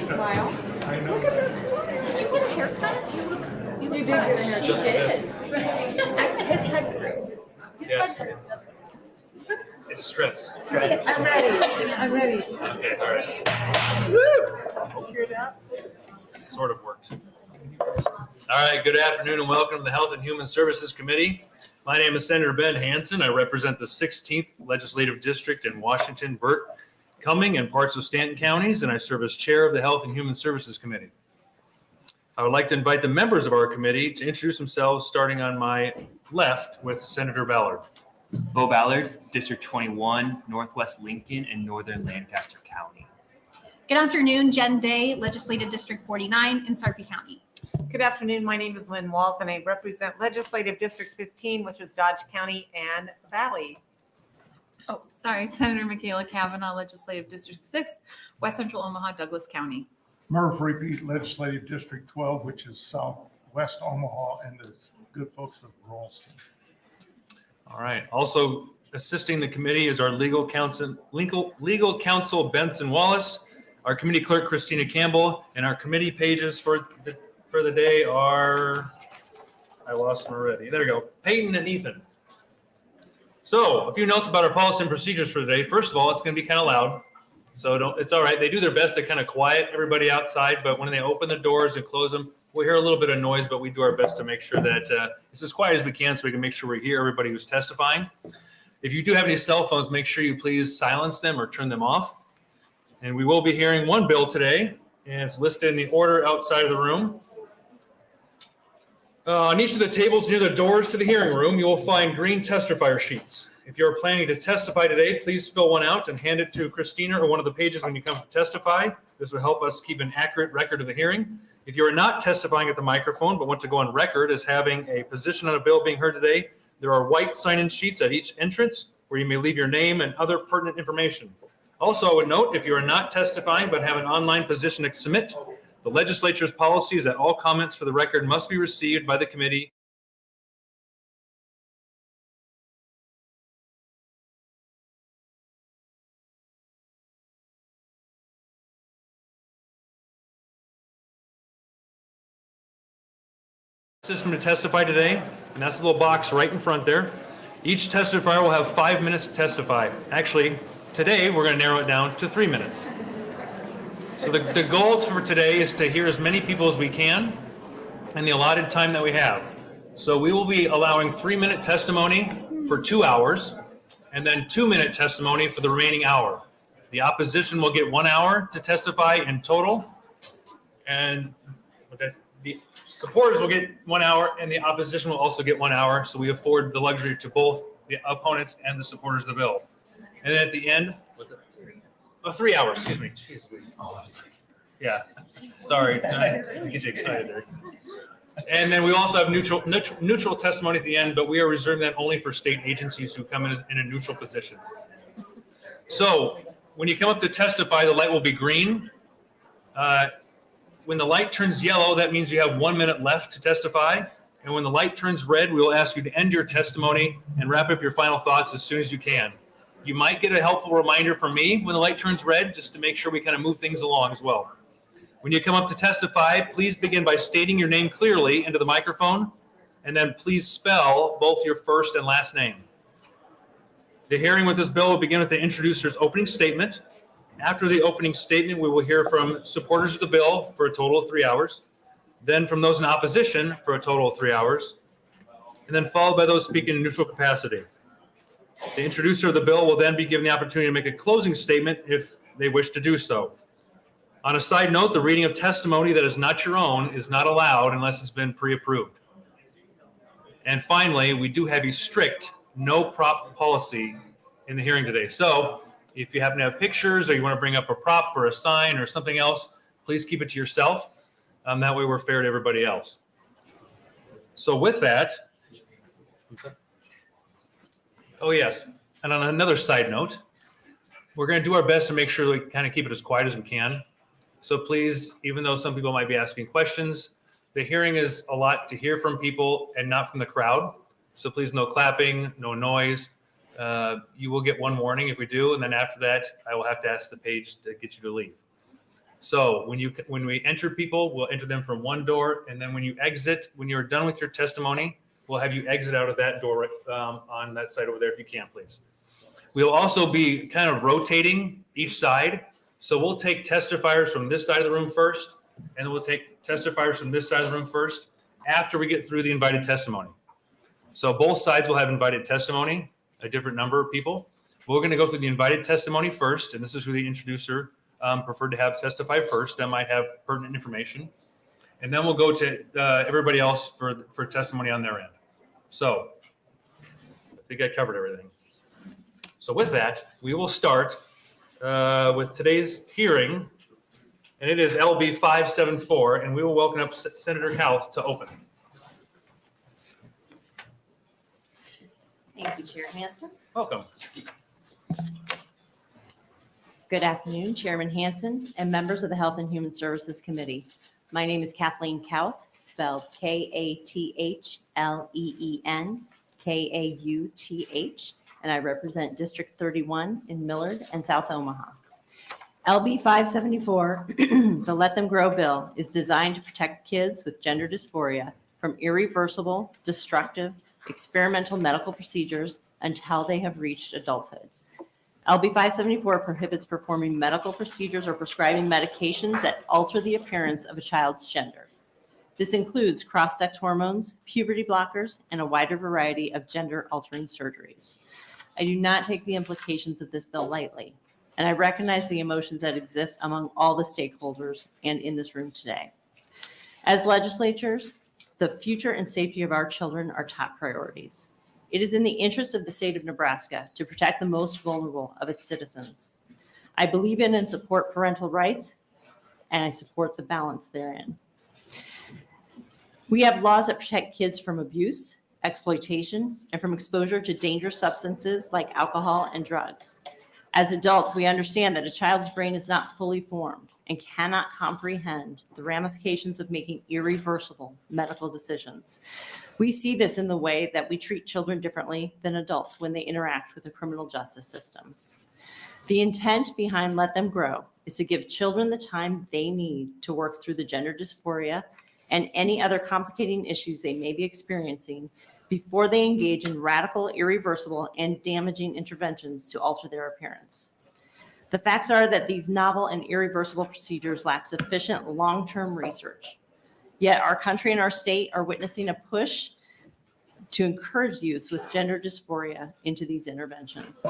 Smile. I know. Look at that smile. Did you get a haircut? You did get a haircut. Just did. His head grew. Yes. It's stress. I'm ready. I'm ready. Okay, all right. Woo! Hear that? It sort of works. All right, good afternoon and welcome to the Health and Human Services Committee. My name is Senator Ben Hansen. I represent the 16th Legislative District in Washington, Burt, Cumming, and parts of Stanton counties, and I serve as chair of the Health and Human Services Committee. I would like to invite the members of our committee to introduce themselves, starting on my left with Senator Ballard. Bo Ballard, District 21, Northwest Lincoln and Northern Lancaster County. Good afternoon, Jen Day, Legislative District 49 in Sarpy County. Good afternoon. My name is Lynn Walls, and I represent Legislative District 15, which is Dodge County and Valley. Oh, sorry, Senator Michaela Cavanaugh, Legislative District 6, West Central Omaha, Douglas County. Murph Repeat, Legislative District 12, which is southwest Omaha, and the good folks of Ralston. All right. Also assisting the committee is our legal counsel Benson Wallace, our committee clerk Christina Campbell, and our committee pages for the day are, I lost them already. There we go. Peyton and Ethan. So a few notes about our policy and procedures for today. First of all, it's going to be kind of loud. So it's all right. They do their best to kind of quiet everybody outside, but when they open the doors and close them, we'll hear a little bit of noise, but we do our best to make sure that it's as quiet as we can so we can make sure we hear everybody who's testifying. If you do have any cell phones, make sure you please silence them or turn them off. And we will be hearing one bill today, and it's listed in the order outside of the room. On each of the tables near the doors to the hearing room, you will find green testifier sheets. If you're planning to testify today, please fill one out and hand it to Christina or one of the pages when you come to testify. This will help us keep an accurate record of the hearing. If you are not testifying at the microphone but want to go on record as having a position on a bill being heard today, there are white sign-in sheets at each entrance where you may leave your name and other pertinent information. Also, I would note if you are not testifying but have an online position to submit, the legislature's policy is that all comments for the record must be received by the committee. System to testify today, and that's the little box right in front there. Each testifier will have 5 minutes to testify. Actually, today we're going to narrow it down to 3 minutes. So the goal for today is to hear as many people as we can in the allotted time that we have. So we will be allowing 3-minute testimony for 2 hours and then 2-minute testimony for the remaining hour. The opposition will get 1 hour to testify in total, and the supporters will get 1 hour and the opposition will also get 1 hour. So we afford the luxury to both the opponents and the supporters of the bill. And then at the end, 3 hours, excuse me. Jeez, yeah, sorry, I get you excited there. And then we also have neutral testimony at the end, but we are reserving that only for state agencies who come in a neutral position. So when you come up to testify, the light will be green. When the light turns yellow, that means you have 1 minute left to testify. And when the light turns red, we will ask you to end your testimony and wrap up your final thoughts as soon as you can. You might get a helpful reminder from me when the light turns red, just to make sure we kind of move things along as well. When you come up to testify, please begin by stating your name clearly into the microphone, and then please spell both your first and last name. The hearing with this bill will begin with the introducer's opening statement. After the opening statement, we will hear from supporters of the bill for a total of 3 hours, then from those in opposition for a total of 3 hours, and then followed by those speaking in neutral capacity. The introducer of the bill will then be given the opportunity to make a closing statement if they wish to do so. On a side note, the reading of testimony that is not your own is not allowed unless it's been pre-approved. And finally, we do have a strict no prop policy in the hearing today. So if you happen to have pictures or you want to bring up a prop or a sign or something else, please keep it to yourself. That way we're fair to everybody else. So with that, oh yes, and on another side note, we're going to do our best to make sure we kind of keep it as quiet as we can. So please, even though some people might be asking questions, the hearing is a lot to hear from people and not from the crowd. So please, no clapping, no noise. You will get one warning if we do, and then after that, I will have to ask the page to get you to leave. So when we enter people, we'll enter them from one door, and then when you exit, when you're done with your testimony, we'll have you exit out of that door on that side over there if you can, please. We'll also be kind of rotating each side. So we'll take testifiers from this side of the room first, and then we'll take testifiers from this side of the room first after we get through the invited testimony. So both sides will have invited testimony, a different number of people. We're going to go through the invited testimony first, and this is who the introducer preferred to have testify first. That might have pertinent information. And then we'll go to everybody else for testimony on their end. So I think I covered everything. So with that, we will start with today's hearing, and it is LB 574, and we will welcome up Senator Kauth to open. Thank you, Chair Hansen. Welcome. Good afternoon, Chairman Hansen and members of the Health and Human Services Committee. My name is Kathleen Kauth, spelled Kathleen Kauth, and I represent District 31 in Millard and South Omaha. LB 574, the Let Them Grow bill, is designed to protect kids with gender dysphoria from irreversible, destructive, experimental medical procedures until they have reached adulthood. LB 574 prohibits performing medical procedures or prescribing medications that alter the appearance of a child's gender. This includes cross-sex hormones, puberty blockers, and a wider variety of gender-altering surgeries. I do not take the implications of this bill lightly, and I recognize the emotions that exist among all the stakeholders and in this room today. As legislators, the future and safety of our children are top priorities. It is in the interest of the state of Nebraska to protect the most vulnerable of its citizens. I believe in and support parental rights, and I support the balance therein. We have laws that protect kids from abuse, exploitation, and from exposure to dangerous substances like alcohol and drugs. As adults, we understand that a child's brain is not fully formed and cannot comprehend the ramifications of making irreversible medical decisions. We see this in the way that we treat children differently than adults when they interact with the criminal justice system. The intent behind Let Them Grow is to give children the time they need to work through the gender dysphoria and any other complicating issues they may be experiencing before they engage in radical, irreversible, and damaging interventions to alter their appearance. The facts are that these novel and irreversible procedures lack sufficient long-term research. Yet our country and our state are witnessing a push to encourage use with gender dysphoria into these interventions.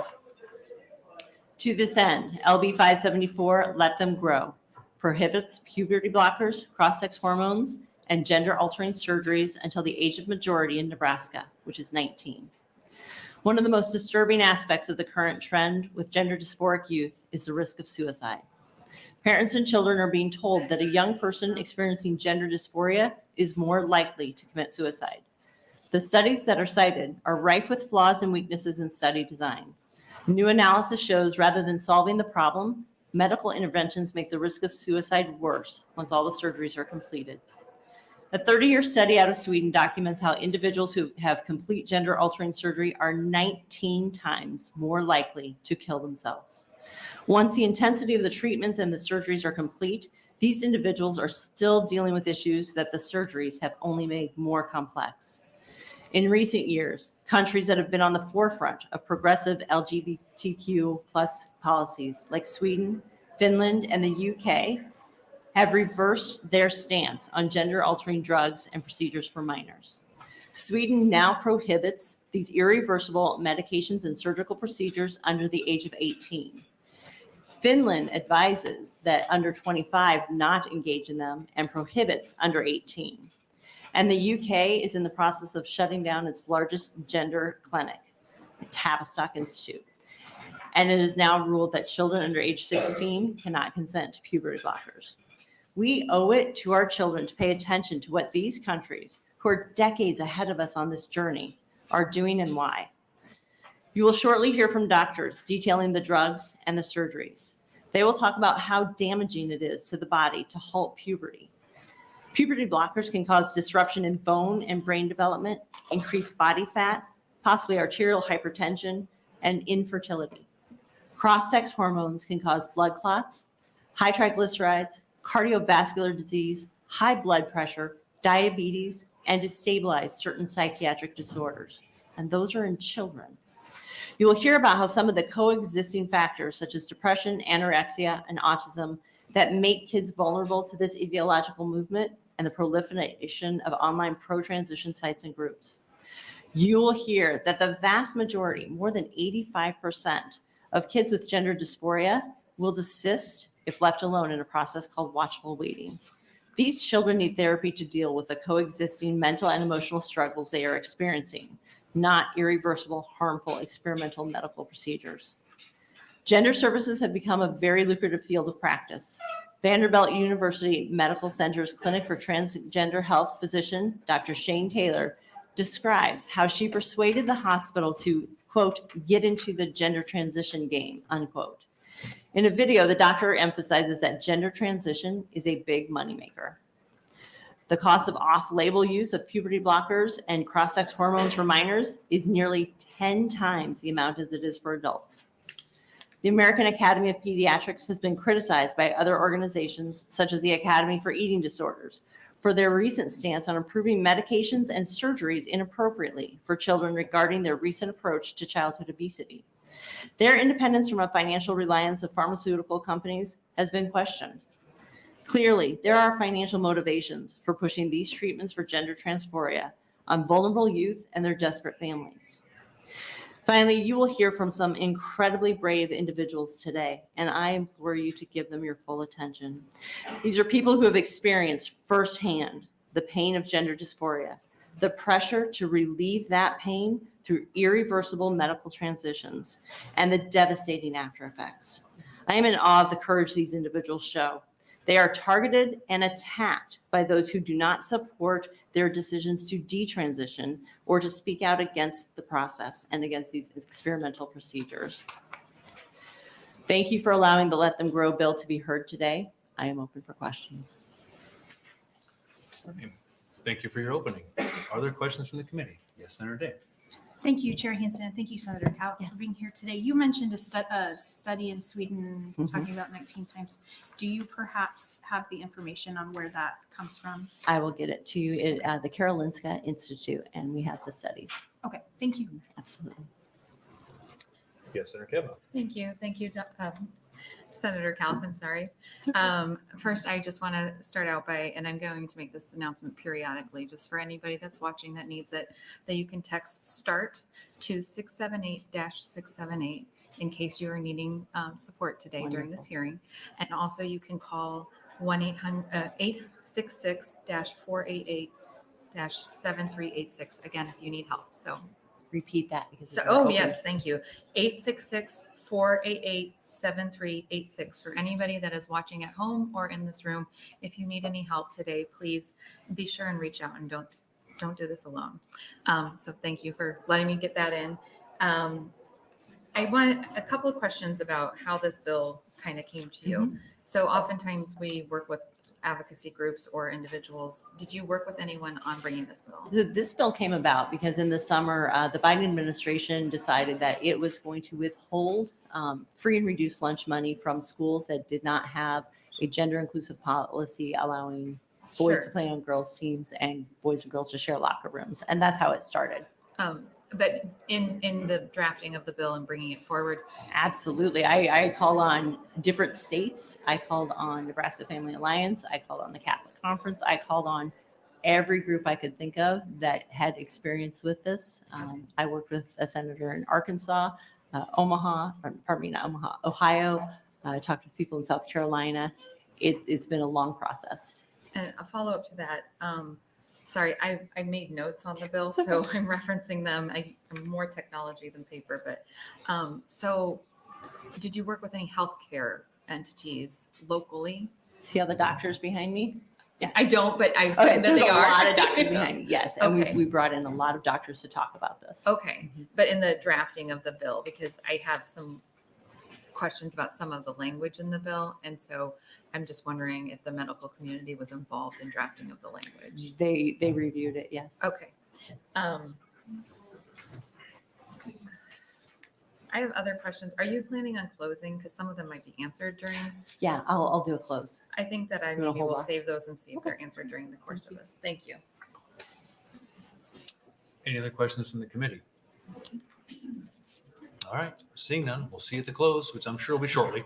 To this end, LB 574, Let Them Grow, prohibits puberty blockers, cross-sex hormones, and gender-altering surgeries until the age of majority in Nebraska, which is 19. One of the most disturbing aspects of the current trend with gender dysphoric youth is the risk of suicide. Parents and children are being told that a young person experiencing gender dysphoria is more likely to commit suicide. The studies that are cited are rife with flaws and weaknesses in study design. New analysis shows rather than solving the problem, medical interventions make the risk of suicide worse once all the surgeries are completed. A 30-year study out of Sweden documents how individuals who have complete gender-altering surgery are 19 times more likely to kill themselves. Once the intensity of the treatments and the surgeries are complete, these individuals are still dealing with issues that the surgeries have only made more complex. In recent years, countries that have been on the forefront of progressive LGBTQ+ policies like Sweden, Finland, and the UK have reversed their stance on gender-altering drugs and procedures for minors. Sweden now prohibits these irreversible medications and surgical procedures under the age of 18. Finland advises that under 25 not engage in them and prohibits under 18. And the UK is in the process of shutting down its largest gender clinic, the Tavistock Institute. And it is now ruled that children under age 16 cannot consent to puberty blockers. We owe it to our children to pay attention to what these countries, who are decades ahead of us on this journey, are doing and why. You will shortly hear from doctors detailing the drugs and the surgeries. They will talk about how damaging it is to the body to halt puberty. Puberty blockers can cause disruption in bone and brain development, increased body fat, possibly arterial hypertension, and infertility. Cross-sex hormones can cause blood clots, high triglycerides, cardiovascular disease, high blood pressure, diabetes, and destabilize certain psychiatric disorders. And those are in children. You will hear about how some of the coexisting factors, such as depression, anorexia, and autism, that make kids vulnerable to this ideological movement and the proliferation of online pro-transition sites and groups. You will hear that the vast majority, more than 85%, of kids with gender dysphoria will desist if left alone in a process called watchful waiting. These children need therapy to deal with the coexisting mental and emotional struggles they are experiencing, not irreversible, harmful experimental medical procedures. Gender services have become a very lucrative field of practice. Vanderbilt University Medical Center's Clinic for Transgender Health physician, Dr. Shane Taylor, describes how she persuaded the hospital to, quote, get into the gender transition game, unquote. In a video, the doctor emphasizes that gender transition is a big moneymaker. The cost of off-label use of puberty blockers and cross-sex hormones for minors is nearly 10 times the amount as it is for adults. The American Academy of Pediatrics has been criticized by other organizations, such as the Academy for Eating Disorders, for their recent stance on approving medications and surgeries inappropriately for children regarding their recent approach to childhood obesity. Their independence from a financial reliance of pharmaceutical companies has been questioned. Clearly, there are financial motivations for pushing these treatments for gender dysphoria on vulnerable youth and their desperate families. Finally, you will hear from some incredibly brave individuals today, and I implore you to give them your full attention. These are people who have experienced firsthand the pain of gender dysphoria, the pressure to relieve that pain through irreversible medical transitions, and the devastating after effects. I am in awe of the courage these individuals show. They are targeted and attacked by those who do not support their decisions to detransition or to speak out against the process and against these experimental procedures. Thank you for allowing the Let Them Grow bill to be heard today. I am open for questions. Thank you for your opening. Are there questions from the committee? Yes, Senator Day. Thank you, Chair Hansen. Thank you, Senator Cow, Yes. for being here today. You mentioned a study in Sweden Mhm. talking about 19 times. Do you perhaps have the information on where that comes from? I will get it to you at the Karolinska Institute, and we have the studies. Okay, thank you. Absolutely. Yes, Senator Kavanaugh. Thank you. Thank you, Senator Calvin, sorry. First, I just want to start out by, and I'm going to make this announcement periodically, just for anybody that's watching that needs it, that you can text START to 678-678 in case you are needing support today during this hearing. And also you can call 1-866-488-7386, again, if you need help. So, Repeat that because so it's not open. yes, thank you. 866-488-7386 for anybody that is watching at home or in this room. If you need any help today, please be sure and reach out and don't do this alone. So thank you for letting me get that in. I want a couple of questions about how this bill kind of came to you. So oftentimes we work with advocacy groups or individuals. Did you work with anyone on bringing this bill? This bill came about because in the summer, the Biden administration decided that it was going to withhold free and reduced lunch money from schools that did not have a gender inclusive policy allowing boys Sure. to play on girls' teams and boys and girls to share locker rooms. And that's how it started. But in the drafting of the bill and bringing it forward, Absolutely. I called on different states. I called on Nebraska Family Alliance. I called on the Catholic Conference. I called on every group I could think of that had experience with this. I worked with a senator in Arkansas, Ohio. I talked with people in South Carolina. It's been a long process. and a follow-up to that, Sorry, I made notes on the bill, so I'm referencing them. I'm more technology than paper, but, so did you work with any healthcare entities locally? See all the doctors behind me? I don't, but I Okay, assume that there's they a are. lot of doctors behind me, yes. And Okay. we brought in a lot of doctors to talk about this. Okay, but in the drafting of the bill, because I have some questions about some of the language in the bill, and so I'm just wondering if the medical community was involved in drafting of the language. They reviewed it, yes. Okay. I have other questions. Are you planning on closing? Because some of them might be answered during, Yeah, I'll do a close. I think that I You wanna maybe hold will on? save those and see if they're answered during the course of this. Thank you. Any other questions from the committee? All right, seeing none, we'll see you at the close, which I'm sure will be shortly.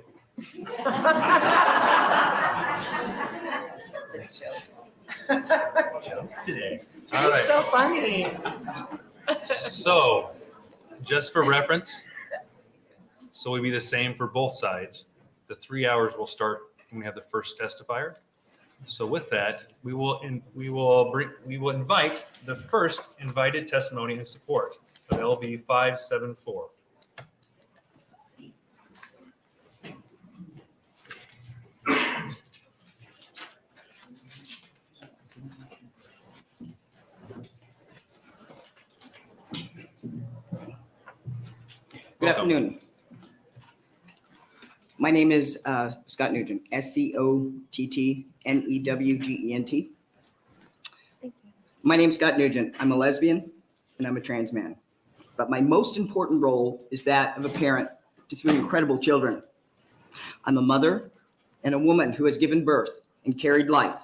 Jokes today. All right. So funny. So, just for reference, so it'll be the same for both sides. The 3 hours will start when we have the first testifier. So with that, we will invite the first invited testimony in support of LB 574. Good afternoon. My name is Scott Nugent, SCOTTNEWGENT. Thank you. My name's Scott Nugent. I'm a lesbian and I'm a trans man. But my most important role is that of a parent to 3 incredible children. I'm a mother and a woman who has given birth and carried life.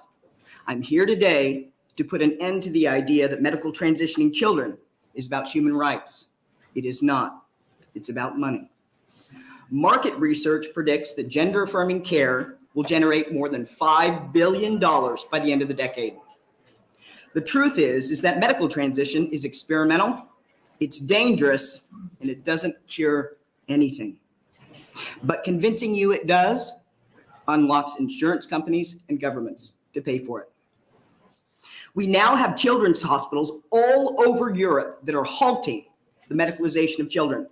I'm here today to put an end to the idea that medical transitioning children is about human rights. It is not. It's about money. Market research predicts that gender-affirming care will generate more than $5 billion by the end of the decade. The truth is that medical transition is experimental, it's dangerous, and it doesn't cure anything. But convincing you it does unlocks insurance companies and governments to pay for it. We now have children's hospitals all over Europe that are halting the medicalization of children.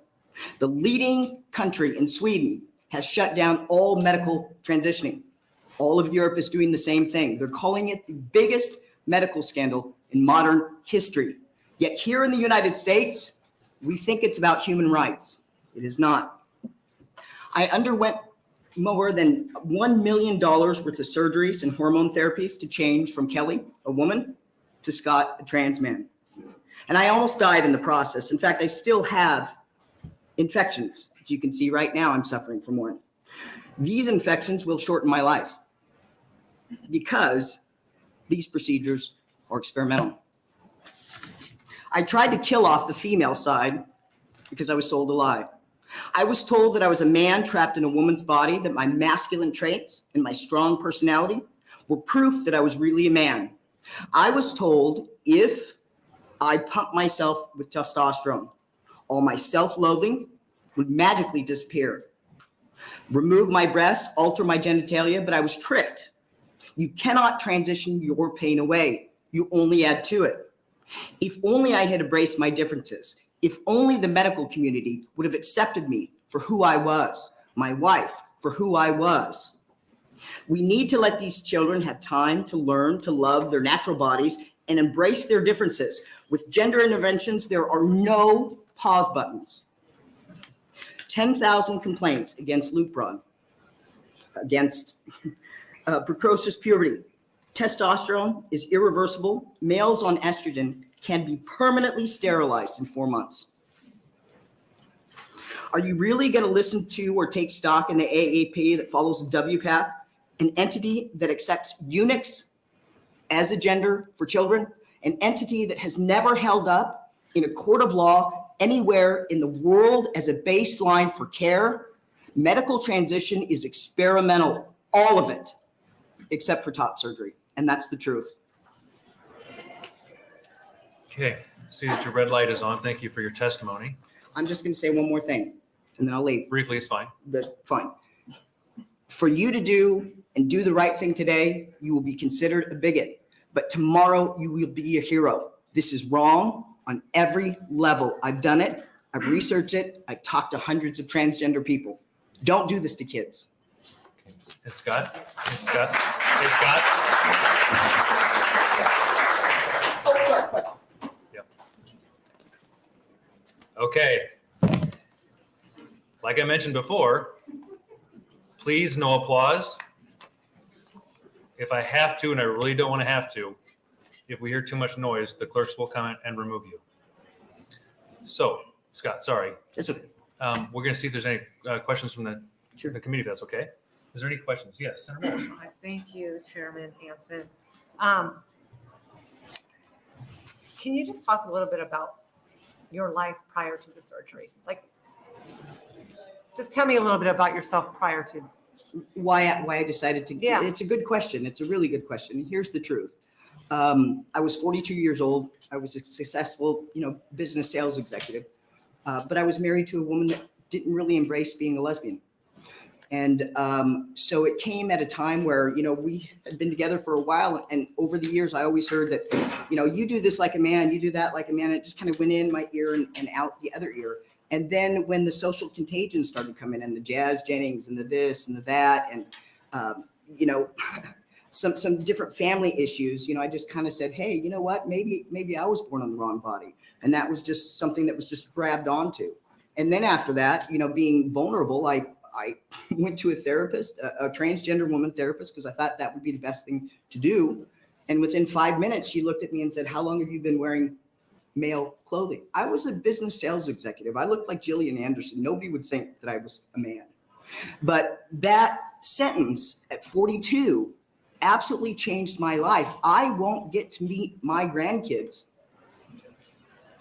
The leading country in Sweden has shut down all medical transitioning. All of Europe is doing the same thing. They're calling it the biggest medical scandal in modern history. Yet here in the United States, we think it's about human rights. It is not. I underwent more than $1 million worth of surgeries and hormone therapies to change from Kelly, a woman, to Scott, a trans man. And I almost died in the process. In fact, I still have infections. As you can see right now, I'm suffering from one. These infections will shorten my life because these procedures are experimental. I tried to kill off the female side because I was sold a lie. I was told that I was a man trapped in a woman's body, that my masculine traits and my strong personality were proof that I was really a man. I was told if I pumped myself with testosterone, all my self-loathing would magically disappear. Remove my breasts, alter my genitalia, but I was tricked. You cannot transition your pain away. You only add to it. If only I had embraced my differences. If only the medical community would have accepted me for who I was, my wife for who I was. We need to let these children have time to learn to love their natural bodies and embrace their differences. With gender interventions, there are no pause buttons. 10,000 complaints against Lupron, against precocious puberty. Testosterone is irreversible. Males on estrogen can be permanently sterilized in 4 months. Are you really going to listen to or take stock in the AAP that follows the WPATH, an entity that accepts eunuchs as a gender for children, an entity that has never held up in a court of law anywhere in the world as a baseline for care? Medical transition is experimental, all of it, except for top surgery. And that's the truth. Okay, see that your red light is on. Thank you for your testimony. I'm just going to say one more thing, and then I'll leave. Briefly is fine. Fine. For you to do and do the right thing today, you will be considered a bigot. but tomorrow you will be a hero. This is wrong on every level. I've done it. I've researched it. I've talked to hundreds of transgender people. Don't do this to kids. And Scott? And Scott? Hey, Scott? Oh, sorry. Yep. Okay. Like I mentioned before, please no applause. If I have to, and I really don't want to have to, if we hear too much noise, the clerks will come and remove you. So, Scott, sorry. It's okay. We're going to see if there's any questions from the committee, if that's okay. Is there any questions? Yes, Senator Mills. Thank you, Chairman Hanson. Can you just talk a little bit about your life prior to the surgery? Like, just tell me a little bit about yourself prior to. Why I decided to. Yeah. It's a good question. It's a really good question. Here's the truth. I was 42 years old. I was a successful, business sales executive, but I was married to a woman that didn't really embrace being a lesbian. And so it came at a time where, we had been together for a while. And over the years, I always heard that, you do this like a man, you do that like a man. It just kind of went in my ear and out the other ear. And then when the social contagion started coming in, the Jazz Jennings and the this and the that, and, some different family issues, I just kind of said, hey, you know what, maybe I was born on the wrong body. And that was just something that was just grabbed onto. And then after that, being vulnerable, I went to a therapist, a transgender woman therapist, because I thought that would be the best thing to do. And within 5 minutes, she looked at me and said, how long have you been wearing male clothing? I was a business sales executive. I looked like Gillian Anderson. Nobody would think that I was a man. But that sentence at 42 absolutely changed my life. I won't get to meet my grandkids.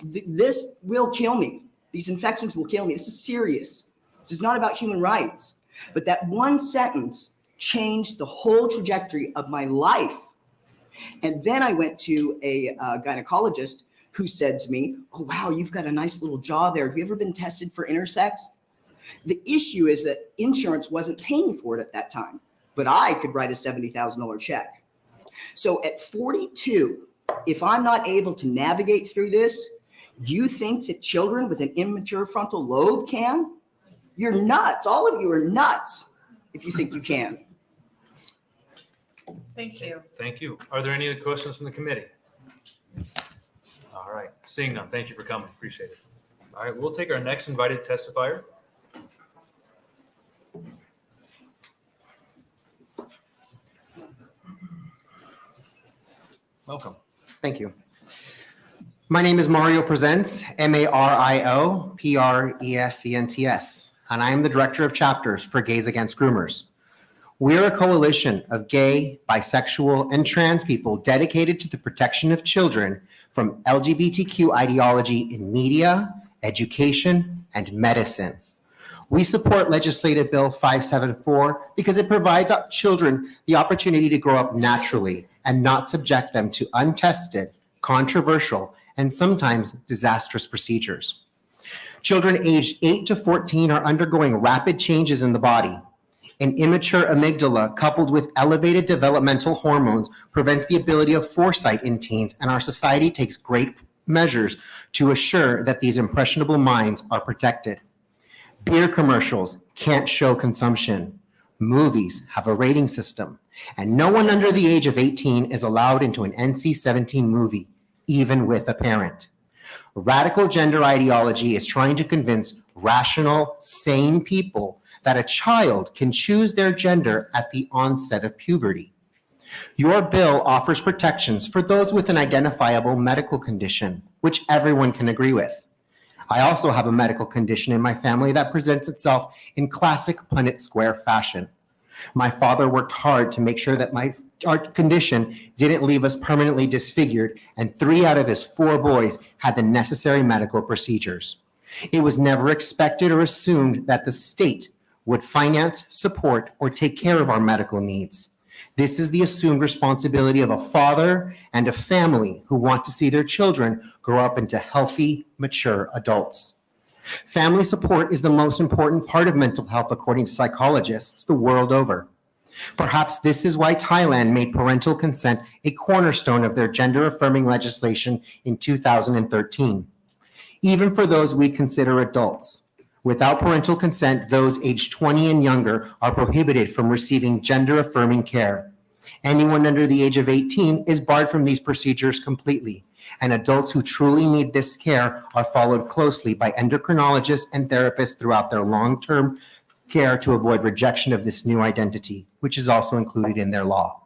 This will kill me. These infections will kill me. This is serious. This is not about human rights. But that one sentence changed the whole trajectory of my life. And then I went to a gynecologist who said to me, oh, wow, you've got a nice little jaw there. Have you ever been tested for intersex? The issue is that insurance wasn't paying for it at that time, but I could write a $70,000 check. So at 42, if I'm not able to navigate through this, you think that children with an immature frontal lobe can? You're nuts. All of you are nuts if you think you can. Thank you. Thank you. Are there any other questions from the committee? All right, seeing none, thank you for coming, appreciate it. All right, we'll take our next invited testifier. Welcome. Thank you. My name is Mario Presents, MARIO-PRESENTS, and I am the Director of Chapters for Gays Against Groomers. We are a coalition of gay, bisexual, and trans people dedicated to the protection of children from LGBTQ ideology in media, education, and medicine. We support Legislative Bill 574 because it provides children the opportunity to grow up naturally and not subject them to untested, controversial, and sometimes disastrous procedures. Children aged 8 to 14 are undergoing rapid changes in the body. An immature amygdala coupled with elevated developmental hormones prevents the ability of foresight in teens, and our society takes great measures to assure that these impressionable minds are protected. Beer commercials can't show consumption. Movies have a rating system, and no one under the age of 18 is allowed into an NC-17 movie, even with a parent. Radical gender ideology is trying to convince rational, sane people that a child can choose their gender at the onset of puberty. Your bill offers protections for those with an identifiable medical condition, which everyone can agree with. I also have a medical condition in my family that presents itself in classic Punnett Square fashion. My father worked hard to make sure that our condition didn't leave us permanently disfigured, and 3 out of his 4 boys had the necessary medical procedures. It was never expected or assumed that the state would finance, support, or take care of our medical needs. This is the assumed responsibility of a father and a family who want to see their children grow up into healthy, mature adults. Family support is the most important part of mental health, according to psychologists the world over. Perhaps this is why Thailand made parental consent a cornerstone of their gender-affirming legislation in 2013. Even for those we consider adults, without parental consent, those aged 20 and younger are prohibited from receiving gender-affirming care. Anyone under the age of 18 is barred from these procedures completely, and adults who truly need this care are followed closely by endocrinologists and therapists throughout their long-term care to avoid rejection of this new identity, which is also included in their law.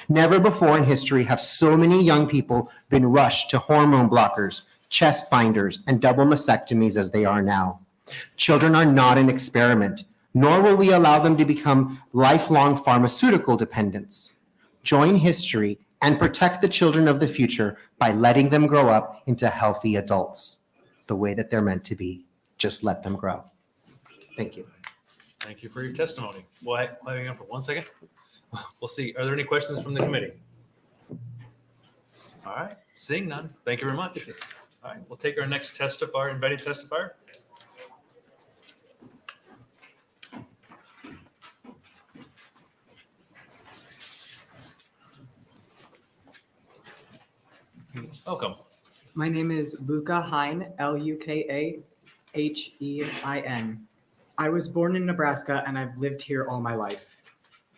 Never before in history have so many young people been rushed to hormone blockers, chest binders, and double mastectomies as they are now. Children are not an experiment, nor will we allow them to become lifelong pharmaceutical dependents. Join history and protect the children of the future by letting them grow up into healthy adults, the way that they're meant to be. Just let them grow. Thank you. Thank you for your testimony. Well, hang on for 1 second. We'll see. Are there any questions from the committee? All right, seeing none. Thank you very much. All right, we'll take our next testifier, invited testifier. Welcome. My name is Luca Hein, Lukahein. I was born in Nebraska and I've lived here all my life.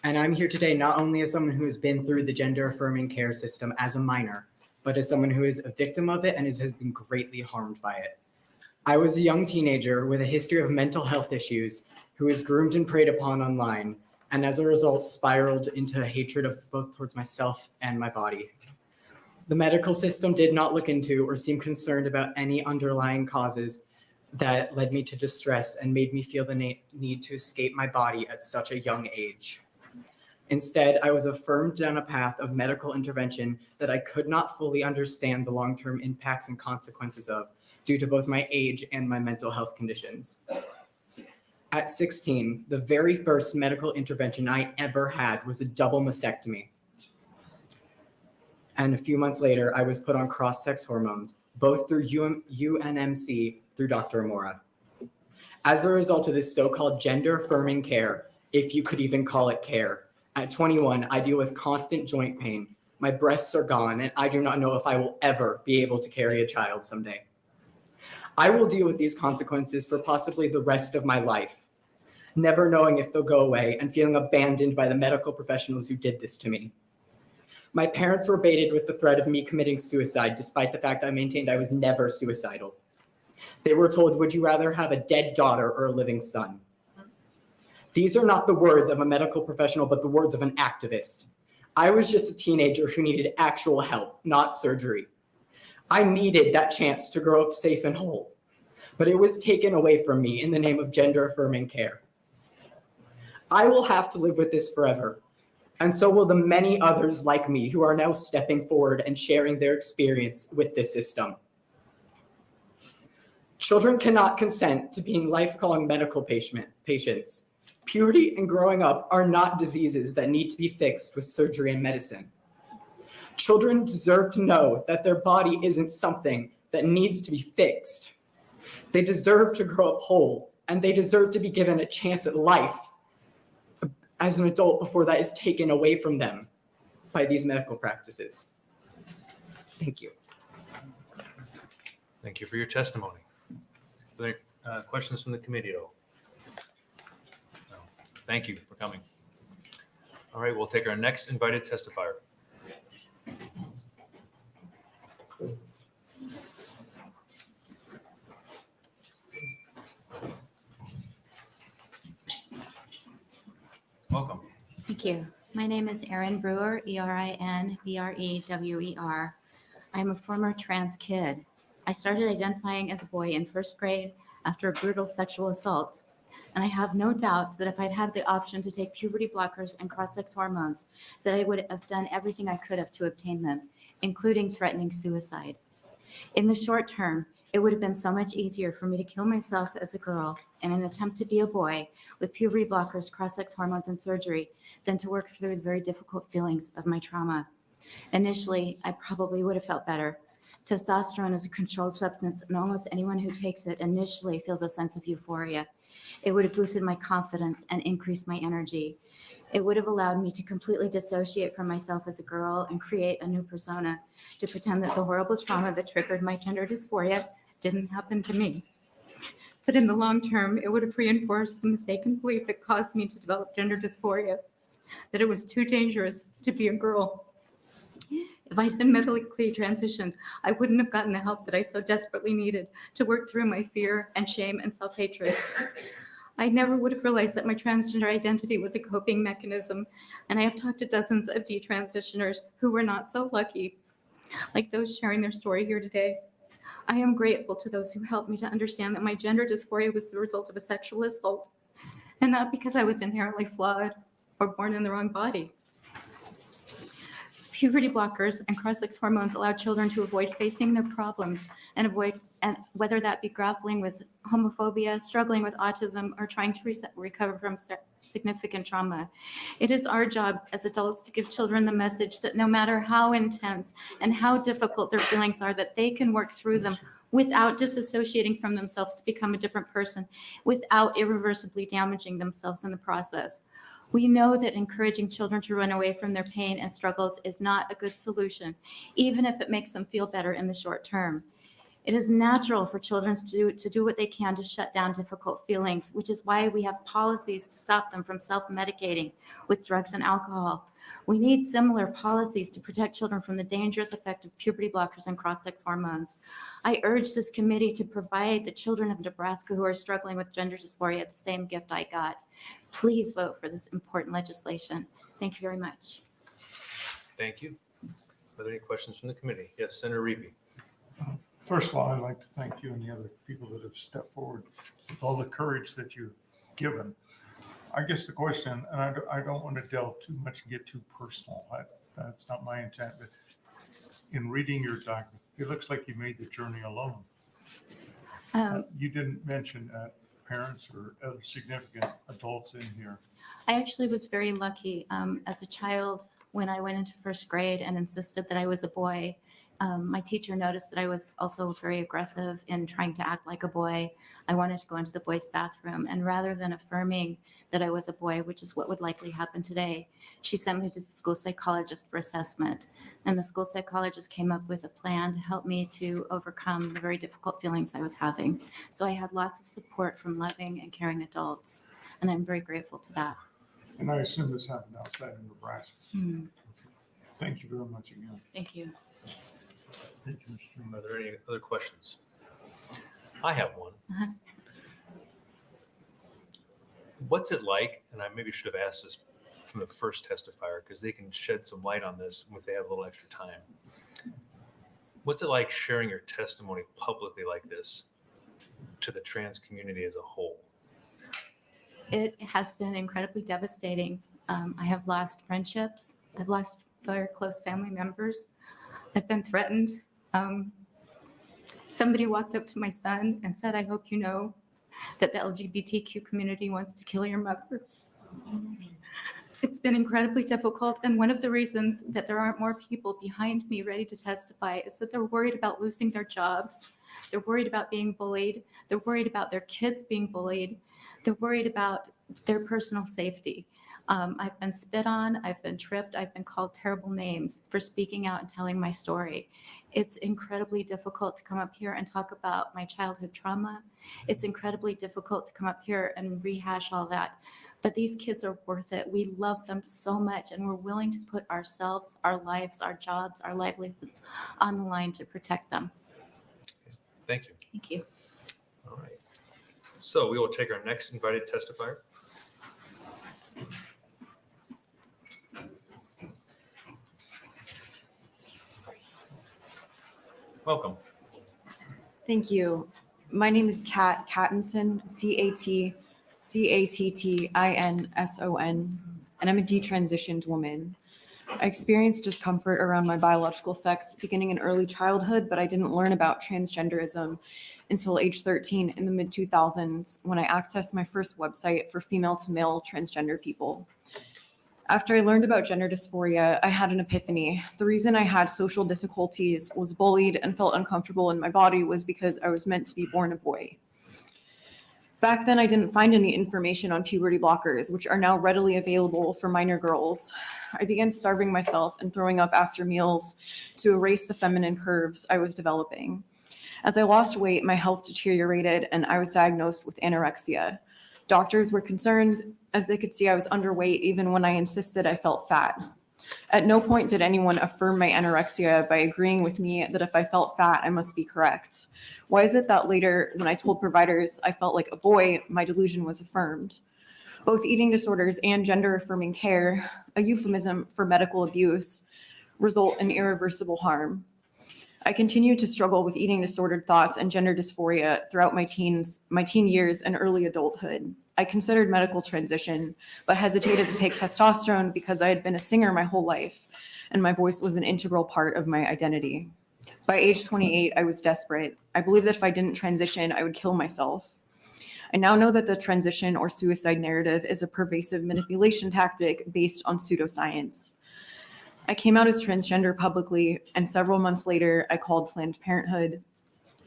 And I'm here today not only as someone who has been through the gender-affirming care system as a minor, but as someone who is a victim of it and has been greatly harmed by it. I was a young teenager with a history of mental health issues who was groomed and preyed upon online, and as a result spiraled into a hatred of both towards myself and my body. The medical system did not look into or seem concerned about any underlying causes that led me to distress and made me feel the need to escape my body at such a young age. Instead, I was affirmed down a path of medical intervention that I could not fully understand the long-term impacts and consequences of due to both my age and my mental health conditions. At 16, the very first medical intervention I ever had was a double mastectomy. And a few months later, I was put on cross-sex hormones, both through UNMC through Dr. Amora. As a result of this so-called gender-affirming care, if you could even call it care, at 21, I deal with constant joint pain. My breasts are gone, and I do not know if I will ever be able to carry a child someday. I will deal with these consequences for possibly the rest of my life, never knowing if they'll go away and feeling abandoned by the medical professionals who did this to me. My parents were baited with the threat of me committing suicide, despite the fact I maintained I was never suicidal. They were told, would you rather have a dead daughter or a living son? These are not the words of a medical professional, but the words of an activist. I was just a teenager who needed actual help, not surgery. I needed that chance to grow up safe and whole, but it was taken away from me in the name of gender-affirming care. I will have to live with this forever. And so will the many others like me who are now stepping forward and sharing their experience with this system. Children cannot consent to being lifelong medical patients. Puberty and growing up are not diseases that need to be fixed with surgery and medicine. Children deserve to know that their body isn't something that needs to be fixed. They deserve to grow up whole, and they deserve to be given a chance at life as an adult before that is taken away from them by these medical practices. Thank you. Thank you for your testimony. Are there questions from the committee at all? No. Thank you for coming. All right, we'll take our next invited testifier. Welcome. Thank you. My name is Erin Brewer, ERIN-BREWER. I'm a former trans kid. I started identifying as a boy in first grade after a brutal sexual assault. And I have no doubt that if I'd had the option to take puberty blockers and cross-sex hormones, that I would have done everything I could have to obtain them, including threatening suicide. In the short term, it would have been so much easier for me to kill myself as a girl in an attempt to be a boy with puberty blockers, cross-sex hormones, and surgery than to work through the very difficult feelings of my trauma. Initially, I probably would have felt better. Testosterone is a controlled substance, and almost anyone who takes it initially feels a sense of euphoria. It would have boosted my confidence and increased my energy. It would have allowed me to completely dissociate from myself as a girl and create a new persona to pretend that the horrible trauma that triggered my gender dysphoria didn't happen to me. But in the long term, it would have reinforced the mistaken belief that caused me to develop gender dysphoria, that it was too dangerous to be a girl. If I had been medically transitioned, I wouldn't have gotten the help that I so desperately needed to work through my fear and shame and self-hatred. I never would have realized that my transgender identity was a coping mechanism, and I have talked to dozens of detransitioners who were not so lucky, like those sharing their story here today. I am grateful to those who helped me to understand that my gender dysphoria was the result of a sexual assault, and not because I was inherently flawed or born in the wrong body. Puberty blockers and cross-sex hormones allow children to avoid facing their problems and whether that be grappling with homophobia, struggling with autism, or trying to recover from significant trauma. It is our job as adults to give children the message that no matter how intense and how difficult their feelings are, that they can work through them without disassociating from themselves to become a different person, without irreversibly damaging themselves in the process. We know that encouraging children to run away from their pain and struggles is not a good solution, even if it makes them feel better in the short term. It is natural for children to do what they can to shut down difficult feelings, which is why we have policies to stop them from self-medicating with drugs and alcohol. We need similar policies to protect children from the dangerous effect of puberty blockers and cross-sex hormones. I urge this committee to provide the children of Nebraska who are struggling with gender dysphoria the same gift I got. Please vote for this important legislation. Thank you very much. Thank you. Are there any questions from the committee? Yes, Senator Reapy. First of all, I'd like to thank you and the other people that have stepped forward with all the courage that you've given. I guess the question, and I don't want to delve too much and get too personal. That's not my intent, but in reading your document, it looks like you made the journey alone. You didn't mention parents or other significant adults in here. I actually was very lucky as a child when I went into first grade and insisted that I was a boy. My teacher noticed that I was also very aggressive in trying to act like a boy. I wanted to go into the boys' bathroom, and rather than affirming that I was a boy, which is what would likely happen today, she sent me to the school psychologist for assessment. And the school psychologist came up with a plan to help me to overcome the very difficult feelings I was having. So I had lots of support from loving and caring adults, and I'm very grateful to that. And I assume this happened outside of Nebraska. Thank you very much again. Thank you. Thank you, Mr. Are there any other questions? I have one. What's it like, and I maybe should have asked this from the first testifier because they can shed some light on this if they have a little extra time. What's it like sharing your testimony publicly like this to the trans community as a whole? It has been incredibly devastating. I have lost friendships. I've lost very close family members. I've been threatened. Somebody walked up to my son and said, "I hope you know that the LGBTQ community wants to kill your mother." It's been incredibly difficult. And one of the reasons that there aren't more people behind me ready to testify is that they're worried about losing their jobs. They're worried about being bullied. They're worried about their kids being bullied. They're worried about their personal safety. I've been spit on, I've been tripped, I've been called terrible names for speaking out and telling my story. It's incredibly difficult to come up here and talk about my childhood trauma. It's incredibly difficult to come up here and rehash all that. But these kids are worth it. We love them so much, and we're willing to put ourselves, our lives, our jobs, our livelihoods on the line to protect them. Thank you. Thank you. All right. So we will take our next invited testifier. Welcome. Thank you. My name is Kat Cattinson, Cattattinson, and I'm a detransitioned woman. I experienced discomfort around my biological sex beginning in early childhood, but I didn't learn about transgenderism until age 13 in the mid-2000s when I accessed my first website for female-to-male transgender people. After I learned about gender dysphoria, I had an epiphany. The reason I had social difficulties, was bullied, and felt uncomfortable in my body was because I was meant to be born a boy. Back then, I didn't find any information on puberty blockers, which are now readily available for minor girls. I began starving myself and throwing up after meals to erase the feminine curves I was developing. As I lost weight, my health deteriorated and I was diagnosed with anorexia. Doctors were concerned as they could see I was underweight even when I insisted I felt fat. At no point did anyone affirm my anorexia by agreeing with me that if I felt fat, I must be correct. Why is it that later, when I told providers I felt like a boy, my delusion was affirmed? Both eating disorders and gender-affirming care, a euphemism for medical abuse, result in irreversible harm. I continued to struggle with eating disordered thoughts and gender dysphoria throughout my teen years and early adulthood. I considered medical transition, but hesitated to take testosterone because I had been a singer my whole life, and my voice was an integral part of my identity. By age 28, I was desperate. I believed that if I didn't transition, I would kill myself. I now know that the transition or suicide narrative is a pervasive manipulation tactic based on pseudoscience. I came out as transgender publicly, and several months later, I called Planned Parenthood,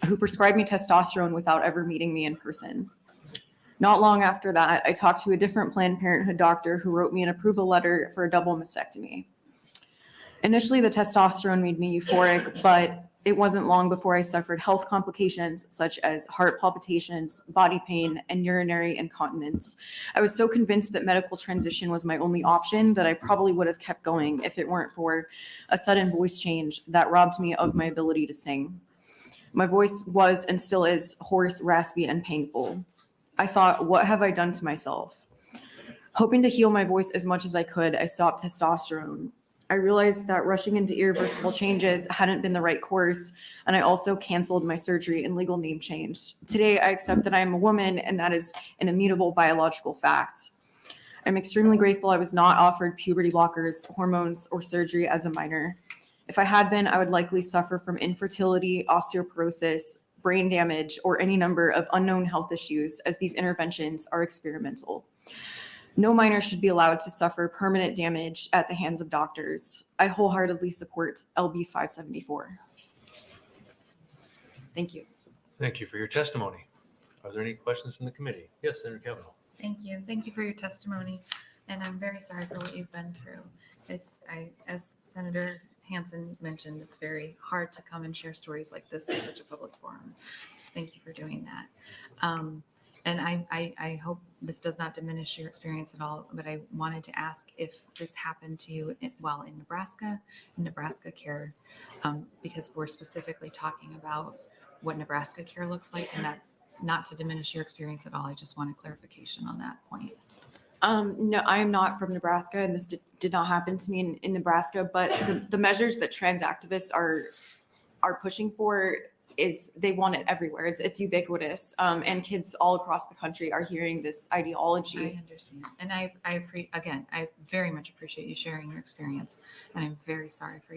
who prescribed me testosterone without ever meeting me in person. Not long after that, I talked to a different Planned Parenthood doctor who wrote me an approval letter for a double mastectomy. Initially, the testosterone made me euphoric, but it wasn't long before I suffered health complications such as heart palpitations, body pain, and urinary incontinence. I was so convinced that medical transition was my only option that I probably would have kept going if it weren't for a sudden voice change that robbed me of my ability to sing. My voice was and still is hoarse, raspy, and painful. I thought, what have I done to myself? Hoping to heal my voice as much as I could, I stopped testosterone. I realized that rushing into irreversible changes hadn't been the right course, and I also canceled my surgery and legal name change. Today, I accept that I am a woman, and that is an immutable biological fact. I'm extremely grateful I was not offered puberty blockers, hormones, or surgery as a minor. If I had been, I would likely suffer from infertility, osteoporosis, brain damage, or any number of unknown health issues, as these interventions are experimental. No minor should be allowed to suffer permanent damage at the hands of doctors. I wholeheartedly support LB 574. Thank you. Thank you for your testimony. Are there any questions from the committee? Yes, Senator Kavanaugh. Thank you. Thank you for your testimony. And I'm very sorry for what you've been through. As Senator Hansen mentioned, it's very hard to come and share stories like this in such a public forum. So thank you for doing that. And I hope this does not diminish your experience at all, but I wanted to ask if this happened to you while in Nebraska Care, because we're specifically talking about what Nebraska Care looks like, and that's not to diminish your experience at all. I just wanted clarification on that point. No, I am not from Nebraska, and this did not happen to me in Nebraska, but the measures that trans activists are pushing for is they want it everywhere. It's ubiquitous, and kids all across the country are hearing this ideology. I understand, and I very much appreciate you sharing your experience, and I'm very sorry for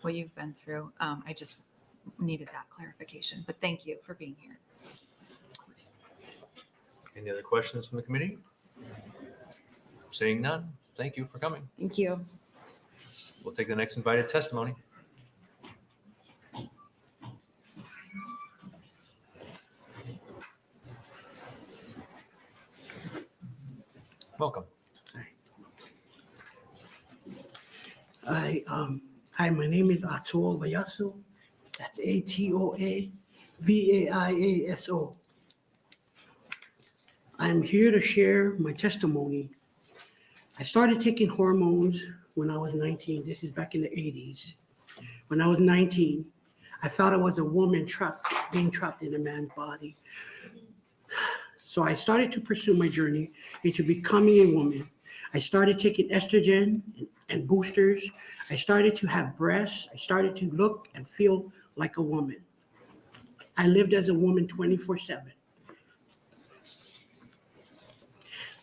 what you've been through. I just needed that clarification, but thank you for being here. Of course. Any other questions from the committee? Seeing none, thank you for coming. Thank you. We'll take the next invited testimony. Welcome. Hi, my name is Atoa Vayaso. That's Atoa Viaso. I'm here to share my testimony. I started taking hormones when I was 19. This is back in the 80s. When I was 19, I thought I was a woman being trapped in a man's body. So I started to pursue my journey into becoming a woman. I started taking estrogen and boosters. I started to have breasts. I started to look and feel like a woman. I lived as a woman 24/7.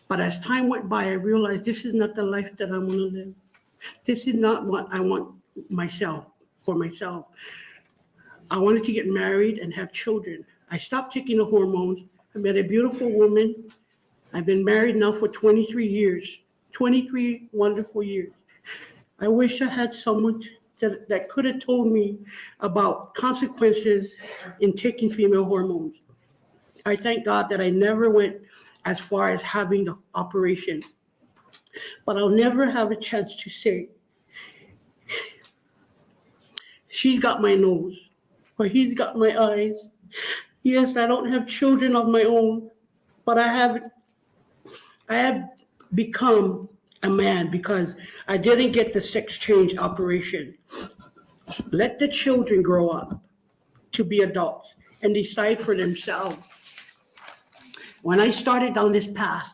But as time went by, I realized this is not the life that I want to live. This is not what I want for myself. I wanted to get married and have children. I stopped taking the hormones. I met a beautiful woman. I've been married now for 23 years, 23 wonderful years. I wish I had someone that could have told me about consequences in taking female hormones. I thank God that I never went as far as having the operation. But I'll never have a chance to say, she's got my nose, or he's got my eyes. Yes, I don't have children of my own, but I have become a man because I didn't get the sex change operation. Let the children grow up to be adults and decide for themselves. When I started down this path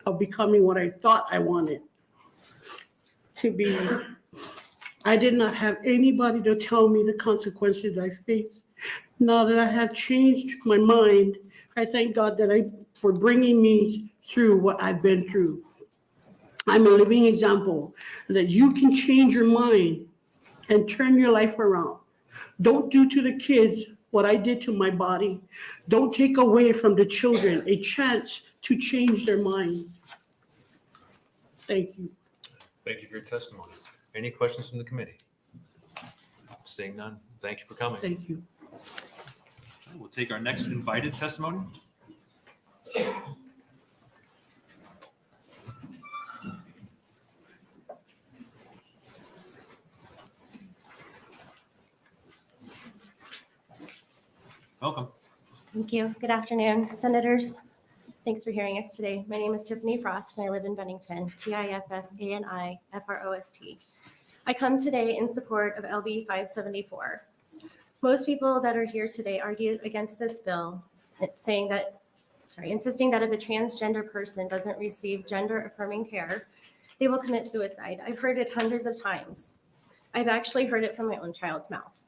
of becoming what I thought I wanted to be, I did not have anybody to tell me the consequences I face. Now that I have changed my mind, I thank God for bringing me through what I've been through. I'm a living example that you can change your mind and turn your life around. Don't do to the kids what I did to my body. Don't take away from the children a chance to change their mind. Thank you. Thank you for your testimony. Any questions from the committee? Seeing none, thank you for coming. Thank you. We'll take our next invited testimony. Welcome. Thank you. Good afternoon, Senators. Thanks for hearing us today. My name is Tiffany Frost, and I live in Bennington, TIFFANIFROST. I come today in support of LB 574. Most people that are here today argue against this bill, insisting that if a transgender person doesn't receive gender-affirming care, they will commit suicide. I've heard it hundreds of times. I've actually heard it from my own child's mouth.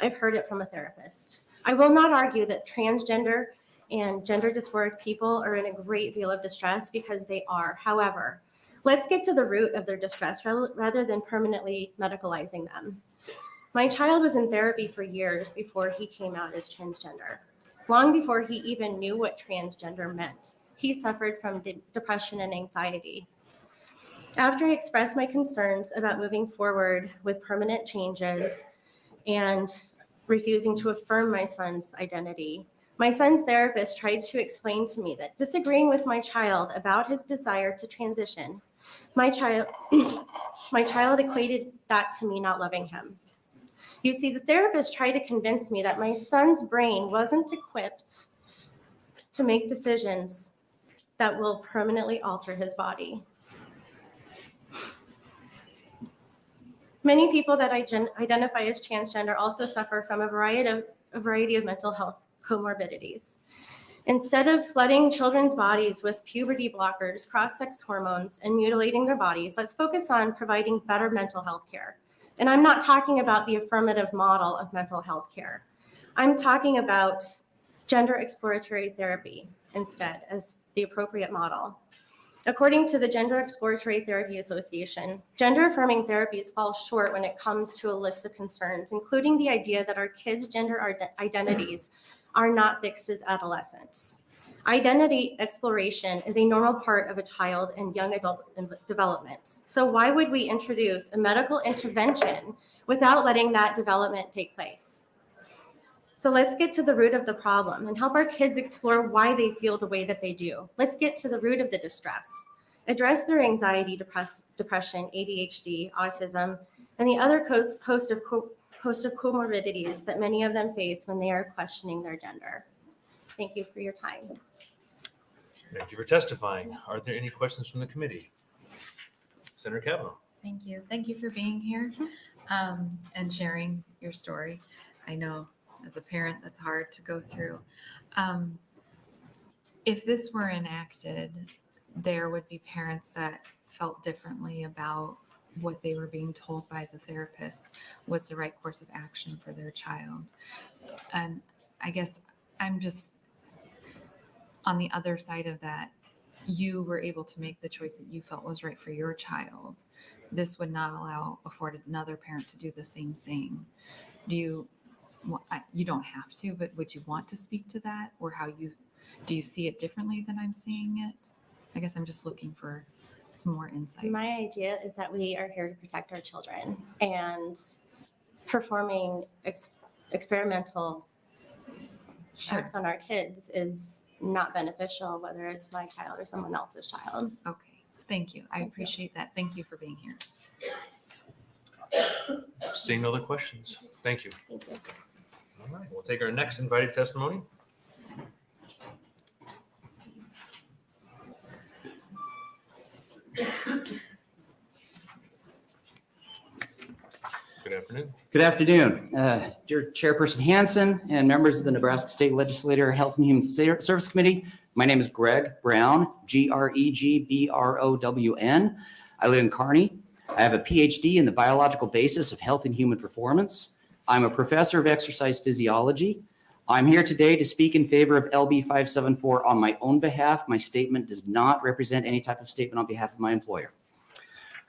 I've heard it from a therapist. I will not argue that transgender and gender dysphoric people are in a great deal of distress, because they are. However, let's get to the root of their distress rather than permanently medicalizing them. My child was in therapy for years before he came out as transgender. Long before he even knew what transgender meant, he suffered from depression and anxiety. After I expressed my concerns about moving forward with permanent changes and refusing to affirm my son's identity, my son's therapist tried to explain to me that disagreeing with my child about his desire to transition, my child equated that to me not loving him. You see, the therapist tried to convince me that my son's brain wasn't equipped to make decisions that will permanently alter his body. Many people that identify as transgender also suffer from a variety of mental health comorbidities. Instead of flooding children's bodies with puberty blockers, cross-sex hormones, and mutilating their bodies, let's focus on providing better mental health care. And I'm not talking about the affirmative model of mental health care. I'm talking about gender exploratory therapy instead as the appropriate model. According to the Gender Exploratory Therapy Association, gender-affirming therapies fall short when it comes to a list of concerns, including the idea that our kids' gender identities are not fixed as adolescents. Identity exploration is a normal part of a child and young adult development. So why would we introduce a medical intervention without letting that development take place? So let's get to the root of the problem and help our kids explore why they feel the way that they do. Let's get to the root of the distress. Address their anxiety, depression, ADHD, autism, and the other host of comorbidities that many of them face when they are questioning their gender. Thank you for your time. Thank you for testifying. Are there any questions from the committee? Senator Kavanaugh. Thank you. Thank you for being here and sharing your story. I know as a parent that's hard to go through. If this were enacted, there would be parents that felt differently about what they were being told by the therapist was the right course of action for their child. And I guess I'm just on the other side of that. You were able to make the choice that you felt was right for your child. This would not afford another parent to do the same thing. You don't have to, but would you want to speak to that, or do you see it differently than I'm seeing it? I guess I'm just looking for some more insights. My idea is that we are here to protect our children, and performing experimental effects on our kids is not beneficial, whether it's my child or someone else's child. Okay, thank you. I appreciate that. Thank you for being here. Seeing no other questions. Thank you. Thank you. All right, we'll take our next invited testimony. Good afternoon. Good afternoon. Dear Chairperson Hanson and members of the Nebraska State Legislature Health and Human Service Committee, my name is Greg Brown, Gregbrow'n. I live in Kearney. I have a PhD in the biological basis of health and human performance. I'm a professor of exercise physiology. I'm here today to speak in favor of LB 574 on my own behalf. My statement does not represent any type of statement on behalf of my employer.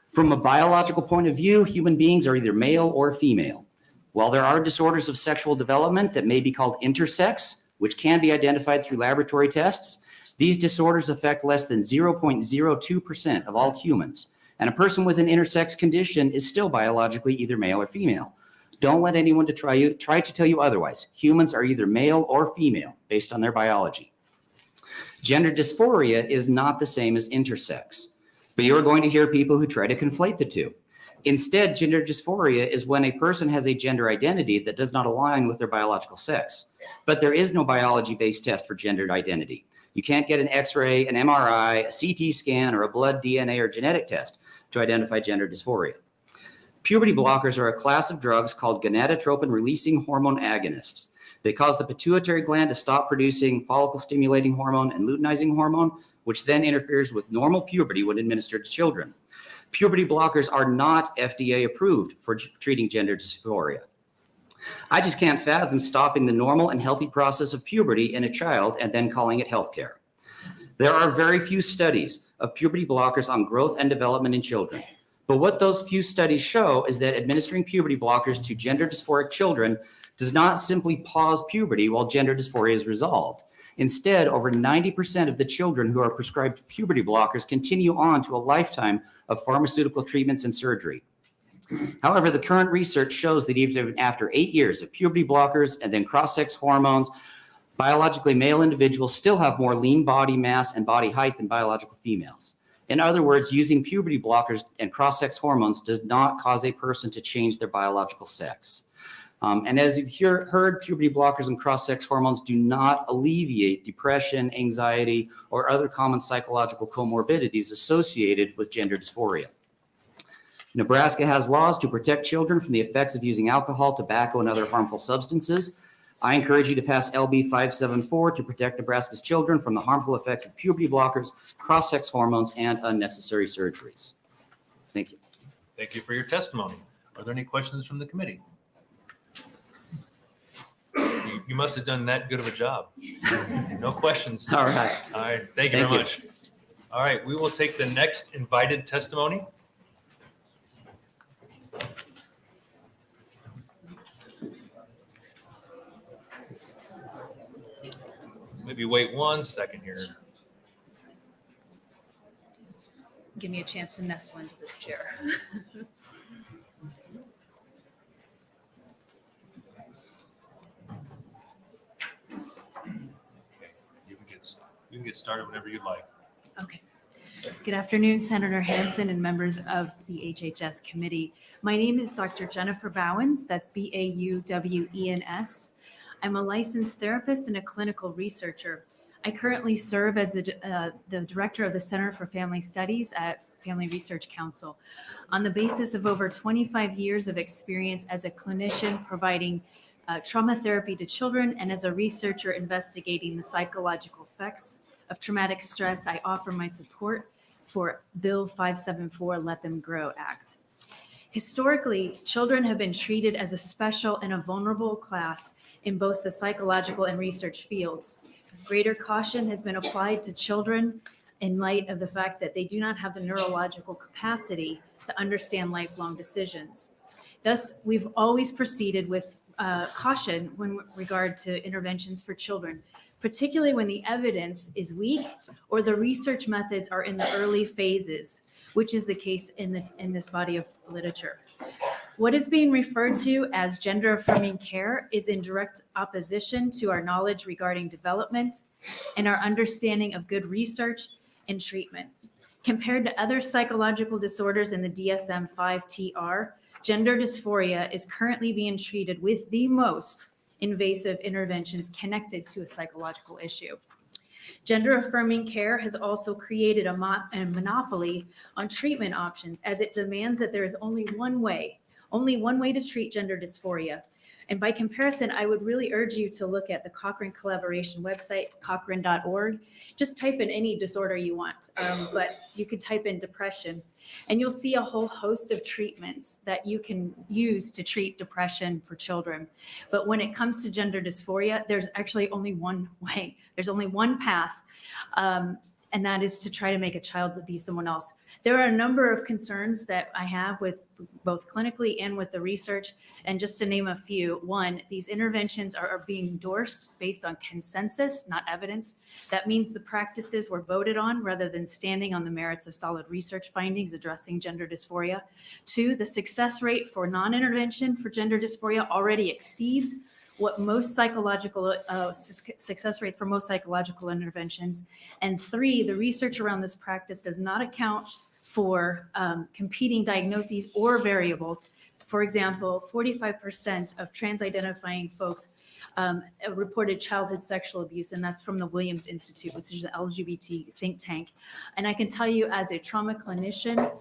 From a biological point of view, human beings are either male or female. While there are disorders of sexual development that may be called intersex, which can be identified through laboratory tests, these disorders affect less than 0.02% of all humans. And a person with an intersex condition is still biologically either male or female. Don't let anyone try to tell you otherwise. Humans are either male or female based on their biology. Gender dysphoria is not the same as intersex. But you're going to hear people who try to conflate the two. Instead, gender dysphoria is when a person has a gender identity that does not align with their biological sex. But there is no biology-based test for gender identity. You can't get an X-ray, an MRI, a CT scan, or a blood DNA or genetic test to identify gender dysphoria. Puberty blockers are a class of drugs called gonadotropin-releasing hormone agonists. They cause the pituitary gland to stop producing follicle-stimulating hormone and luteinizing hormone, which then interferes with normal puberty when administered to children. Puberty blockers are not FDA approved for treating gender dysphoria. I just can't fathom stopping the normal and healthy process of puberty in a child and then calling it healthcare. There are very few studies of puberty blockers on growth and development in children. But what those few studies show is that administering puberty blockers to gender dysphoric children does not simply pause puberty while gender dysphoria is resolved. Instead, over 90% of the children who are prescribed puberty blockers continue on to a lifetime of pharmaceutical treatments and surgery. However, the current research shows that even after 8 years of puberty blockers and then cross-sex hormones, biologically male individuals still have more lean body mass and body height than biological females. In other words, using puberty blockers and cross-sex hormones does not cause a person to change their biological sex. And as you've heard, puberty blockers and cross-sex hormones do not alleviate depression, anxiety, or other common psychological comorbidities associated with gender dysphoria. Nebraska has laws to protect children from the effects of using alcohol, tobacco, and other harmful substances. I encourage you to pass LB 574 to protect Nebraska's children from the harmful effects of puberty blockers, cross-sex hormones, and unnecessary surgeries. Thank you. Thank you for your testimony. Are there any questions from the committee? You must have done that good of a job. No questions. All right. All right. Thank you very much. All right. We will take the next invited testimony. Maybe wait 1 second here. Give me a chance to nestle into this chair. You can get started whenever you'd like. Okay. Good afternoon, Senator Hanson and members of the HHS committee. My name is Dr. Jennifer Bowens. That's Bauwens. I'm a licensed therapist and a clinical researcher. I currently serve as the director of the Center for Family Studies at Family Research Council. On the basis of over 25 years of experience as a clinician providing trauma therapy to children and as a researcher investigating the psychological effects of traumatic stress, I offer my support for Bill 574, Let Them Grow Act. Historically, children have been treated as a special and a vulnerable class in both the psychological and research fields. Greater caution has been applied to children in light of the fact that they do not have the neurological capacity to understand lifelong decisions. Thus, we've always proceeded with caution when regard to interventions for children, particularly when the evidence is weak or the research methods are in the early phases, which is the case in this body of literature. What is being referred to as gender affirming care is in direct opposition to our knowledge regarding development and our understanding of good research and treatment. Compared to other psychological disorders in the DSM-5 TR, gender dysphoria is currently being treated with the most invasive interventions connected to a psychological issue. Gender affirming care has also created a monopoly on treatment options, as it demands that there is only one way to treat gender dysphoria. And by comparison, I would really urge you to look at the Cochrane Collaboration website, cochrane.org. Just type in any disorder you want, but you could type in depression, and you'll see a whole host of treatments that you can use to treat depression for children. But when it comes to gender dysphoria, there's actually only one way. There's only one path, and that is to try to make a child to be someone else. There are a number of concerns that I have with both clinically and with the research. And just to name a few, one, these interventions are being endorsed based on consensus, not evidence. That means the practices were voted on rather than standing on the merits of solid research findings addressing gender dysphoria. Two, the success rate for non-intervention for gender dysphoria already exceeds what most psychological success rates for most psychological interventions. And three, the research around this practice does not account for competing diagnoses or variables. For example, 45% of trans-identifying folks reported childhood sexual abuse, and that's from the Williams Institute, which is the LGBT think tank. And I can tell you, as a trauma clinician,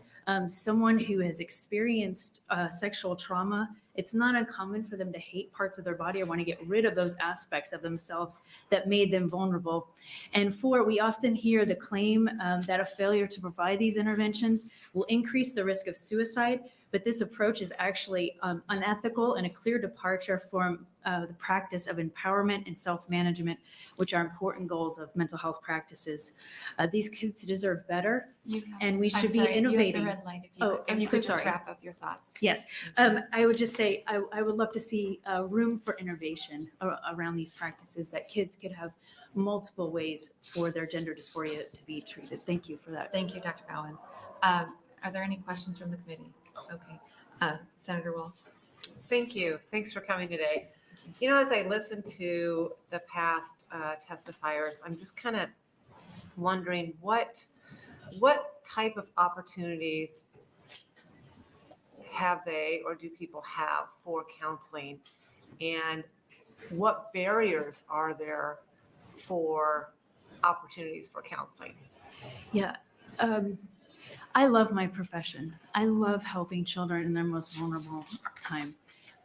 someone who has experienced sexual trauma, it's not uncommon for them to hate parts of their body or want to get rid of those aspects of themselves that made them vulnerable. And four, we often hear the claim that a failure to provide these interventions will increase the risk of suicide, but this approach is actually unethical and a clear departure from the practice of empowerment and self-management, which are important goals of mental health practices. These kids deserve better, and we should be innovating. You have the red light. If you could just wrap up your thoughts. Yes, I would just say I would love to see room for innovation around these practices, that kids could have multiple ways for their gender dysphoria to be treated. Thank you for that. Thank you, Dr. Bowens. Are there any questions from the committee? Okay. Senator Walz. Thank you. Thanks for coming today. You know, as I listen to the past testifiers, I'm just kind of wondering what type of opportunities have they or do people have for counseling, and what barriers are there for opportunities for counseling? Yeah. I love my profession. I love helping children in their most vulnerable time.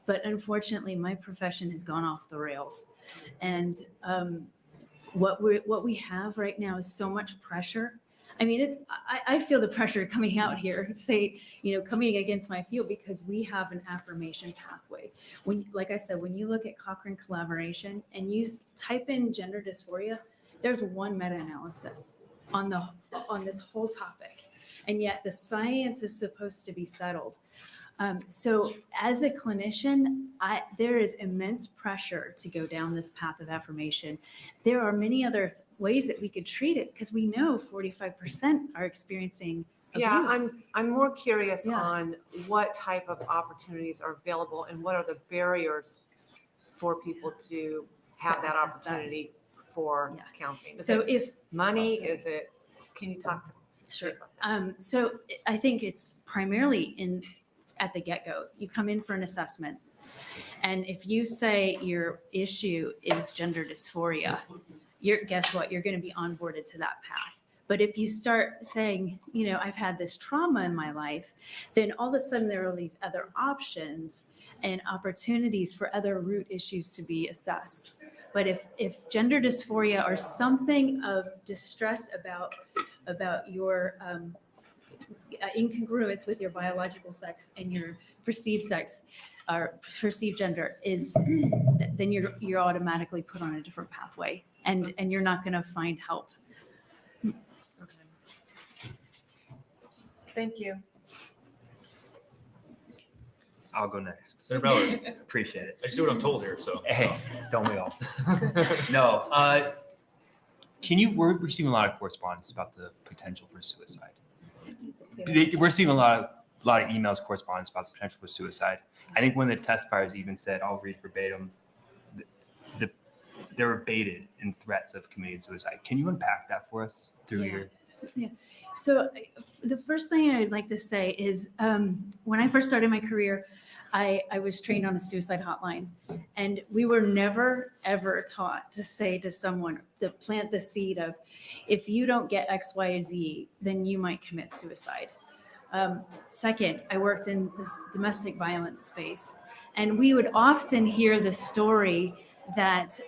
But unfortunately, my profession has gone off the rails. And what we have right now is so much pressure. I mean, I feel the pressure coming out here, coming against my field, because we have an affirmation pathway. Like I said, when you look at Cochrane Collaboration and you type in gender dysphoria, there's one meta-analysis on this whole topic. And yet the science is supposed to be settled. So as a clinician, there is immense pressure to go down this path of affirmation. There are many other ways that we could treat it, because we know 45% are experiencing abuse. Yeah, I'm more curious on what type of opportunities are available and what are the barriers for people to have that opportunity for counseling. Is it money? Is it? Can you talk to me? Sure. So I think it's primarily at the get-go. You come in for an assessment, and if you say your issue is gender dysphoria, guess what? You're going to be onboarded to that path. But if you start saying, I've had this trauma in my life, then all of a sudden there are these other options and opportunities for other root issues to be assessed. But if gender dysphoria or something of distress about your incongruence with your biological sex and your perceived sex or perceived gender then you're automatically put on a different pathway, and you're not going to find help. Thank you. I'll go next. Senator Ballard. Appreciate it. I just do what I'm told here, so. Hey, don't we all? No. We're receiving a lot of correspondence about the potential for suicide. We're receiving a lot of lot of emails, correspondence about the potential for suicide. I think one of the testifiers even said, I'll read verbatim, they were baited in threats of committing suicide. Can you unpack that for us through your? Yeah. So the first thing I'd like to say is when I first started my career, I was trained on a suicide hotline, and we were never, ever taught to say to someone, to plant the seed of, if you don't get X, Y, Z, then you might commit suicide. Second, I worked in this domestic violence space, and we would often hear the story that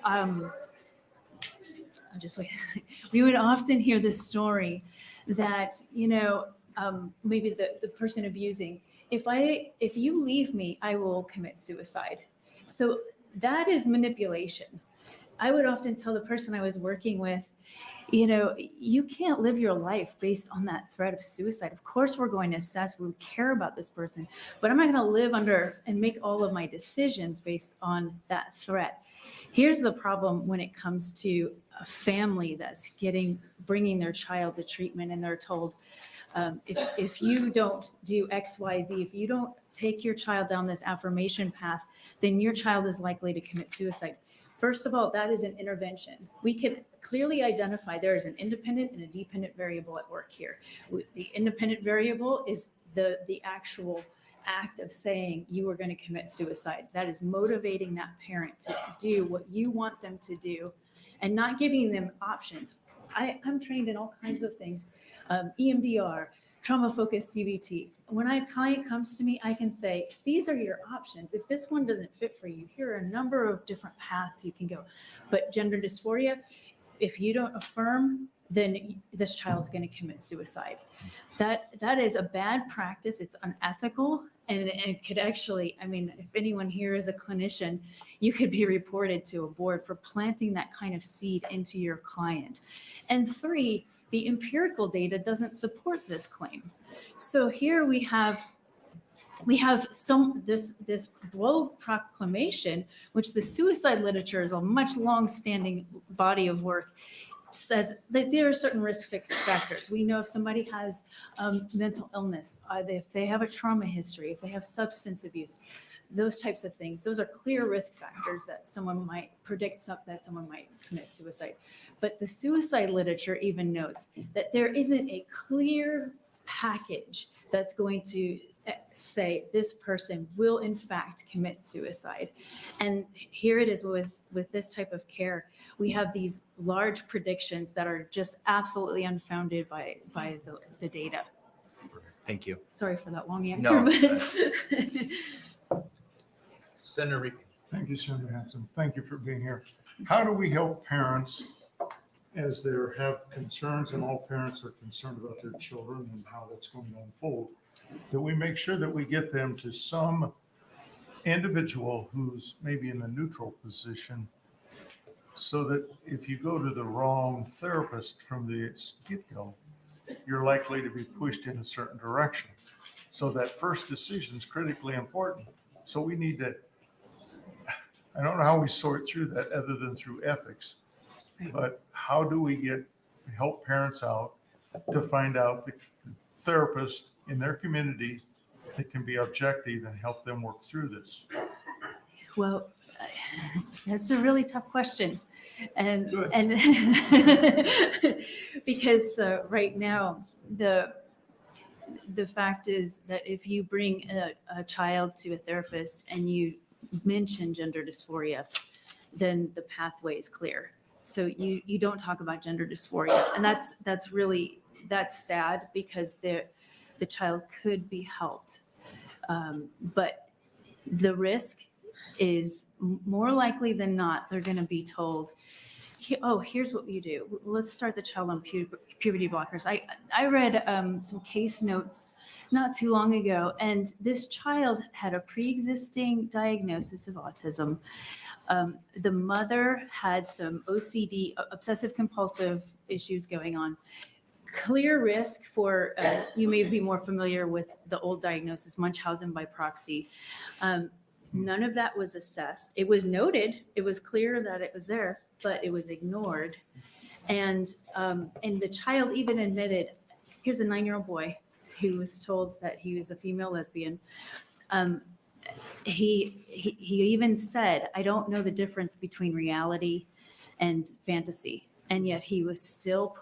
we would often hear this story that, maybe the person abusing, if you leave me, I will commit suicide. So that is manipulation. I would often tell the person I was working with, you can't live your life based on that threat of suicide. Of course, we're going to assess, we care about this person, but I'm not going to live under and make all of my decisions based on that threat. Here's the problem when it comes to a family that's bringing their child to treatment, and they're told, if you don't do X, Y, Z, if you don't take your child down this affirmation path, then your child is likely to commit suicide. First of all, that is an intervention. We can clearly identify there is an independent and a dependent variable at work here. The independent variable is the actual act of saying you are going to commit suicide. That is motivating that parent to do what you want them to do and not giving them options. I'm trained in all kinds of things, EMDR, trauma-focused CBT. When a client comes to me, I can say, these are your options. If this one doesn't fit for you, here are a number of different paths you can go. But gender dysphoria, if you don't affirm, then this child's going to commit suicide. That is a bad practice. It's unethical, and it could actually, if anyone here is a clinician, you could be reported to a board for planting that kind of seed into your client. And 3, the empirical data doesn't support this claim. So here we have this bold proclamation, which the suicide literature is a much long-standing body of work, says that there are certain risk factors. We know if somebody has mental illness, if they have a trauma history, if they have substance abuse, those types of things. Those are clear risk factors that someone might predict that someone might commit suicide. But the suicide literature even notes that there isn't a clear package that's going to say this person will in fact commit suicide. And here it is with this type of care. We have these large predictions that are just absolutely unfounded by the data. Thank you. Sorry for that long answer. No. Senator Reed. Thank you, Senator Hanson. Thank you for being here. How do we help parents as they have concerns, and all parents are concerned about their children and how that's going to unfold, that we make sure that we get them to some individual who's maybe in a neutral position, so that if you go to the wrong therapist from the get-go, you're likely to be pushed in a certain direction. So that first decision is critically important. So we need to, I don't know how we sort through that other than through ethics, but how do we help parents out to find out the therapist in their community that can be objective and help them work through this? Well, that's a really tough question. And because right now, the fact is that if you bring a child to a therapist and you mention gender dysphoria, then the pathway is clear. So you don't talk about gender dysphoria. And that's sad, because the child could be helped. But the risk is more likely than not, they're going to be told, oh, here's what you do. Let's start the child on puberty blockers. I read some case notes not too long ago, and this child had a pre-existing diagnosis of autism. The mother had some OCD, obsessive compulsive issues going on. Clear risk for, you may be more familiar with the old diagnosis, Munchausen by proxy. None of that was assessed. It was noted, it was clear that it was there, but it was ignored. And the child even admitted, here's a 9-year-old boy, who was told that he was a female lesbian. He even said, "I don't know the difference between reality and fantasy," and yet he was still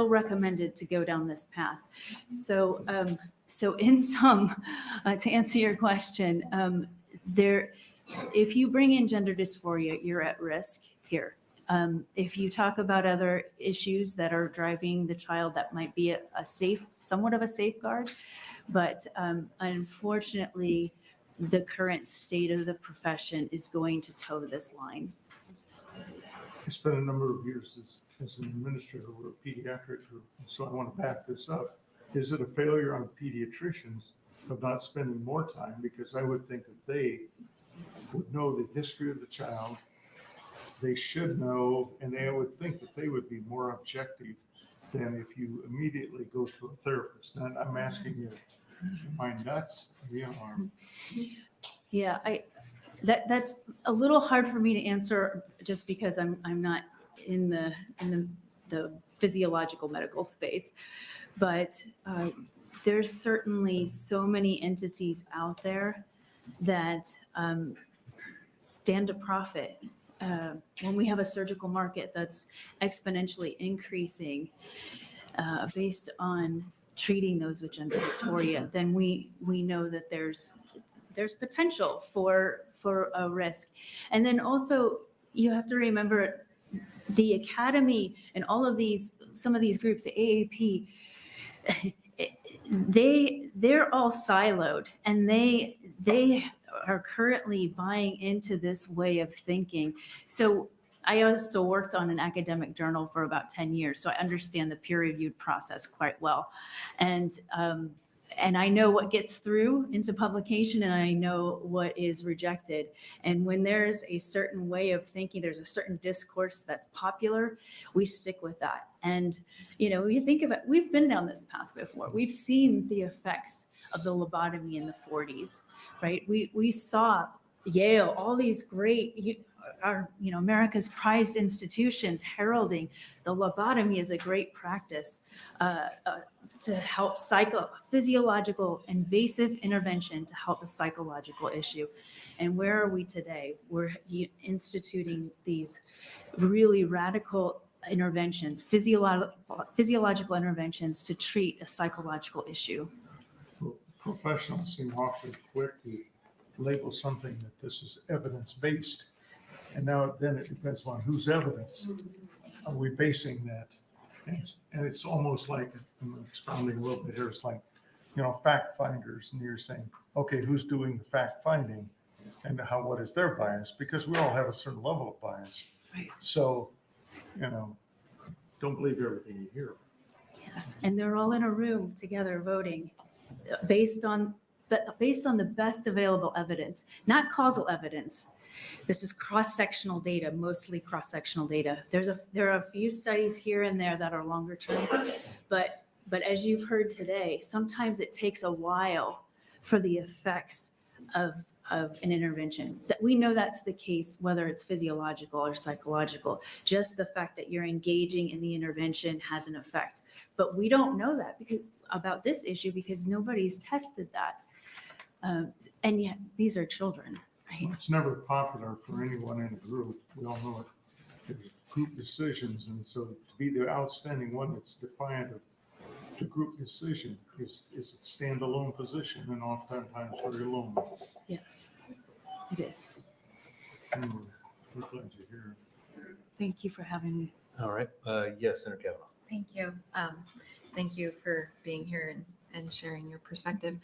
recommended to go down this path. So, so in sum, to answer your question, if you bring in gender dysphoria, you're at risk here. If you talk about other issues that are driving the child, that might be somewhat of a safeguard, but unfortunately, the current state of the profession is going to toe this line. I spent a number of years as an administrator over a pediatric group, so I want to back this up. Is it a failure on pediatricians of not spending more time? Because I would think that they would know the history of the child. They should know, and I would think that they would be more objective than if you immediately go to a therapist. And I'm asking you, am I nuts? Yeah, that's a little hard for me to answer just because I'm not in the physiological medical space, but there's certainly so many entities out there that stand to profit. When we have a surgical market that's exponentially increasing based on treating those with gender dysphoria, then we know that there's potential for a risk. And then also you have to remember the academy and some of these groups, the AAP, they're all siloed, and they are currently buying into this way of thinking. So I also worked on an academic journal for about 10 years, so I understand the peer-reviewed process quite well. And I know what gets through into publication, and I know what is rejected. And when there's a certain way of thinking, there's a certain discourse that's popular, we stick with that. And, you think about, we've been down this path before. We've seen the effects of the lobotomy in the 40s, right? We saw Yale, all these great, America's prized institutions heralding the lobotomy as a great practice to help physiological invasive intervention to help a psychological issue. And where are we today? We're instituting these really radical interventions, physiological interventions to treat a psychological issue. Professionals seem awfully quick to label something that this is evidence-based. And now then it depends on whose evidence are we basing that. And it's almost like, I'm expounding a little bit here, it's like, fact finders, and you're saying, okay, who's doing the fact finding and what is their bias? Because we all have a certain level of bias. Right. So, don't believe everything you hear. Yes, and they're all in a room together voting based on the best available evidence, not causal evidence. This is cross-sectional data, mostly cross-sectional data. There are a few studies here and there that are longer term, but as you've heard today, sometimes it takes a while for the effects of an intervention. That we know that's the case, whether it's physiological or psychological. Just the fact that you're engaging in the intervention has an effect, but we don't know that about this issue because nobody's tested that, and yet these are children. Right. It's never popular for anyone in a group. We all know it. There's group decisions, and so to be the outstanding one that's defiant of the group decision is a standalone position, and oftentimes very lonely. Yes, it is. Anyway, we're glad you're here. Thank you for having me. All right. Yes, Senator Kavanaugh. Thank you. Thank you for being here and sharing your perspective.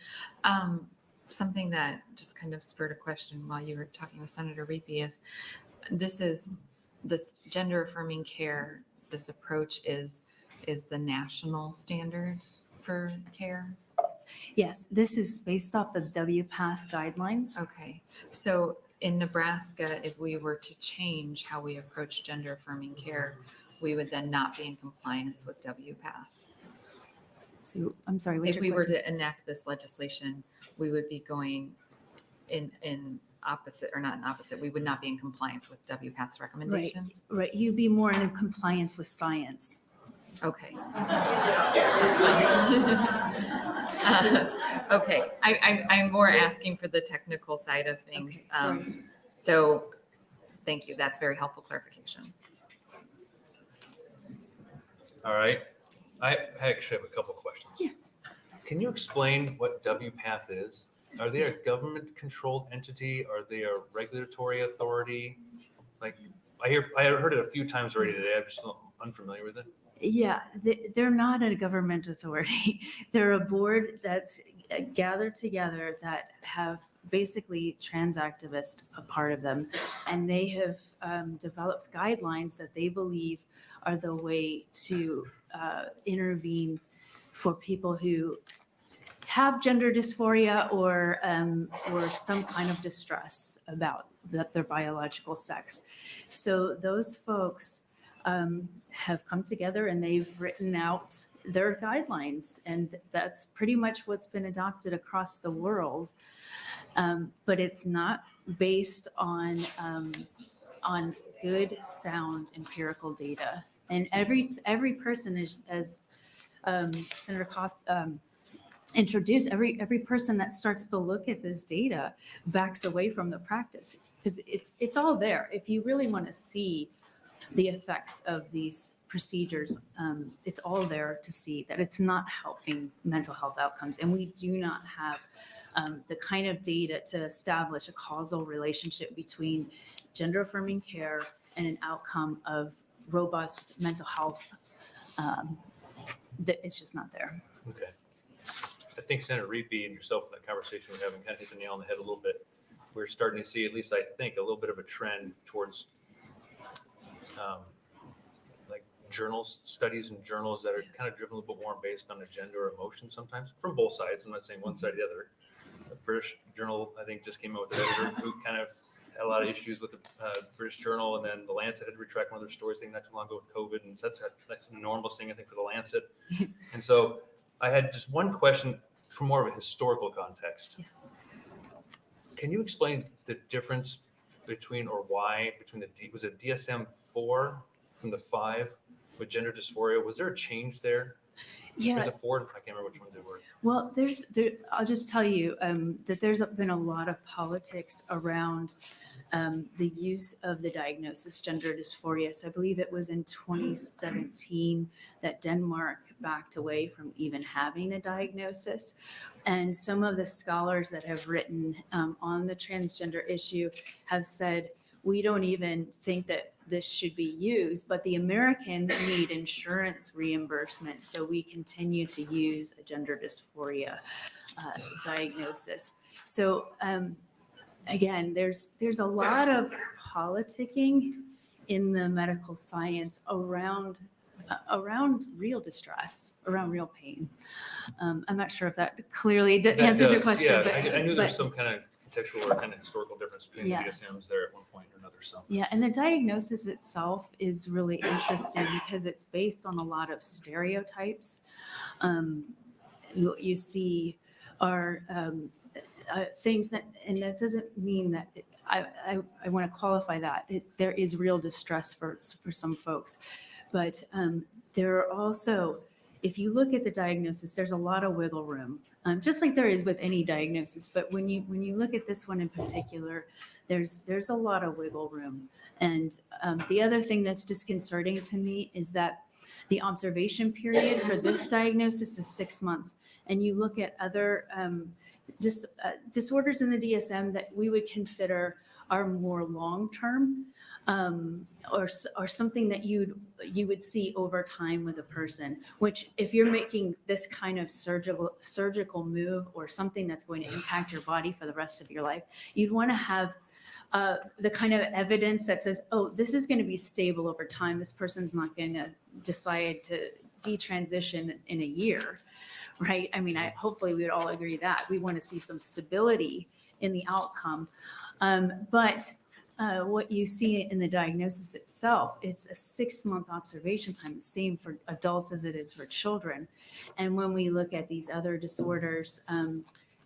Something that just kind of spurred a question while you were talking with Senator Reapy is this gender affirming care, this approach is the national standard for care? Yes, this is based off the WPATH guidelines. Okay. So in Nebraska, if we were to change how we approach gender affirming care, we would then not be in compliance with WPATH. So I'm sorry. If we were to enact this legislation, we would be going in opposite, or not in opposite. We would not be in compliance with WPATH's recommendations. Right. You'd be more in compliance with science. Okay. Okay, I'm more asking for the technical side of things. Okay, sorry. So, thank you. That's very helpful clarification. All right. I actually have a couple questions. Yeah. Can you explain what WPATH is? Are they a government-controlled entity? Are they a regulatory authority? Like, I heard it a few times already today. I'm just unfamiliar with it. Yeah, they're not a government authority. They're a board that's gathered together that have basically trans activists a part of them. And they have developed guidelines that they believe are the way to intervene for people who have gender dysphoria or some kind of distress about their biological sex. So those folks have come together and they've written out their guidelines, and that's pretty much what's been adopted across the world. But it's not based on good, sound empirical data. And every person is, as Senator Koff introduced, every person that starts to look at this data backs away from the practice, because it's all there. If you really want to see the effects of these procedures, it's all there to see that it's not helping mental health outcomes. And we do not have the kind of data to establish a causal relationship between gender affirming care and an outcome of robust mental health. That it's just not there. Okay. I think Senator Reapy and yourself in that conversation we're having kind of hit the nail on the head a little bit. We're starting to see, at least I think, a little bit of a trend towards like studies and journals that are kind of driven a little bit more based on agenda or emotion sometimes from both sides. I'm not saying one side or the other. The British Journal, I think, just came out with an editor who kind of had a lot of issues with the British Journal, and then the Lancet had to retract one of their stories, I think, not too long ago with COVID, and that's an enormous thing, I think, for the Lancet. And so I had just one question from more of a historical context. Yes. Can you explain the difference between was it DSM-4 from the 5 with gender dysphoria? Was there a change there? Yeah. Was it 4? I can't remember which ones they were. Well, I'll just tell you that there's been a lot of politics around the use of the diagnosis gender dysphoria. So I believe it was in 2017 that Denmark backed away from even having a diagnosis. And some of the scholars that have written on the transgender issue have said, we don't even think that this should be used, but the Americans need insurance reimbursement, so we continue to use a gender dysphoria diagnosis. So again, there's a lot of politicking in the medical science around real distress, around real pain. I'm not sure if that clearly answered your question. Yeah, but, I knew there's some kind of contextual or kind of historical difference between Yes. the DSMs there at one point or another. So Yeah, and the diagnosis itself is really interesting because it's based on a lot of stereotypes. What you see are things that, and that doesn't mean that I want to qualify that. There is real distress for some folks, but there are also, if you look at the diagnosis, there's a lot of wiggle room, just like there is with any diagnosis. But when you look at this one in particular, there's a lot of wiggle room. And the other thing that's disconcerting to me is that the observation period for this diagnosis is 6 months. And you look at other disorders in the DSM that we would consider are more long-term, or something that you would see over time with a person, which if you're making this kind of surgical move or something that's going to impact your body for the rest of your life, you'd want to have the kind of evidence that says, oh, this is going to be stable over time. This person's not going to decide to detransition in a year, right? I mean, hopefully we would all agree that we want to see some stability in the outcome. But what you see in the diagnosis itself, it's a 6-month observation time, the same for adults as it is for children. And when we look at these other disorders,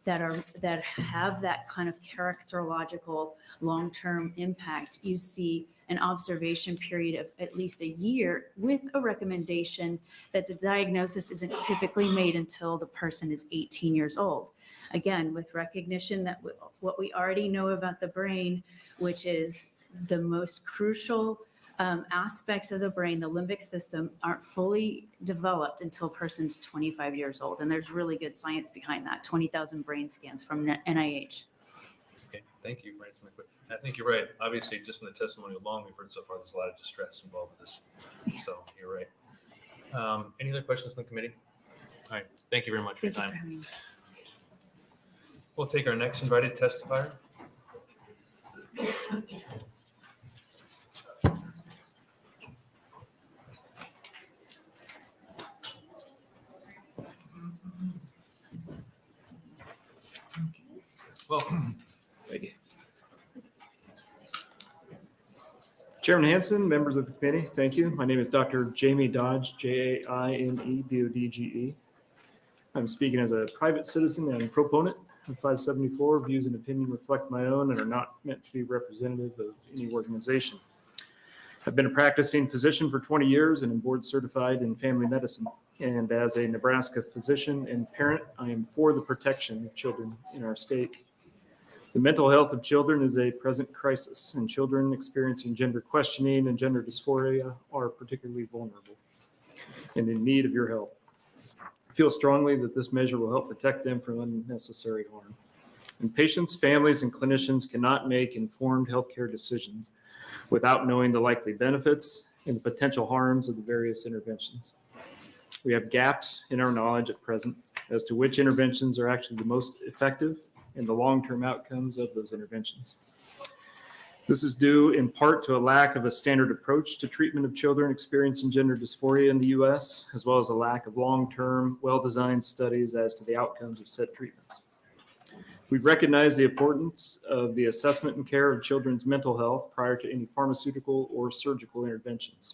that have that kind of characterological long-term impact, you see an observation period of at least a year with a recommendation that the diagnosis isn't typically made until the person is 18 years old. Again, with recognition that what we already know about the brain, which is the most crucial aspects of the brain, the limbic system, aren't fully developed until a person's 25 years old. And there's really good science behind that, 20,000 brain scans from NIH. Okay, thank you for answering my question. I think you're right. Obviously, just in the testimony alone we've heard so far, there's a lot of distress involved with this. So you're right. Any other questions from the committee? All right, thank you very much for your time. We'll take our next invited testifier. Welcome. Thank you. Chairman Hanson, members of the committee, thank you. My name is Dr. Jamie Dodge, Jaime Dodge. I'm speaking as a private citizen and proponent of 574. Views and opinion reflect my own and are not meant to be representative of any organization. I've been a practicing physician for 20 years and am board certified in family medicine. And as a Nebraska physician and parent, I am for the protection of children in our state. The mental health of children is a present crisis, and children experiencing gender questioning and gender dysphoria are particularly vulnerable and in need of your help. I feel strongly that this measure will help protect them from unnecessary harm. And patients, families, and clinicians cannot make informed healthcare decisions without knowing the likely benefits and the potential harms of the various interventions. We have gaps in our knowledge at present as to which interventions are actually the most effective and the long-term outcomes of those interventions. This is due in part to a lack of a standard approach to treatment of children experiencing gender dysphoria in the U.S., as well as a lack of long-term, well-designed studies as to the outcomes of said treatments. We recognize the importance of the assessment and care of children's mental health prior to any pharmaceutical or surgical interventions.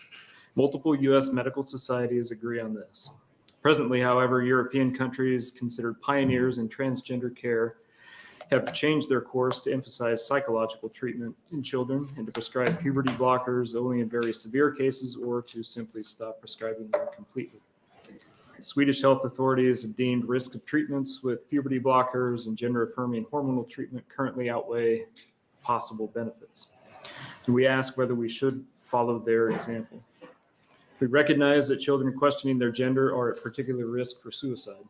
Multiple U.S. medical societies agree on this. Presently, however, European countries considered pioneers in transgender care have changed their course to emphasize psychological treatment in children and to prescribe puberty blockers only in very severe cases or to simply stop prescribing them completely. The Swedish health authorities have deemed risk of treatments with puberty blockers and gender-affirming hormonal treatment currently outweigh possible benefits. And we ask whether we should follow their example. We recognize that children questioning their gender are at particular risk for suicide.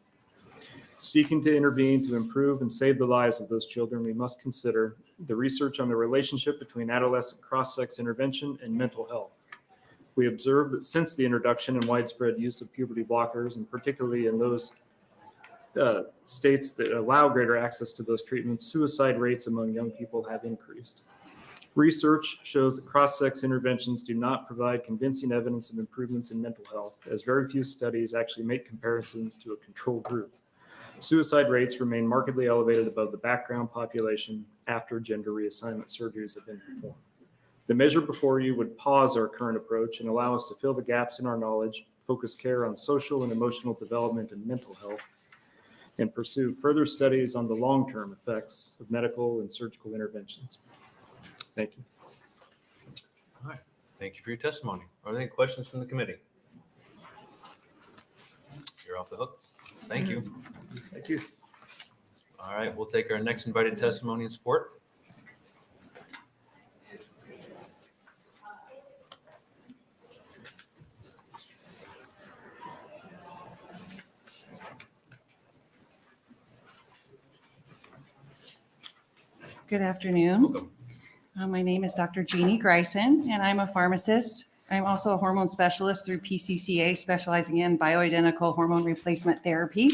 Seeking to intervene to improve and save the lives of those children, we must consider the research on the relationship between adolescent cross-sex intervention and mental health. We observe that since the introduction and widespread use of puberty blockers, and particularly in those states that allow greater access to those treatments, suicide rates among young people have increased. Research shows that cross-sex interventions do not provide convincing evidence of improvements in mental health, as very few studies actually make comparisons to a control group. Suicide rates remain markedly elevated above the background population after gender reassignment surgeries have been performed. The measure before you would pause our current approach and allow us to fill the gaps in our knowledge, focus care on social and emotional development and mental health, and pursue further studies on the long-term effects of medical and surgical interventions. Thank you. All right, thank you for your testimony. Are there any questions from the committee? You're off the hook. Thank you. Thank you. All right, we'll take our next invited testimony and support. Good afternoon. My name is Dr. Jeannie Greisen, and I'm a pharmacist. I'm also a hormone specialist through PCCA, specializing in bioidentical hormone replacement therapy.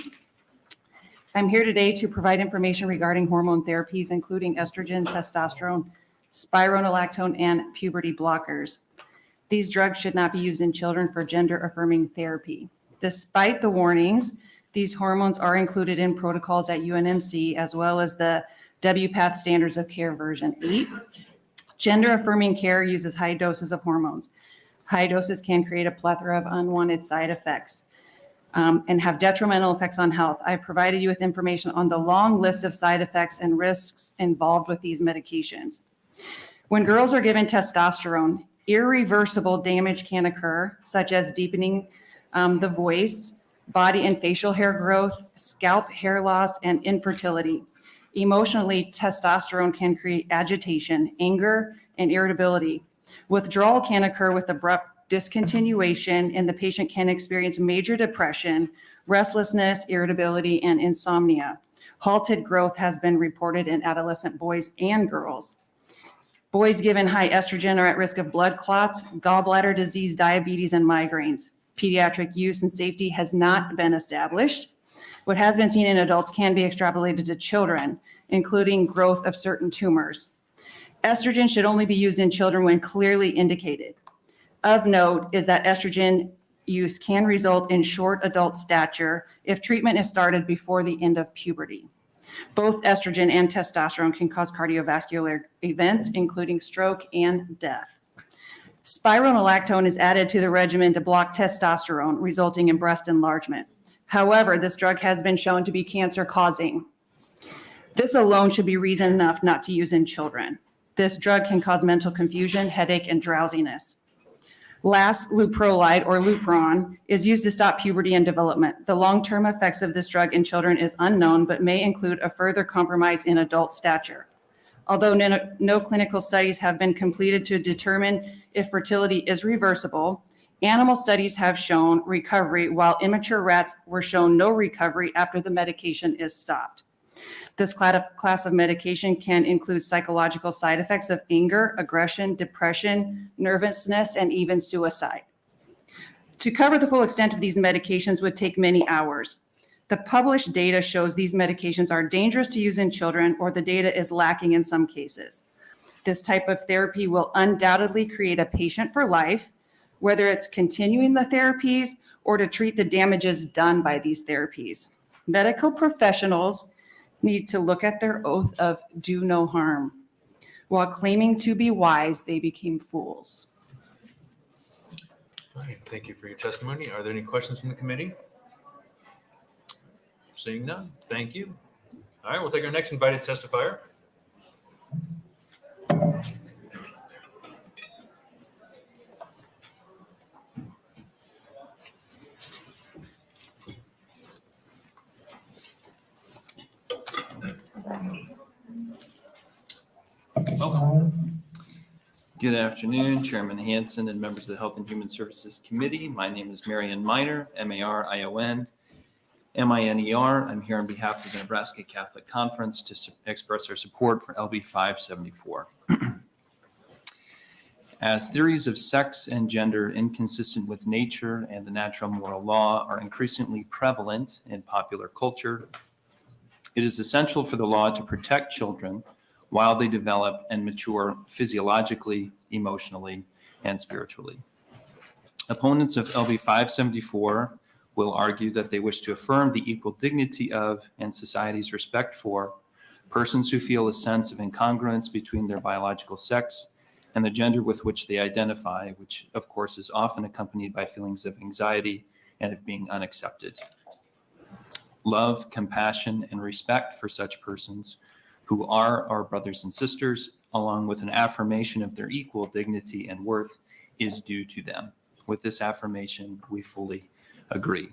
I'm here today to provide information regarding hormone therapies, including estrogen, testosterone, spironolactone, and puberty blockers. These drugs should not be used in children for gender-affirming therapy. Despite the warnings, these hormones are included in protocols at UNMC, as well as the WPATH Standards of Care version 8. Gender-affirming care uses high doses of hormones. High doses can create a plethora of unwanted side effects. and have detrimental effects on health. I've provided you with information on the long list of side effects and risks involved with these medications. When girls are given testosterone, irreversible damage can occur, such as deepening the voice, body and facial hair growth, scalp hair loss, and infertility. Emotionally, testosterone can create agitation, anger, and irritability. Withdrawal can occur with abrupt discontinuation, and the patient can experience major depression, restlessness, irritability, and insomnia. Halted growth has been reported in adolescent boys and girls. Boys given high estrogen are at risk of blood clots, gallbladder disease, diabetes, and migraines. Pediatric use and safety has not been established. What has been seen in adults can be extrapolated to children, including growth of certain tumors. Estrogen should only be used in children when clearly indicated. Of note is that estrogen use can result in short adult stature if treatment is started before the end of puberty. Both estrogen and testosterone can cause cardiovascular events, including stroke and death. Spironolactone is added to the regimen to block testosterone, resulting in breast enlargement. However, this drug has been shown to be cancer-causing. This alone should be reason enough not to use in children. This drug can cause mental confusion, headache, and drowsiness. Last, luprolide or Lupron is used to stop puberty and development. The long-term effects of this drug in children is unknown, but may include a further compromise in adult stature. Although no clinical studies have been completed to determine if fertility is reversible, animal studies have shown recovery, while immature rats were shown no recovery after the medication is stopped. This class of medication can include psychological side effects of anger, aggression, depression, nervousness, and even suicide. To cover the full extent of these medications would take many hours. The published data shows these medications are dangerous to use in children, or the data is lacking in some cases. This type of therapy will undoubtedly create a patient for life, whether it's continuing the therapies or to treat the damages done by these therapies. Medical professionals need to look at their oath of do no harm. While claiming to be wise, they became fools. All right, thank you for your testimony. Are there any questions from the committee? Seeing none, thank you. All right, we'll take our next invited testifier. Welcome. Good afternoon, Chairman Hansen and members of the Health and Human Services Committee. My name is Marion Miner, M-A-R-I-O-N, M-I-N-E-R. I'm here on behalf of the Nebraska Catholic Conference to express our support for LB 574. As theories of sex and gender inconsistent with nature and the natural moral law are increasingly prevalent in popular culture, it is essential for the law to protect children while they develop and mature physiologically, emotionally, and spiritually. Opponents of LB 574 will argue that they wish to affirm the equal dignity of and society's respect for persons who feel a sense of incongruence between their biological sex and the gender with which they identify, which of course is often accompanied by feelings of anxiety and of being unaccepted. Love, compassion, and respect for such persons who are our brothers and sisters, along with an affirmation of their equal dignity and worth, is due to them. With this affirmation, we fully agree.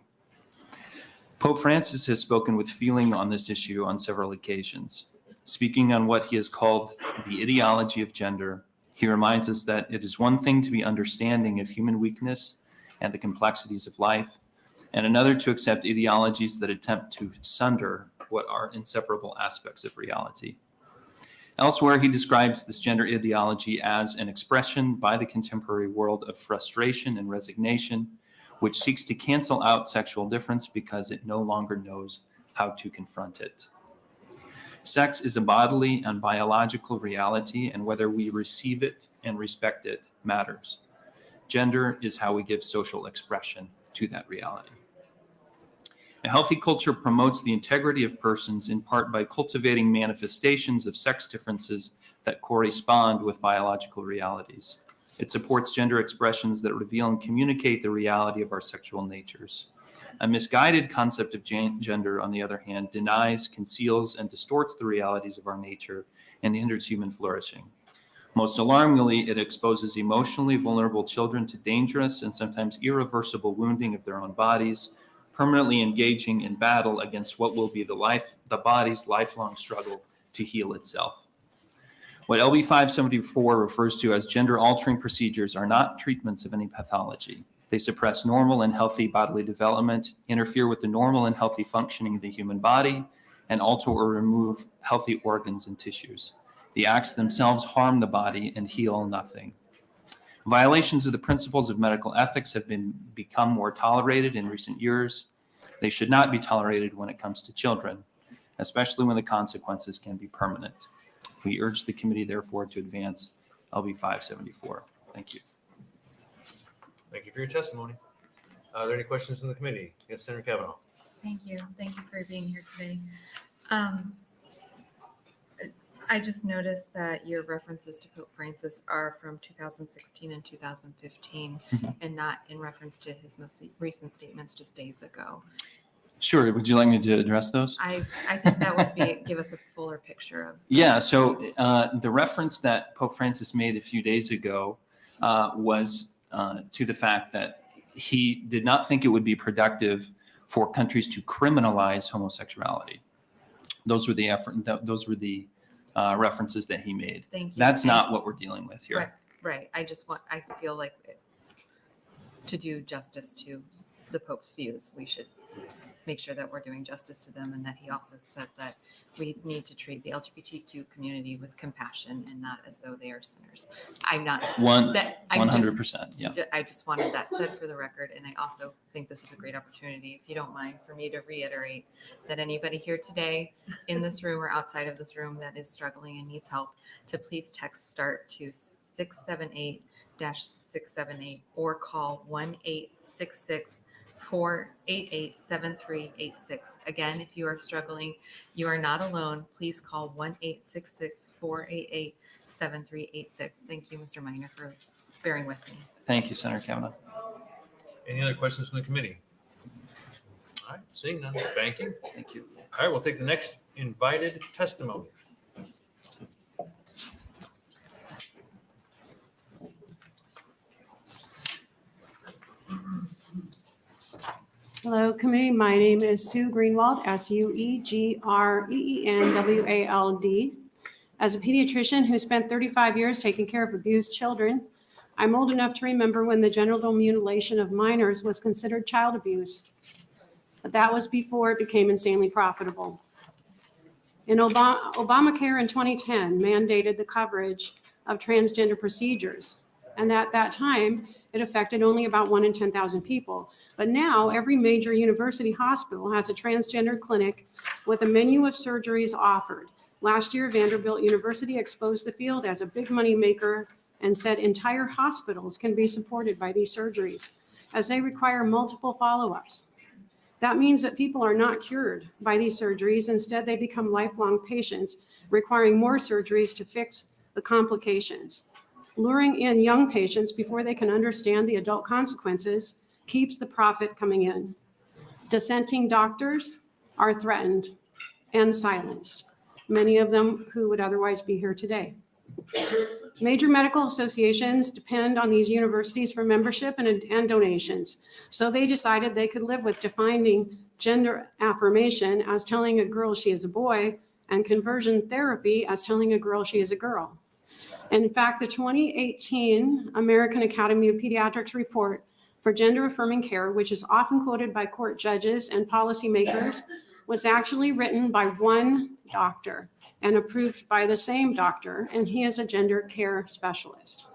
Pope Francis has spoken with feeling on this issue on several occasions. Speaking on what he has called the ideology of gender, he reminds us that it is one thing to be understanding of human weakness and the complexities of life, and another to accept ideologies that attempt to sunder what are inseparable aspects of reality. Elsewhere, he describes this gender ideology as an expression by the contemporary world of frustration and resignation, which seeks to cancel out sexual difference because it no longer knows how to confront it. Sex is a bodily and biological reality, and whether we receive it and respect it matters. Gender is how we give social expression to that reality. A healthy culture promotes the integrity of persons in part by cultivating manifestations of sex differences that correspond with biological realities. It supports gender expressions that reveal and communicate the reality of our sexual natures. A misguided concept of gender, on the other hand, denies, conceals, and distorts the realities of our nature and hinders human flourishing. Most alarmingly, it exposes emotionally vulnerable children to dangerous and sometimes irreversible wounding of their own bodies, permanently engaging in battle against what will be the body's lifelong struggle to heal itself. What LB 574 refers to as gender-altering procedures are not treatments of any pathology. They suppress normal and healthy bodily development, interfere with the normal and healthy functioning of the human body, and alter or remove healthy organs and tissues. The acts themselves harm the body and heal nothing. Violations of the principles of medical ethics have become more tolerated in recent years. They should not be tolerated when it comes to children, especially when the consequences can be permanent. We urge the committee, therefore, to advance LB 574. Thank you. Thank you for your testimony. Are there any questions from the committee? Yes, Senator Kavanaugh. Thank you. Thank you for being here today. I just noticed that your references to Pope Francis are from 2016 and 2015 and not in reference to his most recent statements just days ago. Sure. Would you like me to address those? I think that would give us a fuller picture of. Yeah. So the reference that Pope Francis made a few days ago was to the fact that he did not think it would be productive for countries to criminalize homosexuality. Those were the references that he made. Thank you. That's not what we're dealing with here. Right. I feel like to do justice to the Pope's views, we should make sure that we're doing justice to them, and that he also says that we need to treat the LGBTQ community with compassion and not as though they are sinners. I'm not 100%. Yeah. I just wanted that said for the record, and I also think this is a great opportunity, if you don't mind, for me to reiterate that anybody here today in this room or outside of this room that is struggling and needs help, to please text START to 678-678 or call 1-866-488-7386. Again, if you are struggling, you are not alone. Please call 1-866-488-7386. Thank you, Mr. Minor, for bearing with me. Thank you, Senator Kavanaugh. Any other questions from the committee? All right, seeing none. Thank you. Thank you. All right, we'll take the next invited testimony. Hello, committee. My name is Sue Greenwald, SUEGREENWALD. As a pediatrician who spent 35 years taking care of abused children, I'm old enough to remember when the genital mutilation of minors was considered child abuse. But that was before it became insanely profitable. In Obamacare in 2010 mandated the coverage of transgender procedures. And at that time, it affected only about 1 in 10,000 people. But now every major university hospital has a transgender clinic with a menu of surgeries offered. Last year, Vanderbilt University exposed the field as a big money maker and said entire hospitals can be supported by these surgeries as they require multiple follow-ups. That means that people are not cured by these surgeries. Instead, they become lifelong patients requiring more surgeries to fix the complications. Luring in young patients before they can understand the adult consequences keeps the profit coming in. Dissenting doctors are threatened and silenced, many of them who would otherwise be here today. Major medical associations depend on these universities for membership and donations. So they decided they could live with defining gender affirmation as telling a girl she is a boy and conversion therapy as telling a girl she is a girl. In fact, the 2018 American Academy of Pediatrics report for gender affirming care, which is often quoted by court judges and policymakers, was actually written by one doctor and approved by the same doctor, and he is a gender care specialist.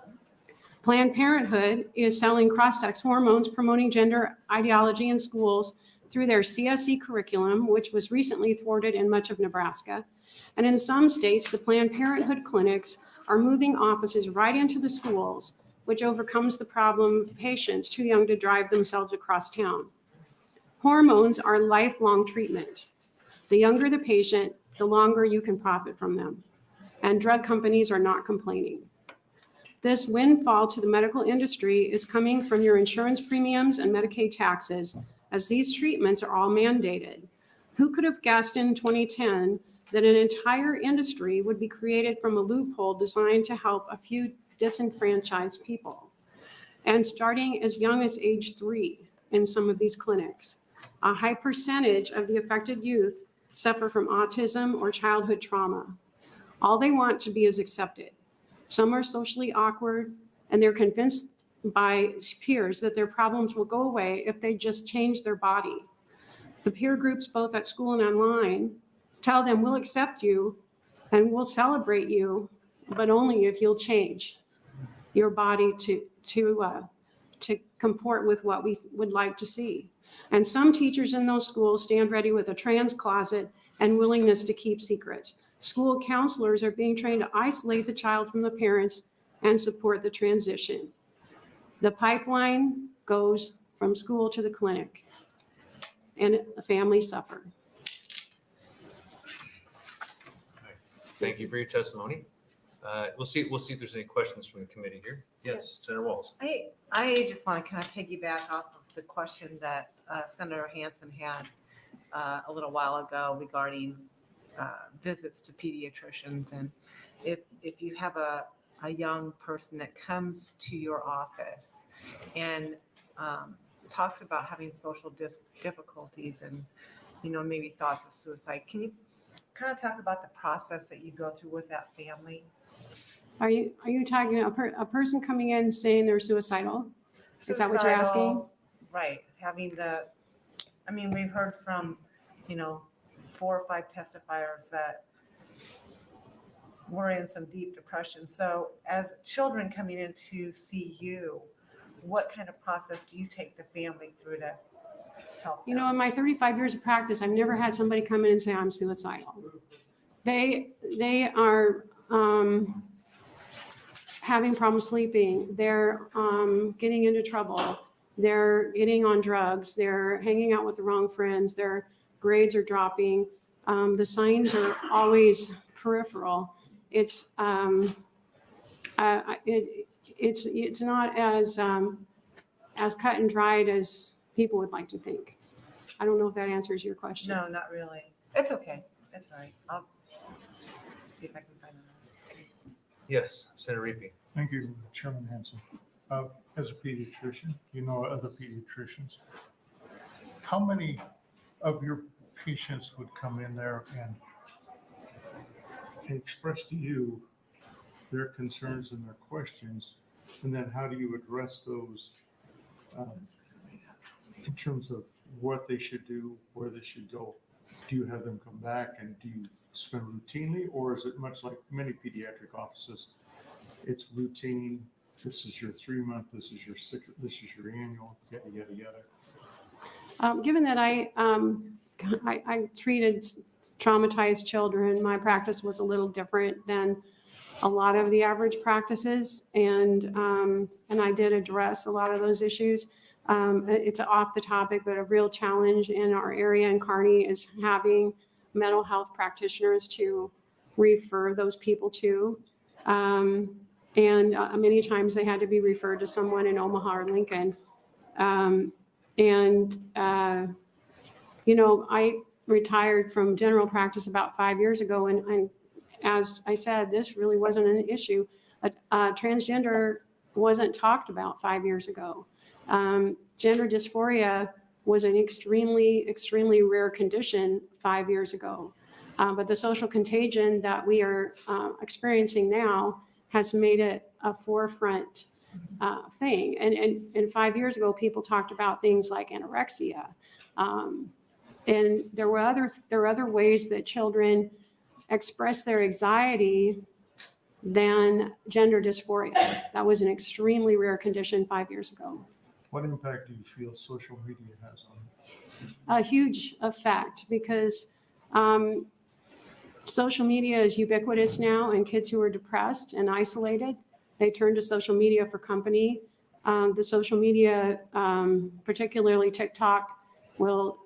Planned Parenthood is selling cross-sex hormones promoting gender ideology in schools through their CSE curriculum, which was recently thwarted in much of Nebraska. And in some states, the Planned Parenthood clinics are moving offices right into the schools, which overcomes the problem of patients too young to drive themselves across town. Hormones are lifelong treatment. The younger the patient, the longer you can profit from them. And drug companies are not complaining. This windfall to the medical industry is coming from your insurance premiums and Medicaid taxes, as these treatments are all mandated. Who could have guessed in 2010 that an entire industry would be created from a loophole designed to help a few disenfranchised people? And starting as young as age 3 in some of these clinics. A high percentage of the affected youth suffer from autism or childhood trauma. All they want to be is accepted. Some are socially awkward, and they're convinced by peers that their problems will go away if they just change their body. The peer groups, both at school and online, tell them we'll accept you and we'll celebrate you, but only if you'll change your body to comport with what we would like to see. And some teachers in those schools stand ready with a trans closet and willingness to keep secrets. School counselors are being trained to isolate the child from the parents and support the transition. The pipeline goes from school to the clinic, and the families suffer. Thank you for your testimony. We'll see if there's any questions from the committee here. Yes, Senator Walls. I just want to kind of piggyback off of the question that Senator Hansen had a little while ago regarding visits to pediatricians. And if you have a young person that comes to your office and talks about having social difficulties and, maybe thoughts of suicide, can you kind of talk about the process that you go through with that family? Are you talking a person coming in saying they're suicidal? Is that what you're asking? Right. We've heard from, 4 or 5 testifiers that were in some deep depression. So as children coming in to see you, what kind of process do you take the family through to help them? In my 35 years of practice, I've never had somebody come in and say I'm suicidal. They are having problems sleeping. They're getting into trouble. They're getting on drugs. They're hanging out with the wrong friends. Their grades are dropping. The signs are always peripheral. It's not as cut and dried as people would like to think. I don't know if that answers your question. No, not really. It's okay. It's all right. I'll see if I can find another. Yes, Senator Reapy. Thank you, Chairman Hansen. As a pediatrician, other pediatricians. How many of your patients would come in there and express to you their concerns and their questions, and then how do you address those in terms of what they should do, where they should go? Do you have them come back, and do you spend routinely, or is it much like many pediatric offices? It's routine. This is your 3-month. This is your 6. This is your annual. Yada yada yada. Given that I treated traumatized children, my practice was a little different than a lot of the average practices, and I did address a lot of those issues. It's off the topic, but a real challenge in our area in Kearney is having mental health practitioners to refer those people to. Many times they had to be referred to someone in Omaha or Lincoln. I retired from general practice about 5 years ago, and as I said, this really wasn't an issue. Transgender wasn't talked about 5 years ago. Gender dysphoria was an extremely, extremely rare condition 5 years ago. But the social contagion that we are experiencing now has made it a forefront thing. And 5 years ago, people talked about things like anorexia. And there were other ways that children express their anxiety than gender dysphoria. That was an extremely rare condition 5 years ago. What impact do you feel social media has on it? A huge effect, because social media is ubiquitous now, and kids who are depressed and isolated, they turn to social media for company. The social media, particularly TikTok, will,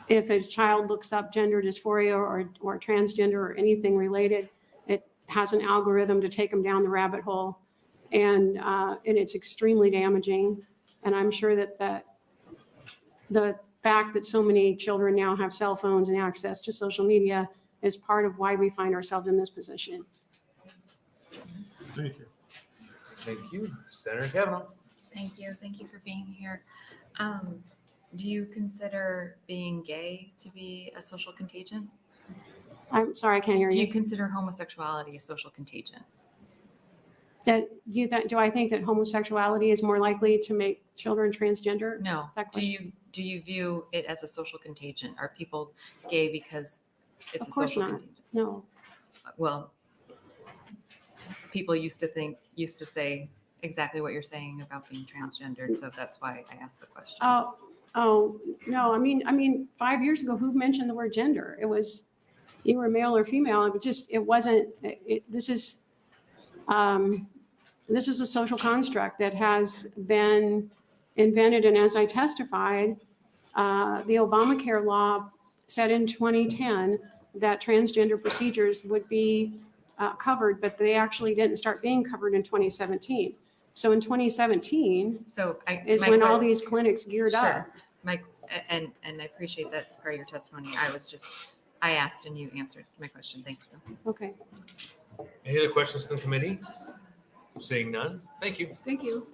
if a child looks up gender dysphoria or transgender or anything related, it has an algorithm to take them down the rabbit hole, and it's extremely damaging. And I'm sure that fact that so many children now have cell phones and access to social media is part of why we find ourselves in this position. Thank you. Thank you. Senator Kavanaugh. Thank you. Thank you for being here. Do you consider being gay to be a social contagion? I'm sorry, I can't hear Do you. you consider homosexuality a social contagion? Do I think that homosexuality is more likely to make children transgender? No. That Do question? you view it as a social contagion? Are people gay because it's Of a course social not. contagion? No. Well, people used to say exactly what you're saying about being transgendered, so that's why I asked the question. Oh, no, I mean, 5 years ago, who mentioned the word gender? It was, you were male or female, this is a social construct that has been invented, and as I testified, the Obamacare law said in 2010 that transgender procedures would be covered, but they actually didn't start being covered in 2017. So in 2017 is when all these clinics geared up. Sure. And I appreciate that's part of your testimony. I asked and you answered my question. Thank you. Okay, Any other questions from the committee? Seeing none. Thank you. thank you.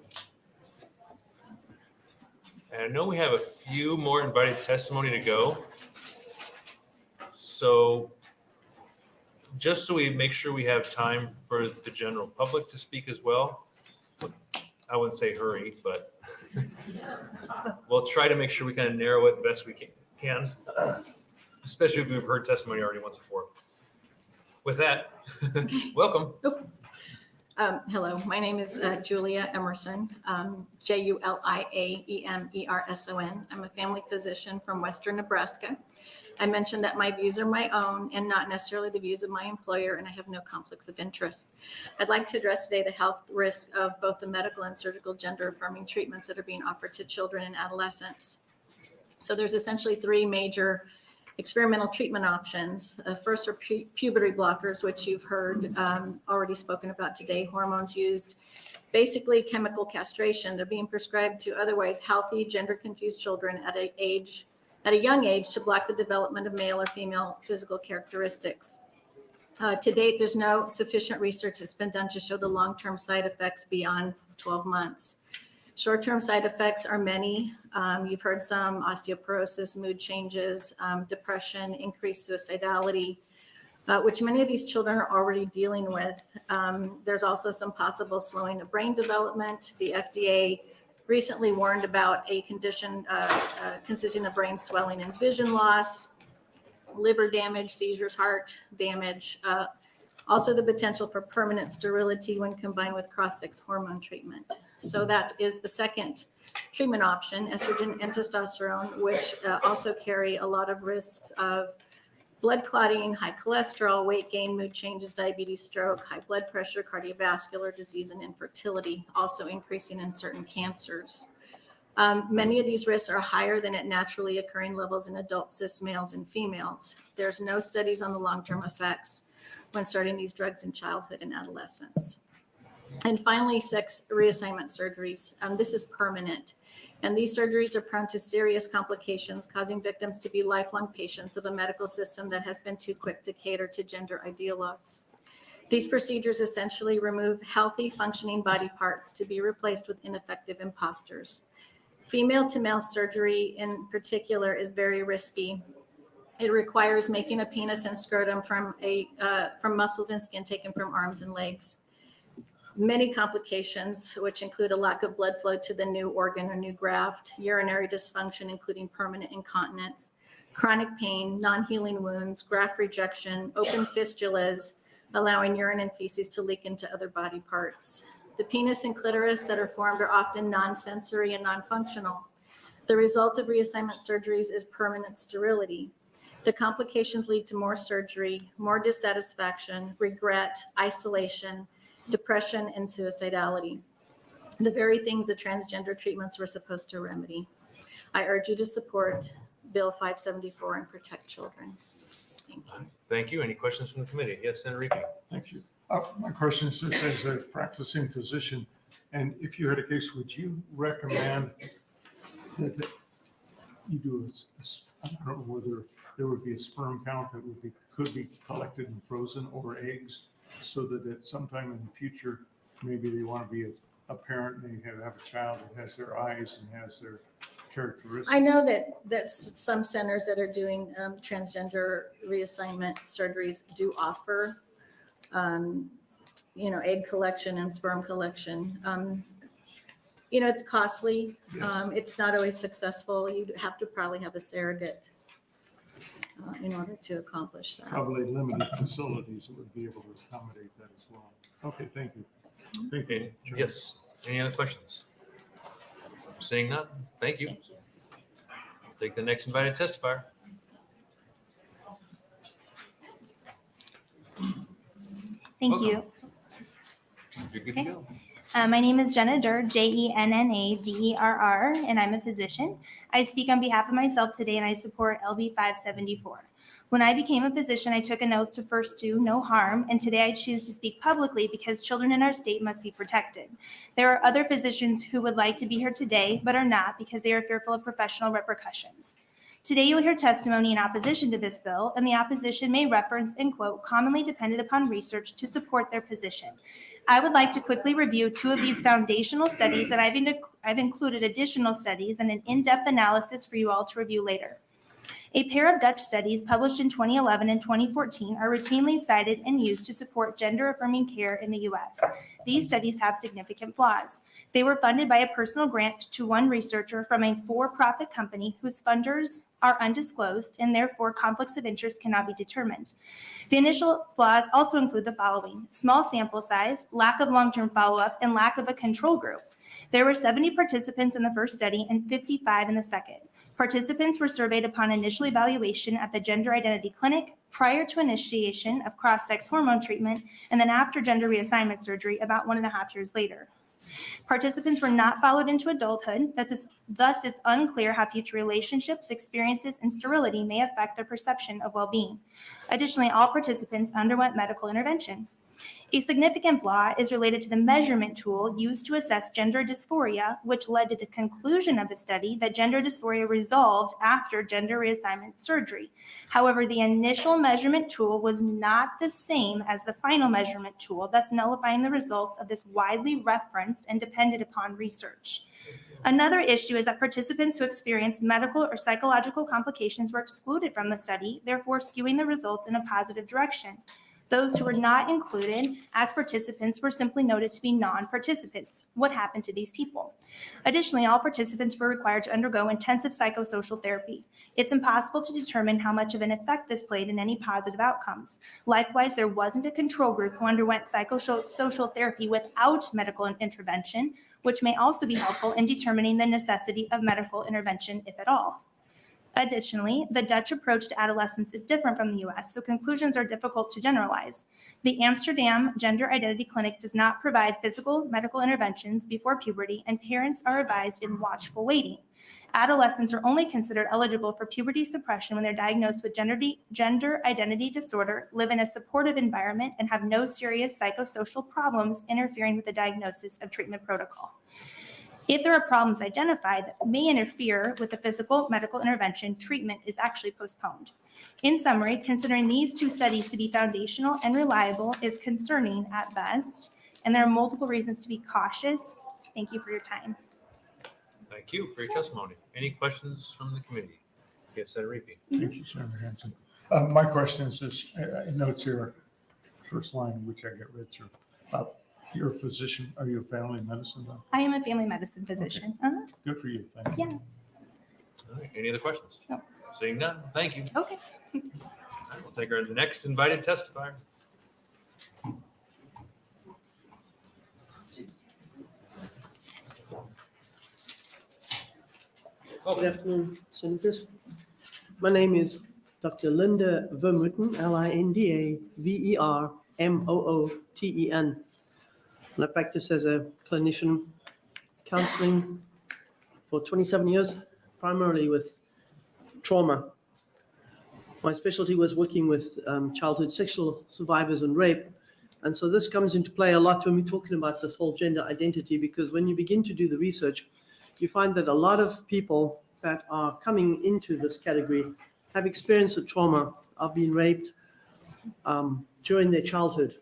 And I know we have a few more invited testimony to go. So just so we make sure we have time for the general public to speak as well, I wouldn't say hurry, but we'll try to make sure we kind of narrow it the best we can, especially if we've heard testimony already once before. With that, welcome. Hello, my name is Julia Emerson, Juliaemerson. I'm a family physician from Western Nebraska. I mentioned that my views are my own and not necessarily the views of my employer, and I have no conflicts of interest. I'd like to address today the health risk of both the medical and surgical gender-affirming treatments that are being offered to children and adolescents. So there's essentially three major experimental treatment options. First are puberty blockers, which you've heard already spoken about today. Hormones used, basically chemical castration. They're being prescribed to otherwise healthy, gender-confused children at a young age to block the development of male or female physical characteristics. To date, there's no sufficient research that's been done to show the long-term side effects beyond 12 months. Short-term side effects are many. You've heard some: osteoporosis, mood changes, depression, increased suicidality, which many of these children are already dealing with. There's also some possible slowing of brain development. The FDA recently warned about a condition consisting of brain swelling and vision loss, liver damage, seizures, heart damage, also the potential for permanent sterility when combined with cross-sex hormone treatment. So that is the second treatment option, estrogen and testosterone, which also carry a lot of risks of blood clotting, high cholesterol, weight gain, mood changes, diabetes, stroke, high blood pressure, cardiovascular disease, and infertility, also increasing in certain cancers. Many of these risks are higher than at naturally occurring levels in adult cis males and females. There's no studies on the long-term effects when starting these drugs in childhood and adolescence. And finally, sex reassignment surgeries. This is permanent. And these surgeries are prone to serious complications, causing victims to be lifelong patients of a medical system that has been too quick to cater to gender ideologues. These procedures essentially remove healthy, functioning body parts to be replaced with ineffective imposters. Female to male surgery in particular is very risky. It requires making a penis and scrotum from muscles and skin taken from arms and legs. Many complications, which include a lack of blood flow to the new organ or new graft, urinary dysfunction, including permanent incontinence, chronic pain, non-healing wounds, graft rejection, open fistulas, allowing urine and feces to leak into other body parts. The penis and clitoris that are formed are often non-sensory and non-functional. The result of reassignment surgeries is permanent sterility. The complications lead to more surgery, more dissatisfaction, regret, isolation, depression, and suicidality, the very things that transgender treatments were supposed to remedy. I urge you to support Bill 574 and protect children. Thank you. Thank you. Any questions from the committee? Yes, Senator Reapy. Thank you. My question is, as a practicing physician, and if you had a case, would you recommend that you do I don't know whether there would be a sperm count that could be collected and frozen, or eggs, so that at some time in the future, maybe they want to be a parent and they have a child that has their eyes and has their characteristics. I know that some centers that are doing transgender reassignment surgeries do offer, egg collection and sperm collection. It's costly. It's not always successful. You'd have to probably have a surrogate in order to accomplish that. Probably limited facilities that would be able to accommodate that as well. Okay, thank you. Thank you. Yes, any other questions? Seeing none, thank you. Take the next invited testifier. Thank Welcome. you. You're good to go. My name is Jenna Durr, Jennaderr, and I'm a physician. I speak on behalf of myself today, and I support LB 574. When I became a physician, I took an oath to first do no harm, and today I choose to speak publicly because children in our state must be protected. There are other physicians who would like to be here today, but are not because they are fearful of professional repercussions. Today, you'll hear testimony in opposition to this bill, and the opposition may reference and quote commonly depended upon research to support their position. I would like to quickly review two of these foundational studies, and I've included additional studies and an in-depth analysis for you all to review later. A pair of Dutch studies published in 2011 and 2014 are routinely cited and used to support gender-affirming care in the U.S. These studies have significant flaws. They were funded by a personal grant to one researcher from a for-profit company whose funders are undisclosed, and therefore conflicts of interest cannot be determined. The initial flaws also include the following: small sample size, lack of long-term follow-up, and lack of a control group. There were 70 participants in the first study and 55 in the second. Participants were surveyed upon initial evaluation at the gender identity clinic, prior to initiation of cross-sex hormone treatment, and then after gender reassignment surgery about 1.5 years later. Participants were not followed into adulthood, thus it's unclear how future relationships, experiences, and sterility may affect their perception of well-being. Additionally, all participants underwent medical intervention. A significant flaw is related to the measurement tool used to assess gender dysphoria, which led to the conclusion of the study that gender dysphoria resolved after gender reassignment surgery. However, the initial measurement tool was not the same as the final measurement tool, thus nullifying the results of this widely referenced and depended upon research. Another issue is that participants who experienced medical or psychological complications were excluded from the study, therefore skewing the results in a positive direction. Those who were not included as participants were simply noted to be non-participants. What happened to these people? Additionally, all participants were required to undergo intensive psychosocial therapy. It's impossible to determine how much of an effect this played in any positive outcomes. Likewise, there wasn't a control group who underwent psychosocial therapy without medical intervention, which may also be helpful in determining the necessity of medical intervention, if at all. Additionally, the Dutch approach to adolescence is different from the U.S., so conclusions are difficult to generalize. The Amsterdam Gender Identity Clinic does not provide physical medical interventions before puberty, and parents are advised in watchful waiting. Adolescents are only considered eligible for puberty suppression when they're diagnosed with gender identity disorder, live in a supportive environment, and have no serious psychosocial problems interfering with the diagnosis of treatment protocol. If there are problems identified that may interfere with the physical medical intervention, treatment is actually postponed. In summary, considering these two studies to be foundational and reliable is concerning at best, and there are multiple reasons to be cautious. Thank you for your time. Thank you for your testimony. Any questions from the committee? Yes, Senator Reapy. Thank you, Senator Hanson. My question is this, notes here, first line, which I get read through. You're a physician, are you a family medicine doctor? I am a family medicine physician. Okay. Good for you, thank you. Yeah. All right, any other questions? No. Seeing none, thank you. Okay. All right, we'll take our next invited testifier. Good afternoon, Senators. My name is Dr. Linda Vermooten, Lindavermooten. And I practice as a clinician counseling for 27 years, primarily with trauma. My specialty was working with childhood sexual survivors and rape. And so this comes into play a lot when we're talking about this whole gender identity, because when you begin to do the research, you find that a lot of people that are coming into this category have experienced the trauma of being raped during their childhood.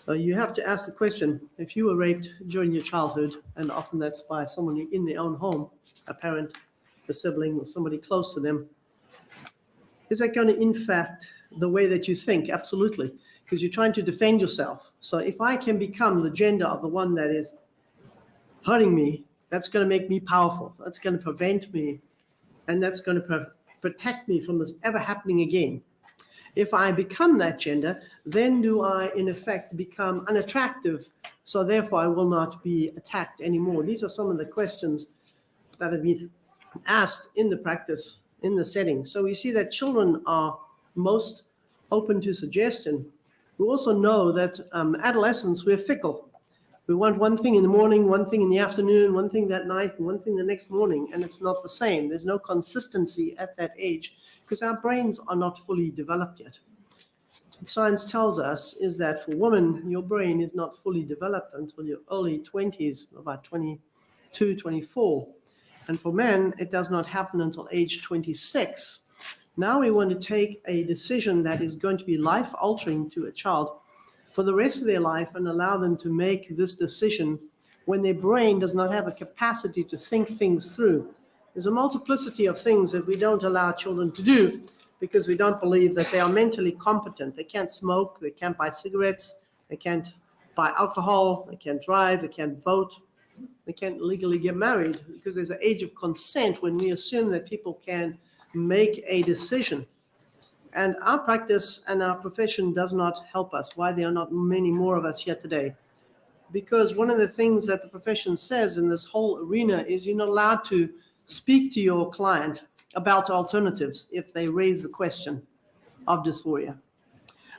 So you have to ask the question, if you were raped during your childhood, and often that's by someone in their own home, a parent, a sibling, or somebody close to them, is that going to impact the way that you think? Absolutely, because you're trying to defend yourself. So if I can become the gender of the one that is hurting me, that's going to make me powerful. That's going to prevent me, and that's going to protect me from this ever happening again. If I become that gender, then do I, in effect, become unattractive? So therefore, I will not be attacked anymore. These are some of the questions that have been asked in the practice, in the setting. So we see that children are most open to suggestion. We also know that adolescents, we're fickle. We want one thing in the morning, one thing in the afternoon, one thing that night, and one thing the next morning, and it's not the same. There's no consistency at that age because our brains are not fully developed yet. What science tells us is that for women, your brain is not fully developed until your early 20s, about 22, 24. And for men, it does not happen until age 26. Now we want to take a decision that is going to be life-altering to a child for the rest of their life and allow them to make this decision when their brain does not have the capacity to think things through. There's a multiplicity of things that we don't allow children to do because we don't believe that they are mentally competent. They can't smoke, they can't buy cigarettes, they can't buy alcohol, they can't drive, they can't vote, they can't legally get married because there's an age of consent when we assume that people can make a decision. And our practice and our profession does not help us. Why there are not many more of us here today? Because one of the things that the profession says in this whole arena is you're not allowed to speak to your client about alternatives if they raise the question of dysphoria.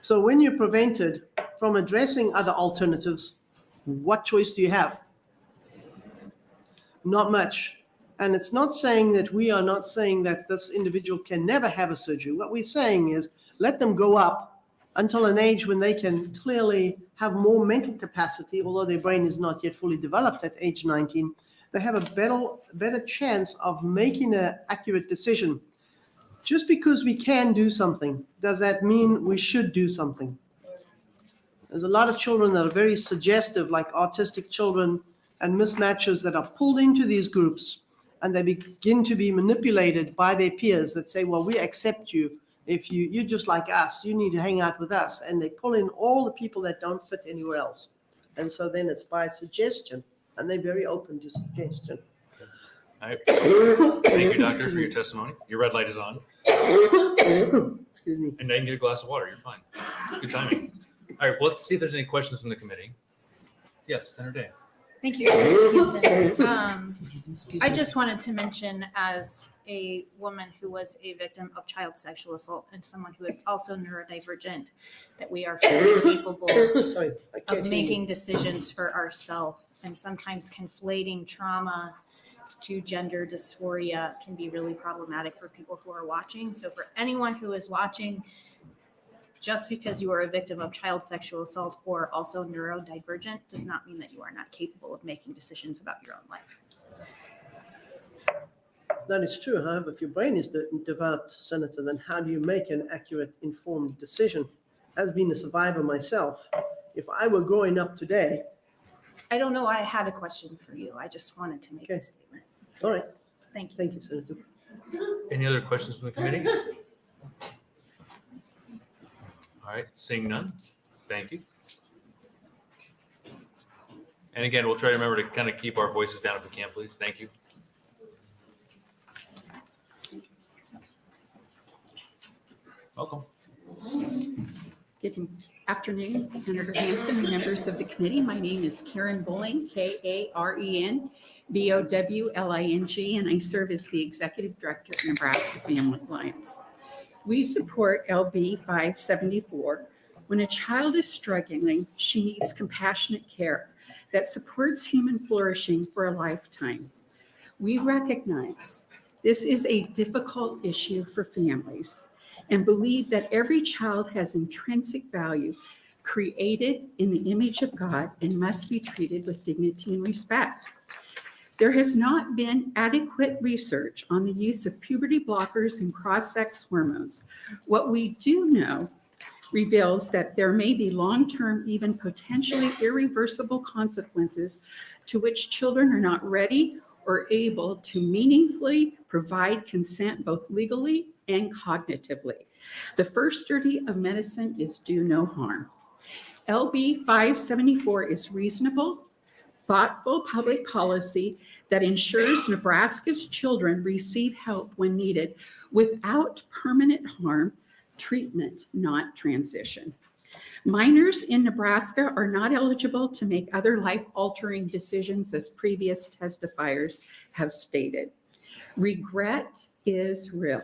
So when you're prevented from addressing other alternatives, what choice do you have? Not much. And it's not saying that we are not saying that this individual can never have a surgery. What we're saying is let them go up until an age when they can clearly have more mental capacity, although their brain is not yet fully developed at age 19. They have a better chance of making an accurate decision. Just because we can do something, does that mean we should do something? There's a lot of children that are very suggestive, like autistic children and mismatches that are pulled into these groups, and they begin to be manipulated by their peers that say, well, we accept you. If you're just like us, you need to hang out with us. And they pull in all the people that don't fit anywhere else. And so then it's by suggestion. And they're very open to suggestion. All right. Thank you, doctor, for your testimony. Your red light is on. Excuse me. And now you can get a glass of water. You're fine. It's good timing. All right. Well, let's see if there's any questions from the committee. Yes, Senator Day. Thank you, Senator Houston. I just wanted to mention, as a woman who was a victim of child sexual assault and someone who is also neurodivergent, that we are fully capable of making decisions for ourselves. And sometimes conflating trauma to gender dysphoria can be really problematic for people who are watching. So for anyone who is watching, just because you are a victim of child sexual assault or also neurodivergent does not mean that you are not capable of making decisions about your own life. That is true. However, if your brain is developed, Senator, then how do you make an accurate, informed decision? As being a survivor myself, if I were growing up today. I don't know. I had a question for you. I just wanted to make a statement. All right. Thank you. Thank you, Senator. Any other questions from the committee? All right, seeing none, thank you. And again, we'll try to remember to kind of keep our voices down if we can, please. Thank you. Welcome. Good afternoon, Senator Hansen and members of the committee. My name is Karen Bowling, Karen Bowling, and I serve as the Executive Director of Nebraska Family Alliance. We support LB 574. When a child is struggling, she needs compassionate care that supports human flourishing for a lifetime. We recognize this is a difficult issue for families and believe that every child has intrinsic value created in the image of God and must be treated with dignity and respect. There has not been adequate research on the use of puberty blockers and cross-sex hormones. What we do know reveals that there may be long-term, even potentially irreversible consequences to which children are not ready or able to meaningfully provide consent both legally and cognitively. The first duty of medicine is do no harm. LB 574 is reasonable, thoughtful public policy that ensures Nebraska's children receive help when needed without permanent harm, treatment, not transition. Minors in Nebraska are not eligible to make other life-altering decisions, as previous testifiers have stated. Regret is real.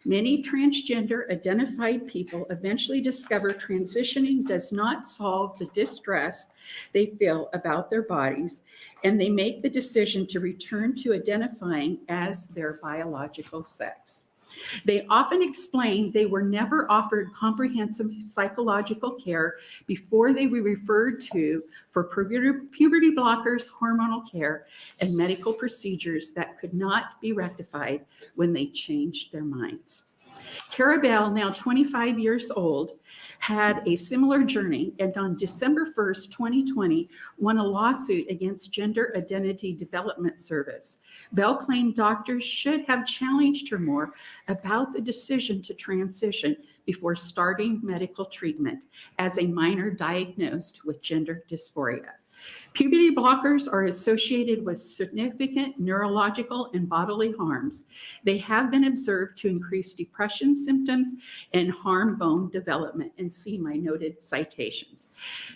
Many transgender identified people eventually discover transitioning does not solve the distress they feel about their bodies, and they make the decision to return to identifying as their biological sex. They often explain they were never offered comprehensive psychological care before they were referred to for puberty blockers, hormonal care, and medical procedures that could not be rectified when they changed their minds. Carabelle, now 25 years old, had a similar journey, and on December 1st, 2020, won a lawsuit against Gender Identity Development Service. Bell claimed doctors should have challenged her more about the decision to transition before starting medical treatment as a minor diagnosed with gender dysphoria. Puberty blockers are associated with significant neurological and bodily harms. They have been observed to increase depression symptoms and harm bone development, and see my noted citations.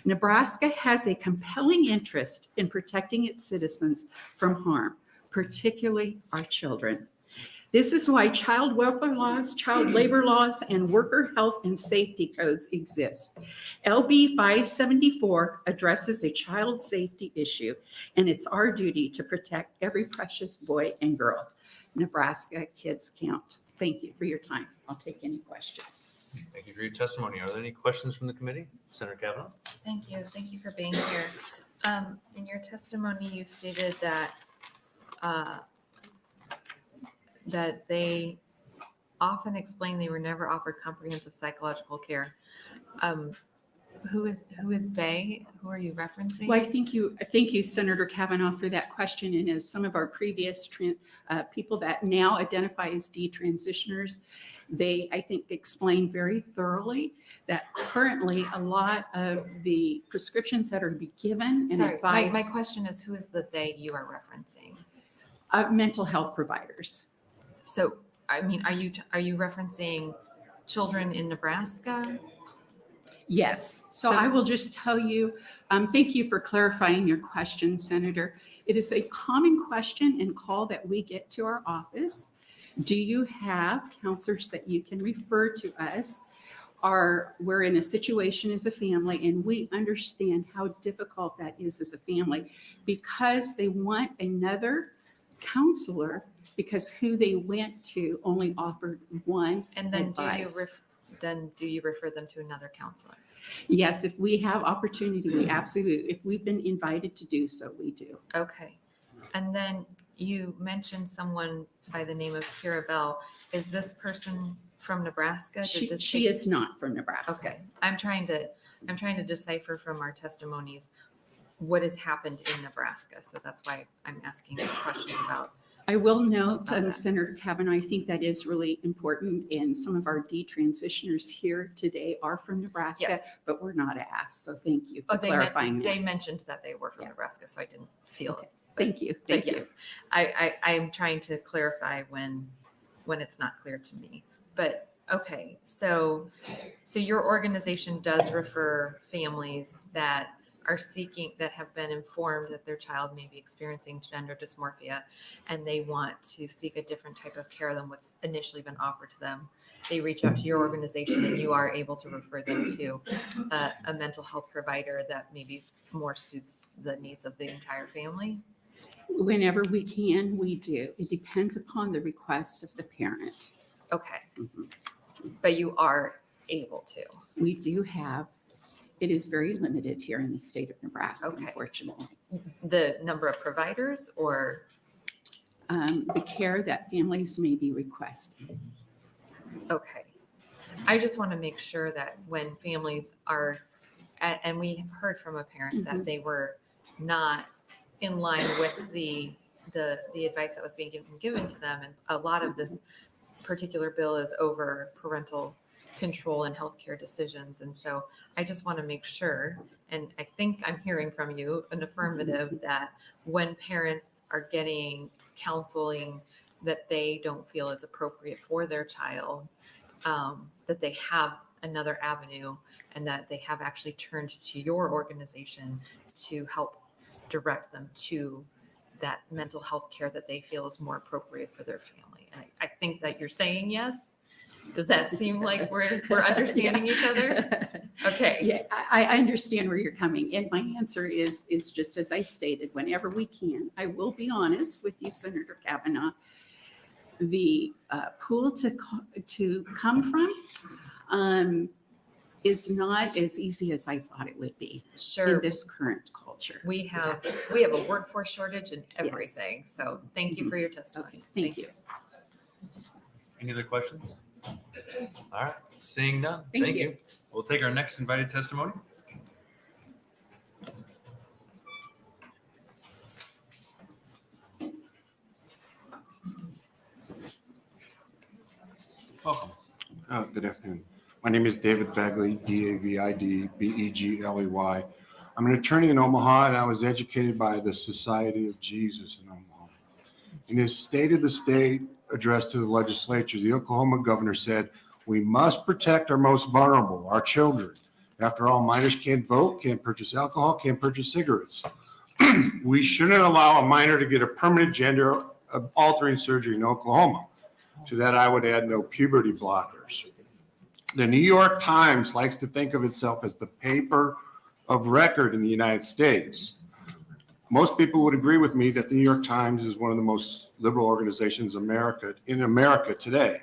Nebraska has a compelling interest in protecting its citizens from harm, particularly our children. This is why child welfare laws, child labor laws, and worker health and safety codes exist. LB 574 addresses a child safety issue, and it's our duty to protect every precious boy and girl. Nebraska kids count. Thank you for your time. I'll take any questions. Thank you for your testimony. Are there any questions from the committee? Senator Kavanaugh? Thank you. Thank you for being here. In your testimony, you stated that that they often explain they were never offered comprehensive psychological care. Who is they? Who are you referencing? Well, thank you, Senator Kavanaugh, for that question. And as some of our previous people that now identify as detransitioners, they, I think, explain very thoroughly that currently a lot of the prescriptions that are to be given and Sorry, advice. my question is, who is the they you are referencing? Mental health providers. So, I mean, are you referencing children in Nebraska? Yes. So I will just tell you, thank you for clarifying your question, Senator. It is a common question and call that we get to our office. Do you have counselors that you can refer to us? We're in a situation as a family, and we understand how difficult that is as a family, because they want another counselor because who they went to only offered one And then advice. do you refer them to another counselor? Yes, if we have opportunity, we absolutely, if we've been invited to do so, we do. Okay. And then you mentioned someone by the name of Kira Bell. Is this person from Nebraska? She is not from Nebraska. Okay. I'm trying to decipher from our testimonies what has happened in Nebraska. So that's why I'm asking these questions about. I will note, Senator Kavanaugh, I think that is really important, and some of our detransitioners here today are from Nebraska, Yes. but we're not asked. So thank you for They clarifying that. they mentioned that they were from Nebraska, so I didn't feel it. Thank you. But Thank you. yes, I'm trying to clarify when it's not clear to me. But okay, so your organization does refer families that have been informed that their child may be experiencing gender dysmorphia, and they want to seek a different type of care than what's initially been offered to them. They reach out to your organization, and you are able to refer them to a mental health provider that maybe more suits the needs of the entire family. Whenever we can, we do. It depends upon the request of the parent. Okay. But you are able to. We do have it is very limited here in the state of Nebraska, Okay. unfortunately. The number of providers or? The care that families may be requesting. Okay. I just want to make sure that when families are, and we heard from a parent that they were not in line with the advice that was being given to them. And a lot of this particular bill is over parental control and healthcare decisions. And so I just want to make sure, and I think I'm hearing from you an affirmative that when parents are getting counseling that they don't feel is appropriate for their child, that they have another avenue and that they have actually turned to your organization to help direct them to that mental health care that they feel is more appropriate for their family. And I think that you're saying yes. Does that seem like we're understanding each other? Okay. Yeah, I understand where you're coming. And my answer is just as I stated, whenever we can, I will be honest with you, Senator Kavanaugh. The pool to come from is not as easy as I thought it would be in this current culture. We have a workforce shortage in everything. Yes. So thank you for your testimony. Okay, thank you. Any other questions? All right, seeing none. Thank you. We'll take our next invited testimony. Welcome. Good afternoon. My name is David Begley, David Begley. I'm an attorney in Omaha, and I was educated by the Society of Jesus in Omaha. In his State of the State address to the legislature, the Oklahoma governor said, "We must protect our most vulnerable, our children. After all, minors can't vote, can't purchase alcohol, can't purchase cigarettes. We shouldn't allow a minor to get a permanent gender altering surgery in Oklahoma." To that, I would add no puberty blockers. The New York Times likes to think of itself as the paper of record in the United States. Most people would agree with me that the New York Times is one of the most liberal organizations in America today.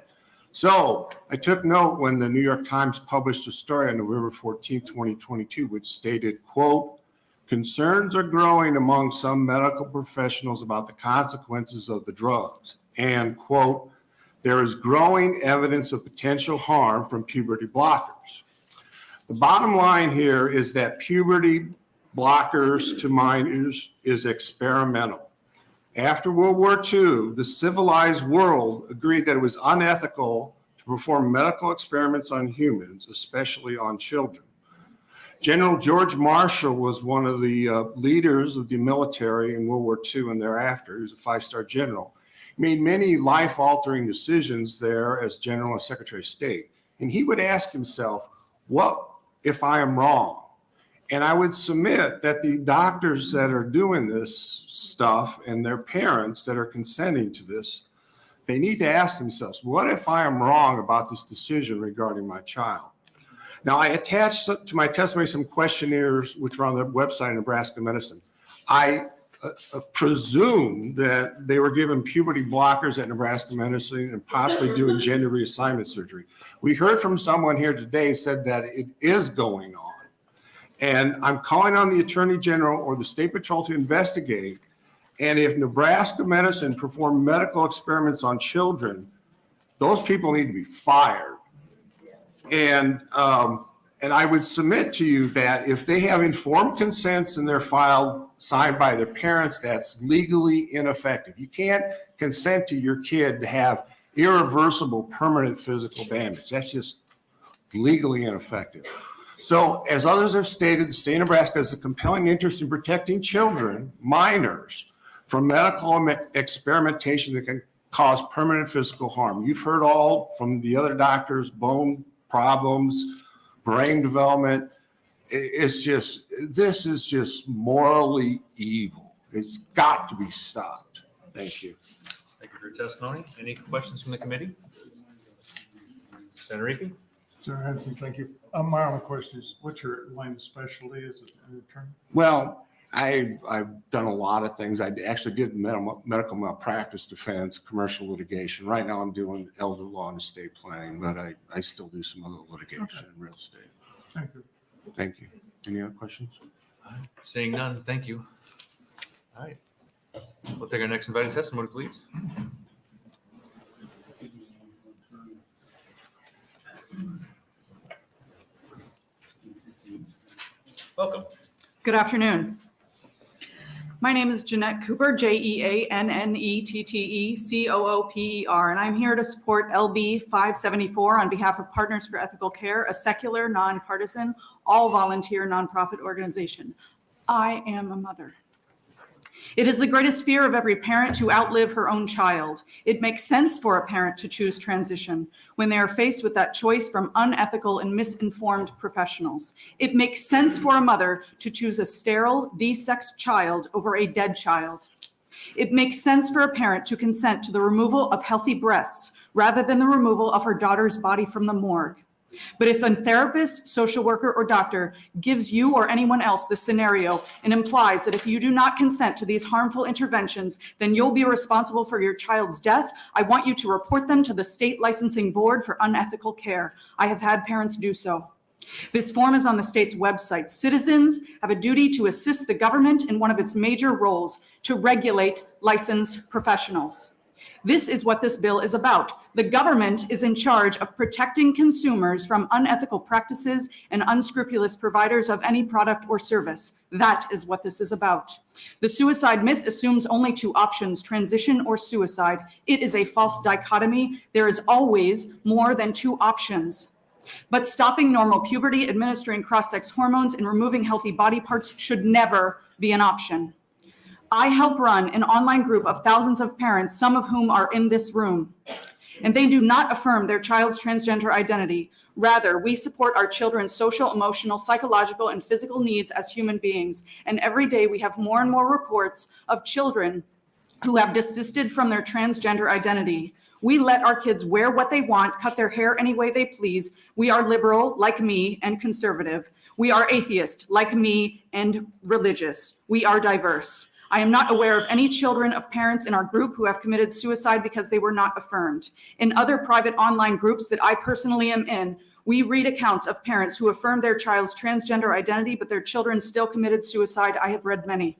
So I took note when the New York Times published a story on November 14, 2022, which stated, quote, "Concerns are growing among some medical professionals about the consequences of the drugs," and quote, "There is growing evidence of potential harm from puberty blockers." The bottom line here is that puberty blockers to minors is experimental. After World War II, the civilized world agreed that it was unethical to perform medical experiments on humans, especially on children. General George Marshall was one of the leaders of the military in World War II and thereafter. He was a 5-star general. He made many life-altering decisions there as General and Secretary of State. And he would ask himself, what if I am wrong? And I would submit that the doctors that are doing this stuff and their parents that are consenting to this, they need to ask themselves, what if I am wrong about this decision regarding my child? Now, I attached to my testimony some questionnaires which are on the website of Nebraska Medicine. I presume that they were given puberty blockers at Nebraska Medicine and possibly doing gender reassignment surgery. We heard from someone here today said that it is going on. And I'm calling on the Attorney General or the State Patrol to investigate. And if Nebraska Medicine performed medical experiments on children, those people need to be fired. And I would submit to you that if they have informed consents in their file signed by their parents, that's legally ineffective. You can't consent to your kid to have irreversible permanent physical damage. That's just legally ineffective. So as others have stated, the state of Nebraska has a compelling interest in protecting children, minors, from medical experimentation that can cause permanent physical harm. You've heard all from the other doctors, bone problems, brain development. This is just morally evil. It's got to be stopped. Thank you. Thank you for your testimony. Any questions from the committee? Senator Epe? Senator Henson, thank you. My only question is, what's your line of specialty as an attorney? Well, I've done a lot of things. I actually did medical malpractice defense, commercial litigation. Right now I'm doing elder law and estate planning, but I still do some other litigation in real estate. Thank you. Thank you. Any other questions? Seeing none, thank you. All right. We'll take our next invited testimony, please. Welcome. Good afternoon. My name is Jeanette Cooper, JeanneTTECOOPER, and I'm here to support LB 574 on behalf of Partners for Ethical Care, a secular, nonpartisan, all-volunteer nonprofit organization. I am a mother. It is the greatest fear of every parent to outlive her own child. It makes sense for a parent to choose transition when they are faced with that choice from unethical and misinformed professionals. It makes sense for a mother to choose a sterile, desexed child over a dead child. It makes sense for a parent to consent to the removal of healthy breasts rather than the removal of her daughter's body from the morgue. But if a therapist, social worker, or doctor gives you or anyone else this scenario and implies that if you do not consent to these harmful interventions, then you'll be responsible for your child's death, I want you to report them to the State Licensing Board for Unethical Care. I have had parents do so. This form is on the state's website. Citizens have a duty to assist the government in one of its major roles, to regulate licensed professionals. This is what this bill is about. The government is in charge of protecting consumers from unethical practices and unscrupulous providers of any product or service. That is what this is about. The suicide myth assumes only two options, transition or suicide. It is a false dichotomy. There is always more than two options. But stopping normal puberty, administering cross-sex hormones, and removing healthy body parts should never be an option. I help run an online group of thousands of parents, some of whom are in this room, and they do not affirm their child's transgender identity. Rather, we support our children's social, emotional, psychological, and physical needs as human beings. And every day we have more and more reports of children who have desisted from their transgender identity. We let our kids wear what they want, cut their hair any way they please. We are liberal, like me, and conservative. We are atheist, like me, and religious. We are diverse. I am not aware of any children of parents in our group who have committed suicide because they were not affirmed. In other private online groups that I personally am in, we read accounts of parents who affirmed their child's transgender identity, but their children still committed suicide. I have read many.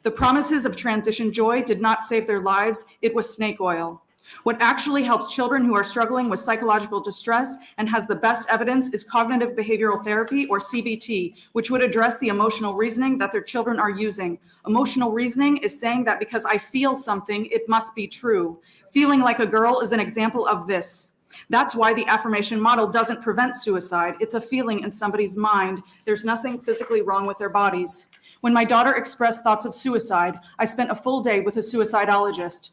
The promises of transition joy did not save their lives. It was snake oil. What actually helps children who are struggling with psychological distress and has the best evidence is cognitive behavioral therapy, or CBT, which would address the emotional reasoning that their children are using. Emotional reasoning is saying that because I feel something, it must be true. Feeling like a girl is an example of this. That's why the affirmation model doesn't prevent suicide. It's a feeling in somebody's mind. There's nothing physically wrong with their bodies. When my daughter expressed thoughts of suicide, I spent a full day with a suicidologist.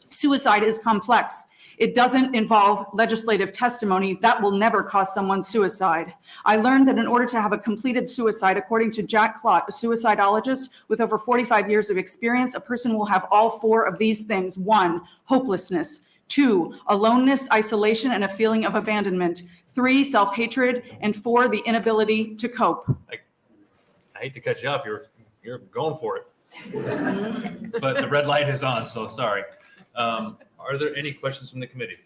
Suicide is complex. It doesn't involve legislative testimony. That will never cause someone suicide. I learned that in order to have a completed suicide, according to Jack Clott, a suicidologist with over 45 years of experience, a person will have all four of these things. 1, hopelessness. 2, aloneness, isolation, and a feeling of abandonment. 3, self-hatred. And 4, the inability to cope. I hate to cut you off. You're going for it. But the red light is on, so sorry. Are there any questions from the committee?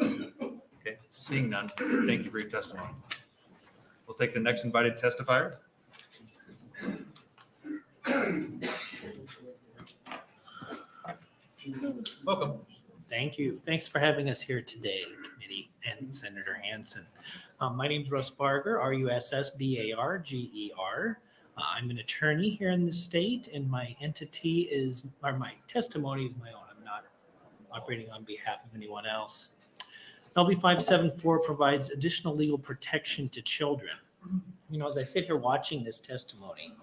Okay, seeing none, thank you for your testimony. We'll take the next invited testifier. Welcome. Thank you. Thanks for having us here today, committee and Senator Hansen. My name is Russ Barger, RUSSBARGER. I'm an attorney here in the state, and my testimony is my own. I'm not operating on behalf of anyone else. LB 574 provides additional legal protection to children. You know, as I sit here watching this testimony,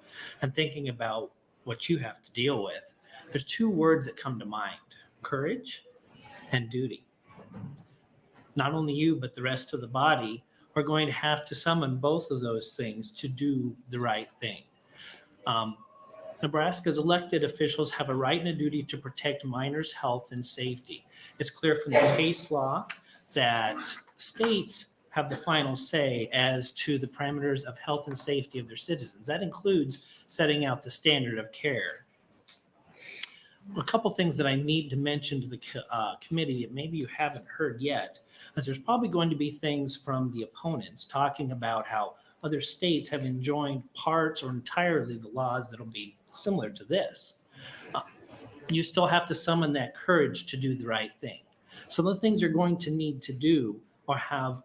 I'm thinking about what you have to deal with. There's two words that come to mind: courage and duty. Not only you, but the rest of the body are going to have to summon both of those things to do the right thing. Nebraska's elected officials have a right and a duty to protect minors' health and safety. It's clear from the case law that states have the final say as to the parameters of health and safety of their citizens. That includes setting out the standard of care. A couple things that I need to mention to the committee that maybe you haven't heard yet. As there's probably going to be things from the opponents talking about how other states have enjoined parts or entirely the laws that'll be similar to this. You still have to summon that courage to do the right thing. Some of the things you're going to need to do or have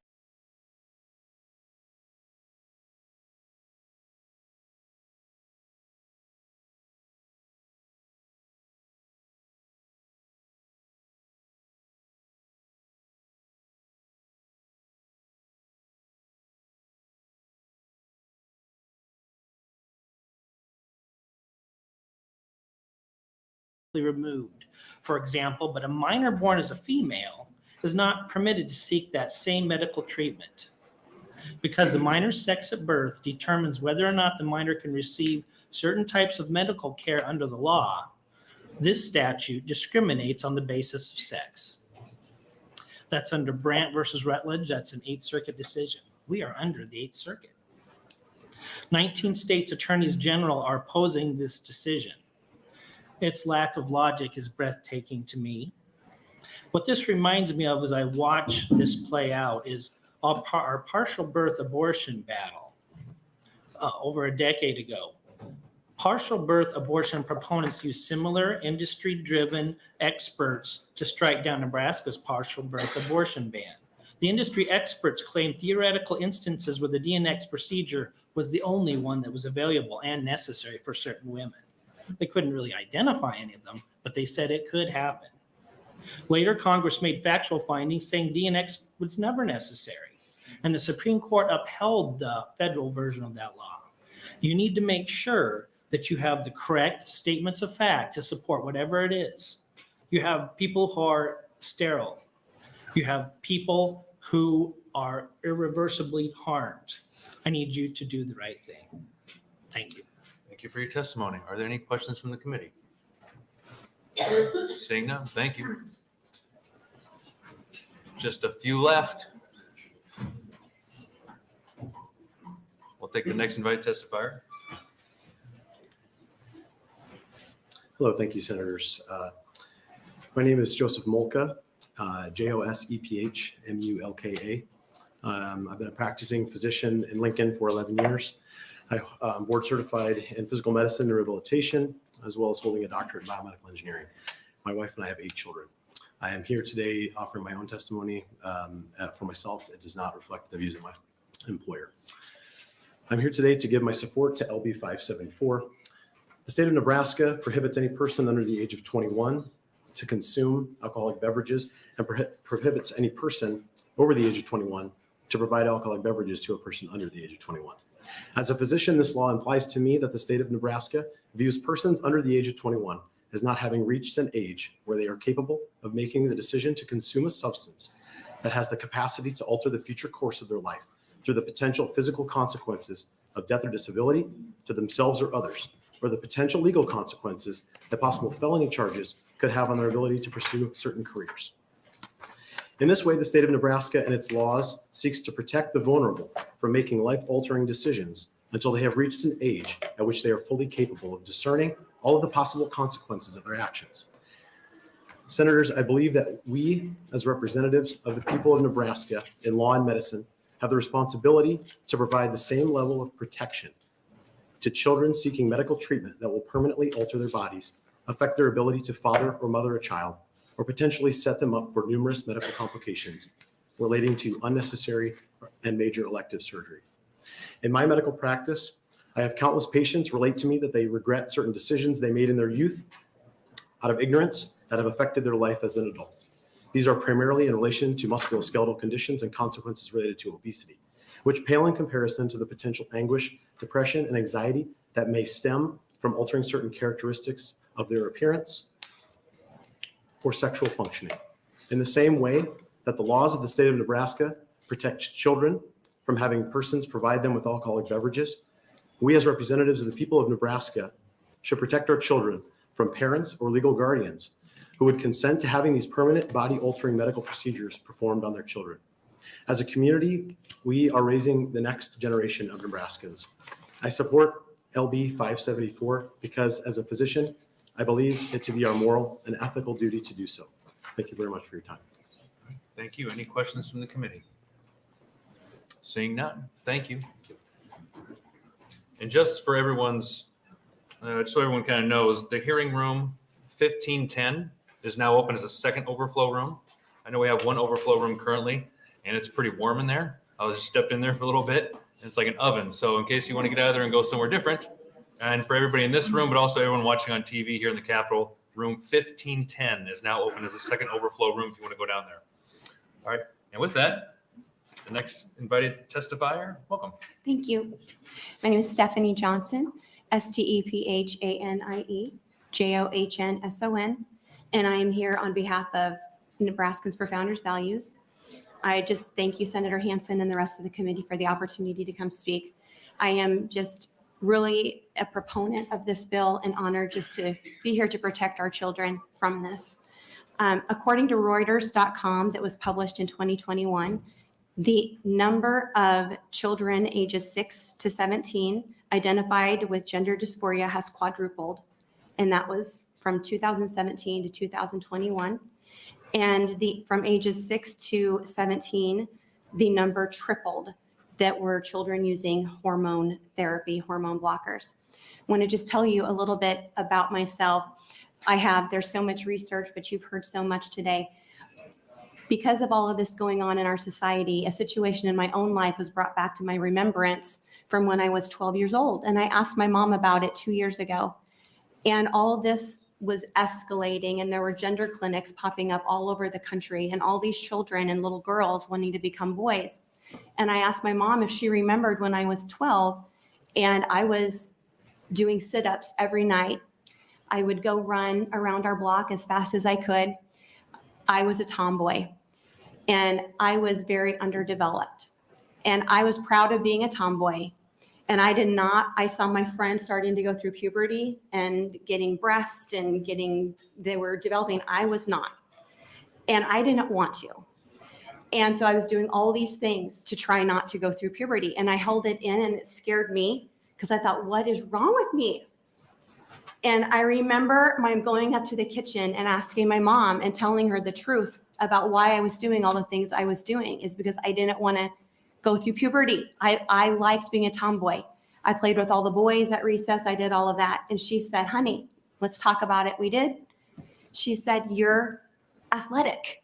removed, for example, but a minor born as a female is not permitted to seek that same medical treatment because the minor's sex at birth determines whether or not the minor can receive certain types of medical care under the law. This statute discriminates on the basis of sex. That's under Brandt versus Rutledge. That's an 8th Circuit decision. We are under the 8th Circuit. 19 states' attorneys general are opposing this decision. Its lack of logic is breathtaking to me. What this reminds me of as I watch this play out is our partial birth abortion battle over a decade ago. Partial birth abortion proponents use similar industry-driven experts to strike down Nebraska's partial birth abortion ban. The industry experts claim theoretical instances where the DNX procedure was the only one that was available and necessary for certain women. They couldn't really identify any of them, but they said it could happen. Later, Congress made factual findings saying DNX was never necessary, and the Supreme Court upheld the federal version of that law. You need to make sure that you have the correct statements of fact to support whatever it is. You have people who are sterile. You have people who are irreversibly harmed. I need you to do the right thing. Thank you. Thank you for your testimony. Are there any questions from the committee? Seeing none, thank you. Just a few left. We'll take the next invited testifier. Hello, thank you, Senators. My name is Joseph Mulka, JOSEPHMULKA. I've been a practicing physician in Lincoln for 11 years. I'm board certified in physical medicine and rehabilitation, as well as holding a doctorate in biomedical engineering. My wife and I have 8 children. I am here today offering my own testimony for myself. It does not reflect the views of my employer. I'm here today to give my support to LB 574. The state of Nebraska prohibits any person under the age of 21 to consume alcoholic beverages and prohibits any person over the age of 21 to provide alcoholic beverages to a person under the age of 21. As a physician, this law implies to me that the state of Nebraska views persons under the age of 21 as not having reached an age where they are capable of making the decision to consume a substance that has the capacity to alter the future course of their life through the potential physical consequences of death or disability to themselves or others, or the potential legal consequences that possible felony charges could have on their ability to pursue certain careers. In this way, the state of Nebraska and its laws seeks to protect the vulnerable from making life-altering decisions until they have reached an age at which they are fully capable of discerning all of the possible consequences of their actions. Senators, I believe that we, as representatives of the people of Nebraska in law and medicine, have the responsibility to provide the same level of protection to children seeking medical treatment that will permanently alter their bodies, affect their ability to father or mother a child, or potentially set them up for numerous medical complications relating to unnecessary and major elective surgery. In my medical practice, I have countless patients relate to me that they regret certain decisions they made in their youth out of ignorance that have affected their life as an adult. These are primarily in relation to musculoskeletal conditions and consequences related to obesity, which pale in comparison to the potential anguish, depression, and anxiety that may stem from altering certain characteristics of their appearance or sexual functioning. In the same way that the laws of the state of Nebraska protect children from having persons provide them with alcoholic beverages, we as representatives of the people of Nebraska should protect our children from parents or legal guardians who would consent to having these permanent body-altering medical procedures performed on their children. As a community, we are raising the next generation of Nebraskans. I support LB 574 because as a physician, I believe it to be our moral and ethical duty to do so. Thank you very much for your time. Thank you. Any questions from the committee? Seeing none. Thank you. And just for everyone's, just so everyone kind of knows, the hearing room 1510 is now open as a second overflow room. I know we have one overflow room currently, and it's pretty warm in there. I was just stepped in there for a little bit. It's like an oven. So in case you want to get out of there and go somewhere different, and for everybody in this room, but also everyone watching on TV here in the Capitol, room 1510 is now open as a second overflow room if you want to go down there. All right. And with that, the next invited testifier, welcome. Thank you. My name is Stephanie Johnson, STEPHANIE JOHNSON, and I am here on behalf of Nebraskans for Founders Values. I just thank you, Senator Hansen, and the rest of the committee for the opportunity to come speak. I am just really a proponent of this bill and honored just to be here to protect our children from this. According to Reuters.com that was published in 2021, the number of children ages 6 to 17 identified with gender dysphoria has quadrupled, and that was from 2017 to 2021. And from ages 6 to 17, the number tripled that were children using hormone therapy, hormone blockers. I want to just tell you a little bit about myself. There's so much research, but you've heard so much today. Because of all of this going on in our society, a situation in my own life was brought back to my remembrance from when I was 12 years old. And I asked my mom about it 2 years ago. And all of this was escalating, and there were gender clinics popping up all over the country, and all these children and little girls wanting to become boys. And I asked my mom if she remembered when I was 12 and I was doing sit-ups every night. I would go run around our block as fast as I could. I was a tomboy, and I was very underdeveloped, and I was proud of being a tomboy. And I saw my friends starting to go through puberty and getting breasts and they were developing. I was not. And I didn't want to. And so I was doing all these things to try not to go through puberty. And I held it in, and it scared me because I thought, what is wrong with me? And I remember going up to the kitchen and asking my mom and telling her the truth about why I was doing all the things I was doing is because I didn't want to go through puberty. I liked being a tomboy. I played with all the boys at recess. I did all of that. And she said, honey, let's talk about it. We did. She said, you're athletic.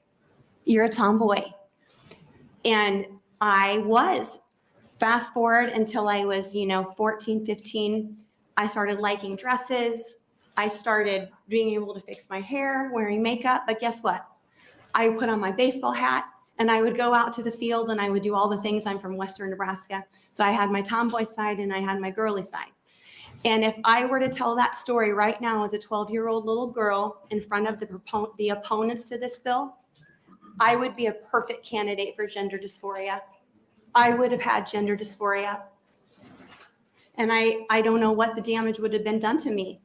You're a tomboy. And I was. Fast forward until I was, 14, 15. I started liking dresses. I started being able to fix my hair, wearing makeup. But guess what? I put on my baseball hat, and I would go out to the field, and I would do all the things. I'm from Western Nebraska. So I had my tomboy side and I had my girly side. And if I were to tell that story right now as a 12-year-old little girl in front of the opponents to this bill, I would be a perfect candidate for gender dysphoria. I would have had gender dysphoria. And I don't know what the damage would have been done to me.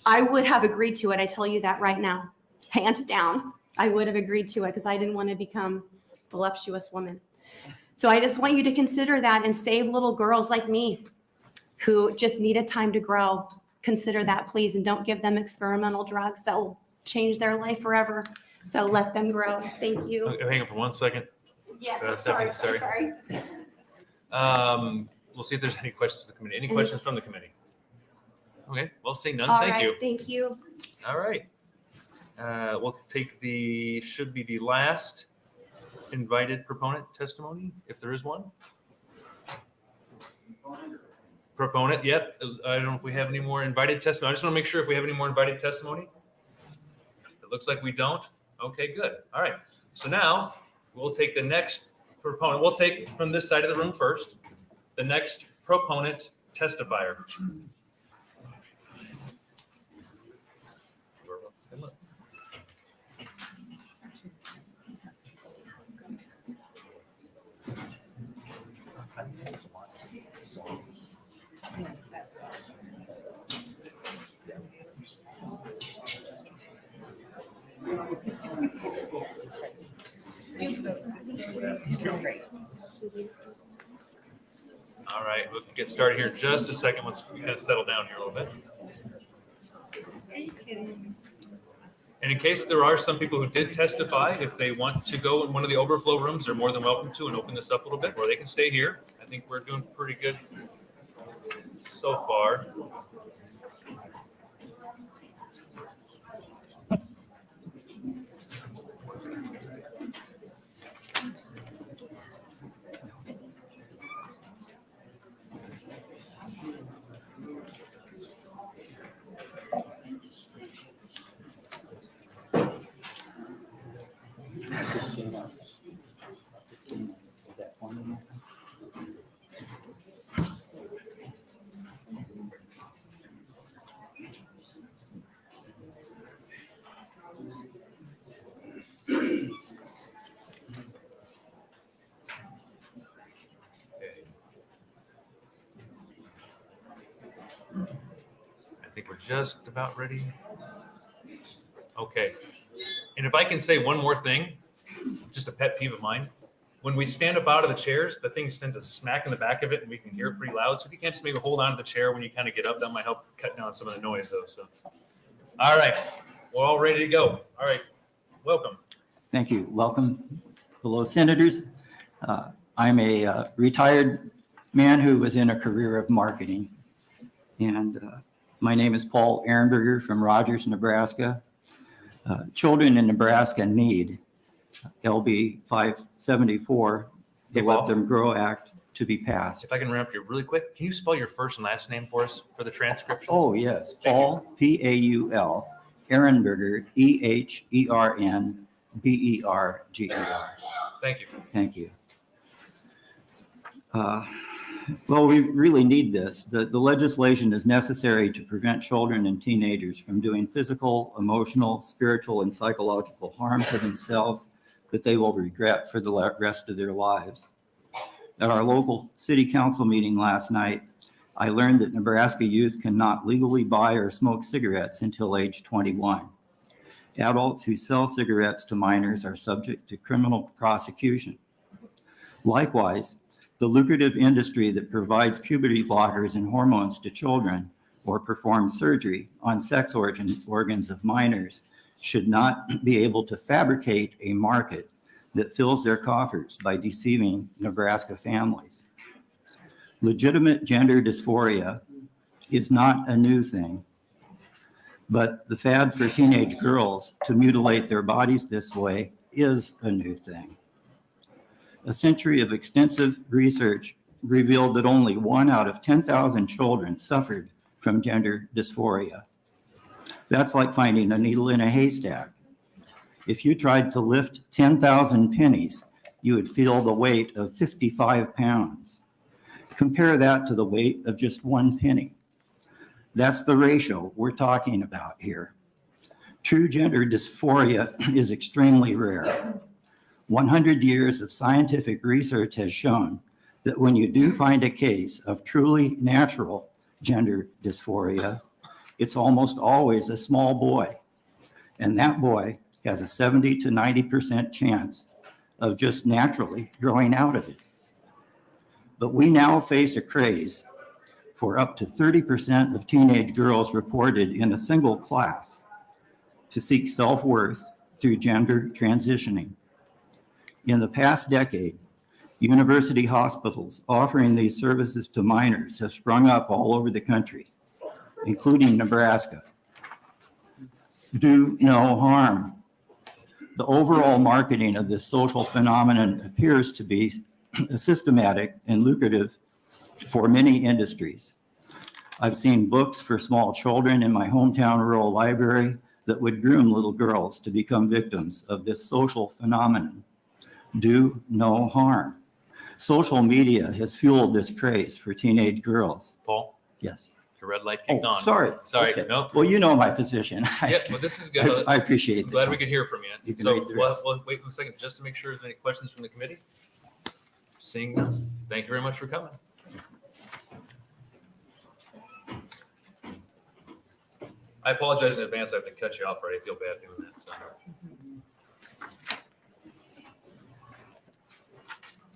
I would have agreed to it. I tell you that right now, hands down. I would have agreed to it because I didn't want to become a voluptuous woman. So I just want you to consider that and save little girls like me who just needed time to grow. Consider that, please, and don't give them experimental drugs that will change their life forever. So let them grow. Thank you. Hang on for 1 second. Yes, Stephanie, sorry. We'll see if there's any questions from the committee. Any questions from the committee? Okay, well, seeing none, All thank right, you. thank you. All right. We'll take should be the last invited proponent testimony, if there is one. Proponent, yep. I don't know if we have any more invited testimony. I just want to make sure if we have any more invited testimony. It looks like we don't. Okay, good. All right. So now we'll take the next proponent. We'll take from this side of the room first, the next proponent testifier. All right, we'll get started here in just a second once we kind of settle down here a little bit. And in case there are some people who did testify, if they want to go in one of the overflow rooms, they're more than welcome to and open this up a little bit, or they can stay here. I think we're doing pretty good so far. I think we're just about ready. Okay. And if I can say one more thing, just a pet peeve of mine. When we stand up out of the chairs, the thing tends to smack in the back of it and we can hear it pretty loud. So if you can't just maybe hold on to the chair when you kind of get up, that might help cut down some of the noise though. So, all right, we're all ready to go. All right, welcome. Thank you. Welcome, fellow senators. I'm a retired man who was in a career of marketing. And my name is Paul Ehrenberger from Rogers, Nebraska. Children in Nebraska need LB 574, the Let Them Grow Act, to be passed. If I can interrupt you really quick, can you spell your first and last name for us for the transcription? Oh, yes. Paul, P-A-U-L, Ehrenberger, E-H-E-R-N-B-E-R-G-E-R. Thank you. Thank you. Well, we really need this. The legislation is necessary to prevent children and teenagers from doing physical, emotional, spiritual, and psychological harm to themselves that they will regret for the rest of their lives. At our local city council meeting last night, I learned that Nebraska youth cannot legally buy or smoke cigarettes until age 21. Adults who sell cigarettes to minors are subject to criminal prosecution. Likewise, the lucrative industry that provides puberty blockers and hormones to children or performs surgery on sex organs of minors should not be able to fabricate a market that fills their coffers by deceiving Nebraska families. Legitimate gender dysphoria is not a new thing, but the fad for teenage girls to mutilate their bodies this way is a new thing. A century of extensive research revealed that only 1 out of 10,000 children suffered from gender dysphoria. That's like finding a needle in a haystack. If you tried to lift 10,000 pennies, you would feel the weight of 55 pounds. Compare that to the weight of just 1 penny. That's the ratio we're talking about here. True gender dysphoria is extremely rare. 100 years of scientific research has shown that when you do find a case of truly natural gender dysphoria, it's almost always a small boy. And that boy has a 70 to 90% chance of just naturally growing out of it. But we now face a craze for up to 30% of teenage girls reported in a single class to seek self-worth through gender transitioning. In the past decade, university hospitals offering these services to minors have sprung up all over the country, including Nebraska. Do no harm. The overall marketing of this social phenomenon appears to be systematic and lucrative for many industries. I've seen books for small children in my hometown rural library that would groom little girls to become victims of this social phenomenon. Do no harm. Social media has fueled this craze for teenage girls. Paul? Yes. The red light kicked on. Sorry. Okay. No. Well, you know my position. Yeah, well, this is good. I appreciate it. Glad we could hear from you. You can So read the rest. we'll wait a second just to make sure there's any questions from the committee. Seeing none. Thank you very much for coming. I apologize in advance. I have to cut you off, right? I feel bad doing that. So.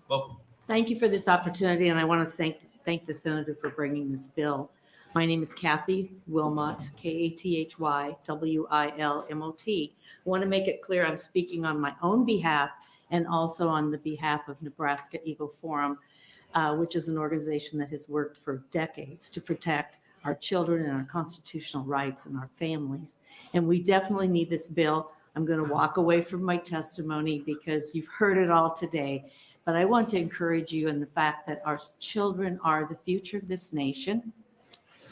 Welcome. Thank you for this opportunity, and I want to thank the senator for bringing this bill. My name is Kathy Wilmot, Kathywilmot. I want to make it clear I'm speaking on my own behalf and also on the behalf of Nebraska Eagle Forum, which is an organization that has worked for decades to protect our children and our constitutional rights and our families. And we definitely need this bill. I'm going to walk away from my testimony because you've heard it all today. But I want to encourage you in the fact that our children are the future of this nation,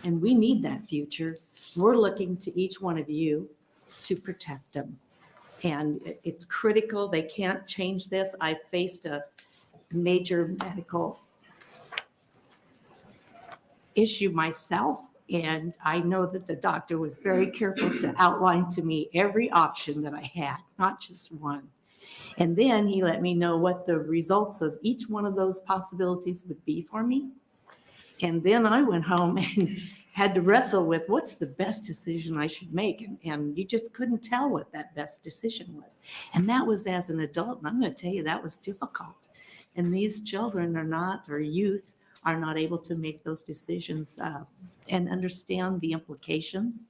and we need that future. We're looking to each one of you to protect them. And it's critical. They can't change this. I faced a major medical issue myself, and I know that the doctor was very careful to outline to me every option that I had, not just one. And then he let me know what the results of each one of those possibilities would be for me. And then I went home and had to wrestle with what's the best decision I should make. And you just couldn't tell what that best decision was. And that was as an adult. And I'm going to tell you, that was difficult. And these children are not, or youth are not able to make those decisions and understand the implications.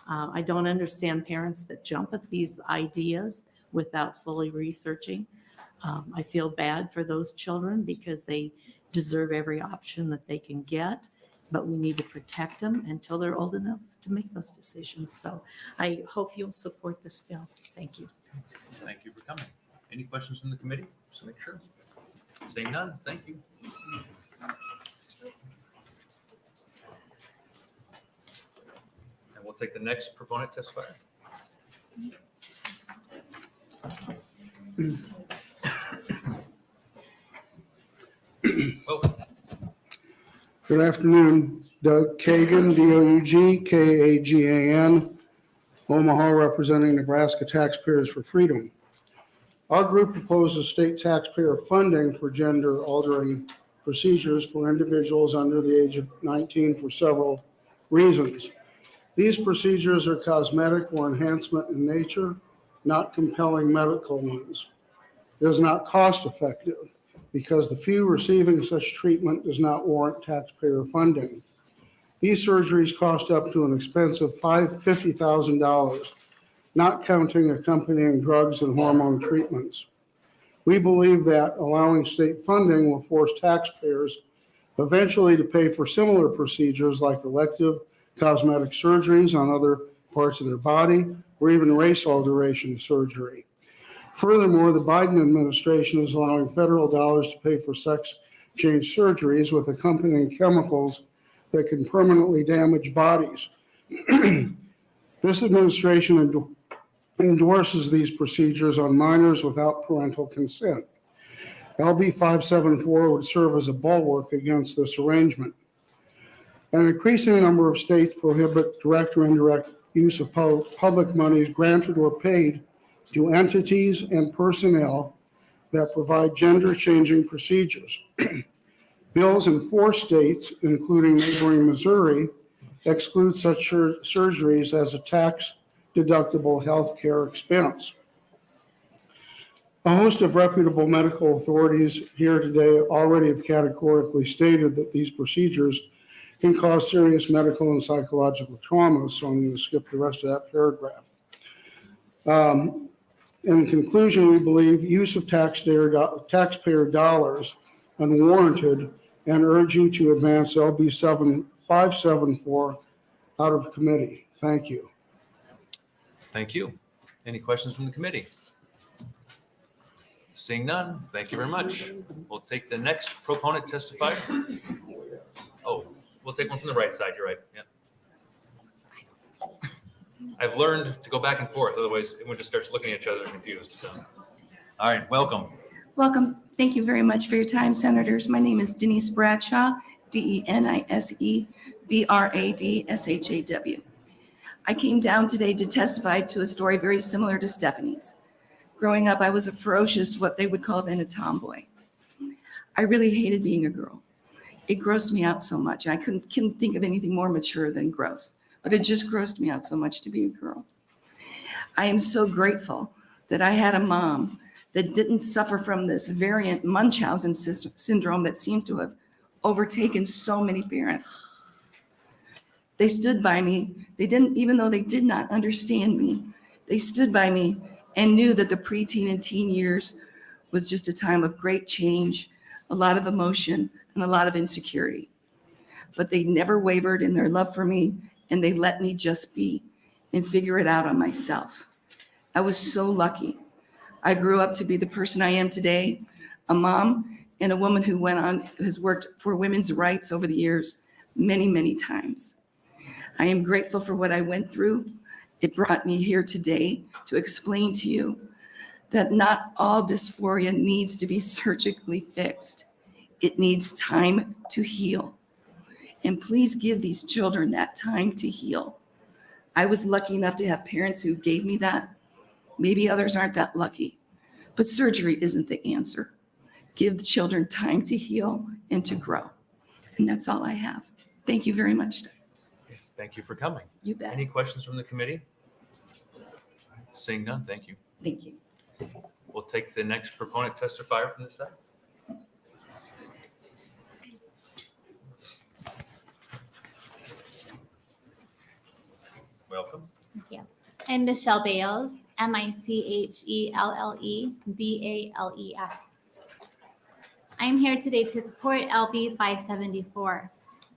I don't understand parents that jump at these ideas without fully researching. I feel bad for those children because they deserve every option that they can get, but we need to protect them until they're old enough to make those decisions. So I hope you'll support this bill. Thank you. Thank you for coming. Any questions from the committee? Just to make sure. Seeing none, thank you. And we'll take the next proponent testifier. Good afternoon, Doug Kagan, Doug-Kagan, Omaha, representing Nebraska Taxpayers for Freedom. Our group proposes state taxpayer funding for gender-altering procedures for individuals under the age of 19 for several reasons. These procedures are cosmetic or enhancement in nature, not compelling medical ones. It is not cost-effective because the fee receiving such treatment does not warrant taxpayer funding. These surgeries cost up to an expensive $50,000, not counting accompanying drugs and hormone treatments. We believe that allowing state funding will force taxpayers eventually to pay for similar procedures like elective cosmetic surgeries on other parts of their body, or even race alteration surgery. Furthermore, the Biden administration is allowing federal dollars to pay for sex change surgeries with accompanying chemicals that can permanently damage bodies. This administration endorses these procedures on minors without parental consent. LB 574 would serve as a bulwark against this arrangement. An increasing number of states prohibit direct or indirect use of public monies granted or paid to entities and personnel that provide gender-changing procedures. Bills in 4 states, including neighboring Missouri, exclude such surgeries as a tax-deductible health care expense. A host of reputable medical authorities here today already have categorically stated that these procedures can cause serious medical and psychological trauma, so I'm going to skip the rest of that paragraph. In conclusion, we believe use of taxpayer dollars unwarranted and urge you to advance LB 574 out of committee. Thank you. Thank you. Any questions from the committee? Seeing none, thank you very much. We'll take the next proponent testifier. Oh, we'll take one from the right side. You're right. Yeah. I've learned to go back and forth. Otherwise, everyone just starts looking at each other and confused. So, all right, welcome. Welcome. Thank you very much for your time, Senators. My name is Denise Bradshaw, DenisBradShaw. I came down today to testify to a story very similar to Stephanie's. Growing up, I was a ferocious, what they would call then a tomboy. I really hated being a girl. It grossed me out so much. I couldn't think of anything more mature than gross, but it just grossed me out so much to be a girl. I am so grateful that I had a mom that didn't suffer from this variant Munchausen syndrome that seems to have overtaken so many parents. They stood by me. They didn't, even though they did not understand me, they stood by me and knew that the preteen and teen years was just a time of great change, a lot of emotion, and a lot of insecurity. But they never wavered in their love for me, and they let me just be and figure it out on myself. I was so lucky. I grew up to be the person I am today, a mom and a woman who has worked for women's rights over the years many, many times. I am grateful for what I went through. It brought me here today to explain to you that not all dysphoria needs to be surgically fixed. It needs time to heal. And please give these children that time to heal. I was lucky enough to have parents who gave me that. Maybe others aren't that lucky, but surgery isn't the answer. Give the children time to heal and to grow. And that's all I have. Thank you very much. Thank you for coming. You bet. Any questions from the committee? Seeing none, thank you. Thank you. We'll take the next proponent testifier from this side. Welcome. Thank you. I'm Michelle Bales, Michellebales. I'm here today to support LB 574.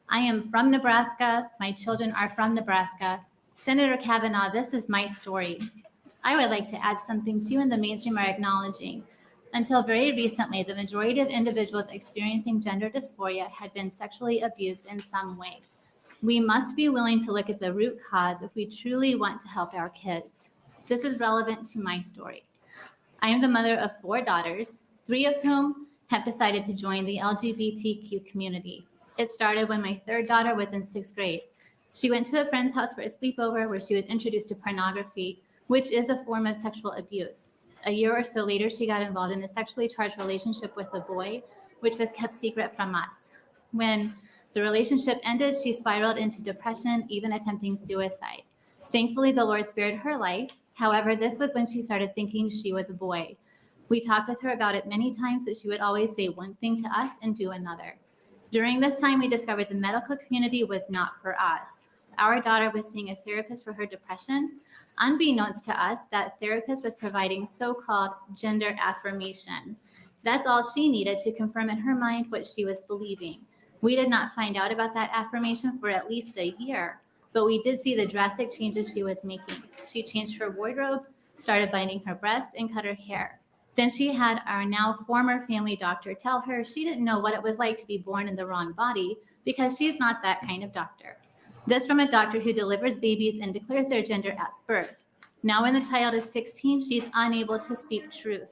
I am from Nebraska. My children are from Nebraska. Senator Kavanaugh, this is my story. I would like to add something few in the mainstream are acknowledging. Until very recently, the majority of individuals experiencing gender dysphoria had been sexually abused in some way. We must be willing to look at the root cause if we truly want to help our kids. This is relevant to my story. I am the mother of 4 daughters, 3 of whom have decided to join the LGBTQ community. It started when my 3rd daughter was in 6th grade. She went to a friend's house for a sleepover where she was introduced to pornography, which is a form of sexual abuse. A year or so later, she got involved in a sexually charged relationship with a boy, which was kept secret from us. When the relationship ended, she spiraled into depression, even attempting suicide. Thankfully, the Lord spared her life. However, this was when she started thinking she was a boy. We talked with her about it many times, but she would always say one thing to us and do another. During this time, we discovered the medical community was not for us. Our daughter was seeing a therapist for her depression. Unbeknownst to us, that therapist was providing so-called gender affirmation. That's all she needed to confirm in her mind what she was believing. We did not find out about that affirmation for at least a year, but we did see the drastic changes she was making. She changed her wardrobe, started binding her breasts, and cut her hair. Then she had our now former family doctor tell her she didn't know what it was like to be born in the wrong body because she's not that kind of doctor. This from a doctor who delivers babies and declares their gender at birth. Now when the child is 16, she's unable to speak truth.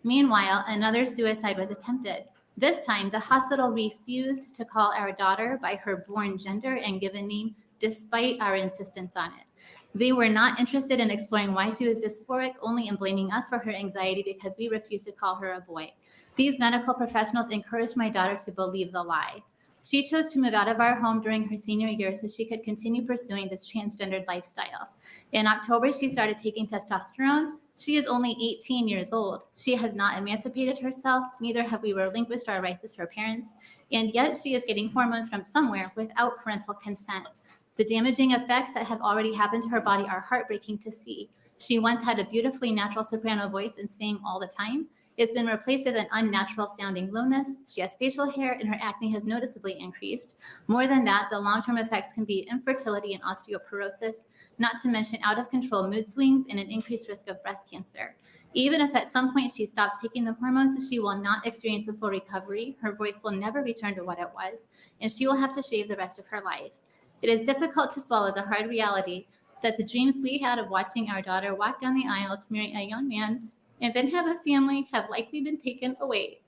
Meanwhile, another suicide was attempted. This time, the hospital refused to call our daughter by her born gender and given name, despite our insistence on it. They were not interested in exploring why she was dysphoric, only in blaming us for her anxiety because we refused to call her a boy. These medical professionals encouraged my daughter to believe the lie. She chose to move out of our home during her senior year so she could continue pursuing this transgendered lifestyle. In October, she started taking testosterone. She is only 18 years old. She has not emancipated herself, neither have we relinquished our rights as her parents, and yet she is getting hormones from somewhere without parental consent. The damaging effects that have already happened to her body are heartbreaking to see. She once had a beautifully natural soprano voice and sang all the time. It's been replaced with an unnatural sounding lowness. She has facial hair and her acne has noticeably increased. More than that, the long-term effects can be infertility and osteoporosis, not to mention out of control mood swings and an increased risk of breast cancer. Even if at some point she stops taking the hormones, she will not experience a full recovery. Her voice will never return to what it was, and she will have to shave the rest of her life. It is difficult to swallow the hard reality that the dreams we had of watching our daughter walk down the aisle to marry a young man and then have a family have likely been taken away.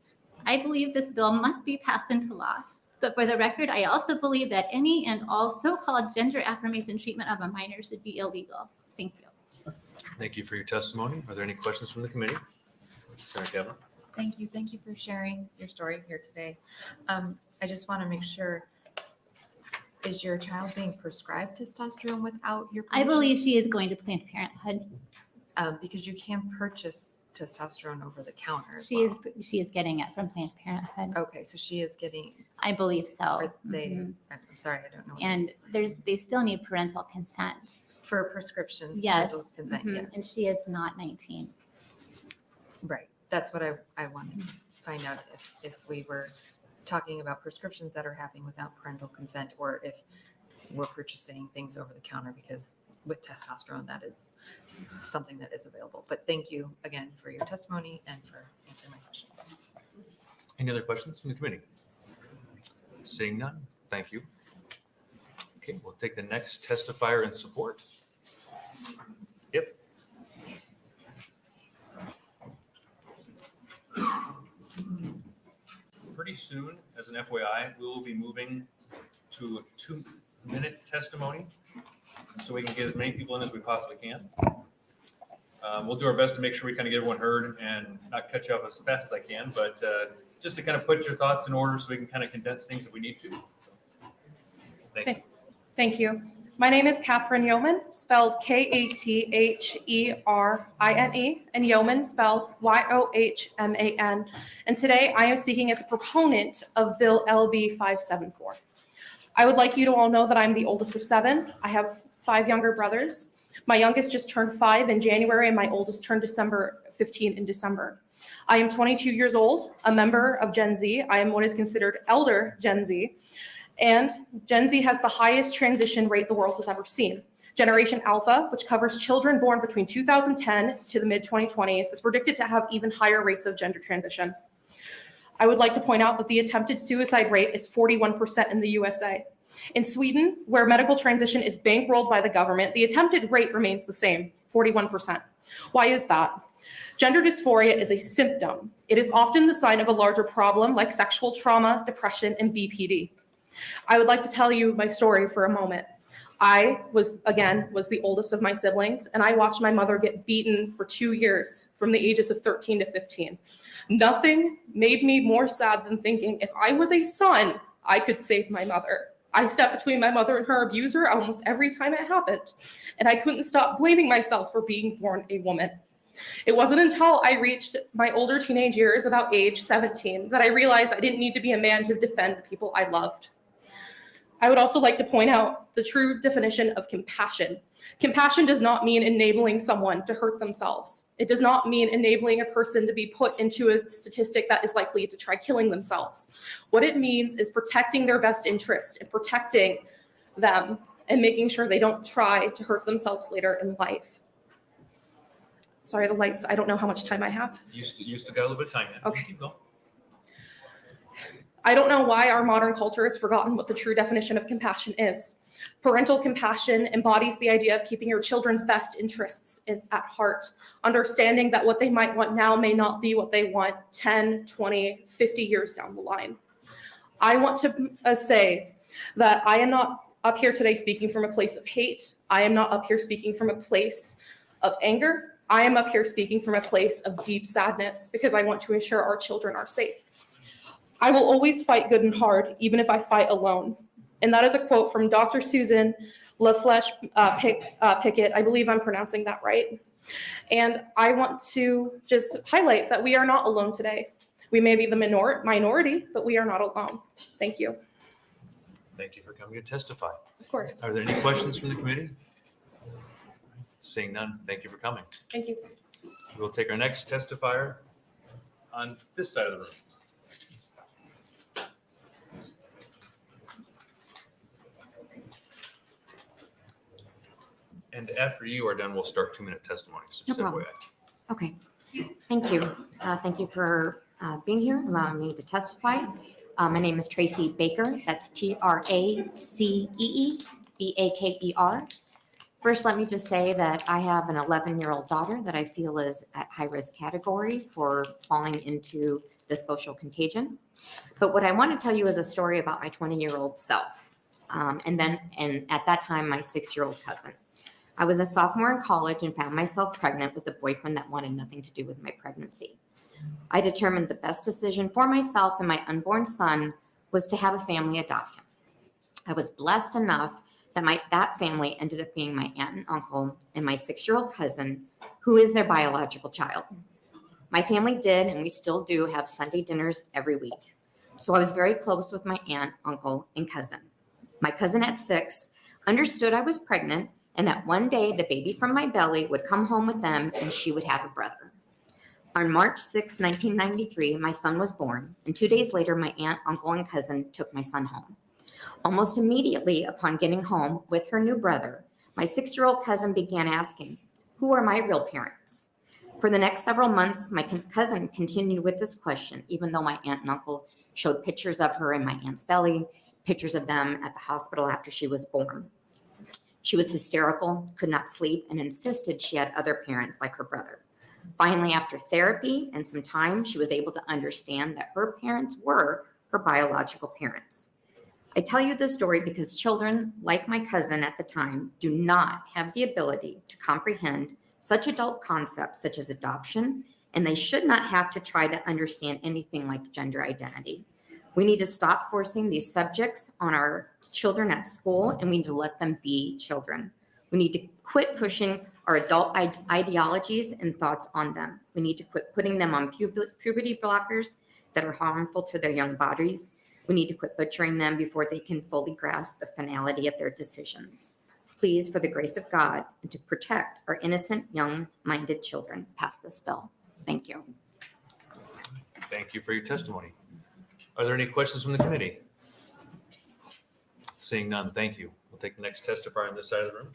I believe this bill must be passed into law. But for the record, I also believe that any and all so-called gender affirmation treatment of a minor should be illegal. Thank you. Thank you for your testimony. Are there any questions from the committee? Senator Kavanaugh. Thank you. Thank you for sharing your story here today. I just want to make sure, is your child being prescribed testosterone without your permission? I believe she is going to Planned Parenthood. Because you can purchase testosterone over the counter as She well. is getting it from Planned Parenthood. Okay, so she is getting. I believe so. Are they? Mhm. I'm sorry, I don't know. And they still need parental consent. For prescriptions. Yes. parental consent, Mhm. yes. And she is not 19. Right. That's what I wanted to find out if we were talking about prescriptions that are happening without parental consent, or if we're purchasing things over the counter, because with testosterone, that is something that is available. But thank you again for your testimony and for answering my question. Any other questions from the committee? Seeing none, thank you. Okay, we'll take the next testifier in support. Yep. Pretty soon, as an FYI, we will be moving to a 2-minute testimony, so we can get as many people in as we possibly can. We'll do our best to make sure we kind of get everyone heard and not cut you off as fast as I can, but just to kind of put your thoughts in order so we can kind of condense things if we need to. Thank you. Thank you. My name is Catherine Yeoman, spelled Katherine, and Yeoman spelled Yohman. And today I am speaking as a proponent of Bill LB 574. I would like you to all know that I'm the oldest of 7. I have 5 younger brothers. My youngest just turned 5 in January, and my oldest turned 15 in December. I am 22 years old, a member of Gen Z. I am what is considered elder Gen Z. And Gen Z has the highest transition rate the world has ever seen. Generation Alpha, which covers children born between 2010 to the mid-2020s, is predicted to have even higher rates of gender transition. I would like to point out that the attempted suicide rate is 41% in the USA. In Sweden, where medical transition is bankrolled by the government, the attempted rate remains the same, 41%. Why is that? Gender dysphoria is a symptom. It is often the sign of a larger problem like sexual trauma, depression, and BPD. I would like to tell you my story for a moment. I was the oldest of my siblings, and I watched my mother get beaten for 2 years from the ages of 13 to 15. Nothing made me more sad than thinking if I was a son, I could save my mother. I stepped between my mother and her abuser almost every time it happened, and I couldn't stop blaming myself for being born a woman. It wasn't until I reached my older teenage years, about age 17, that I realized I didn't need to be a man to defend the people I loved. I would also like to point out the true definition of compassion. Compassion does not mean enabling someone to hurt themselves. It does not mean enabling a person to be put into a statistic that is likely to try killing themselves. What it means is protecting their best interest and protecting them and making sure they don't try to hurt themselves later in life. Sorry, the lights, I don't know how much time I have. You still got a little bit of time yet. Okay. Keep going. I don't know why our modern culture has forgotten what the true definition of compassion is. Parental compassion embodies the idea of keeping your children's best interests at heart, understanding that what they might want now may not be what they want 10, 20, 50 years down the line. I want to say that I am not up here today speaking from a place of hate. I am not up here speaking from a place of anger. I am up here speaking from a place of deep sadness because I want to ensure our children are safe. I will always fight good and hard, even if I fight alone. And that is a quote from Dr. Susan LaFleche Pickett. I believe I'm pronouncing that right. And I want to just highlight that we are not alone today. We may be the minority, but we are not alone. Thank you. Thank you for coming to testify. Of course. Are there any questions from the committee? Seeing none, thank you for coming. Thank you. We'll take our next testifier on this side of the room. And after you are done, we'll start 2-minute testimonies. No problem. Okay, thank you. Thank you for being here, allowing me to testify. My name is Tracy Baker. That's TraceeBaker. First, let me just say that I have an 11-year-old daughter that I feel is at high-risk category for falling into the social contagion. But what I want to tell you is a story about my 20-year-old self, and at that time, my 6-year-old cousin. I was a sophomore in college and found myself pregnant with a boyfriend that wanted nothing to do with my pregnancy. I determined the best decision for myself and my unborn son was to have a family adopt him. I was blessed enough that family ended up being my aunt and uncle and my 6-year-old cousin, who is their biological child. My family did, and we still do, have Sunday dinners every week. So I was very close with my aunt, uncle, and cousin. My cousin at 6 understood I was pregnant and that one day the baby from my belly would come home with them and she would have a brother. On March 6, 1993, my son was born, and 2 days later, my aunt, uncle, and cousin took my son home. Almost immediately upon getting home with her new brother, my 6-year-old cousin began asking, "Who are my real parents?" For the next several months, my cousin continued with this question, even though my aunt and uncle showed pictures of her in my aunt's belly, pictures of them at the hospital after she was born. She was hysterical, could not sleep, and insisted she had other parents like her brother. Finally, after therapy and some time, she was able to understand that her parents were her biological parents. I tell you this story because children, like my cousin at the time, do not have the ability to comprehend such adult concepts such as adoption, and they should not have to try to understand anything like gender identity. We need to stop forcing these subjects on our children at school, and we need to let them be children. We need to quit pushing our adult ideologies and thoughts on them. We need to quit putting them on puberty blockers that are harmful to their young bodies. We need to quit butchering them before they can fully grasp the finality of their decisions. Please, for the grace of God, and to protect our innocent, young-minded children, pass this bill. Thank you. Thank you for your testimony. Are there any questions from the committee? Seeing none, thank you. We'll take the next testifier on this side of the room.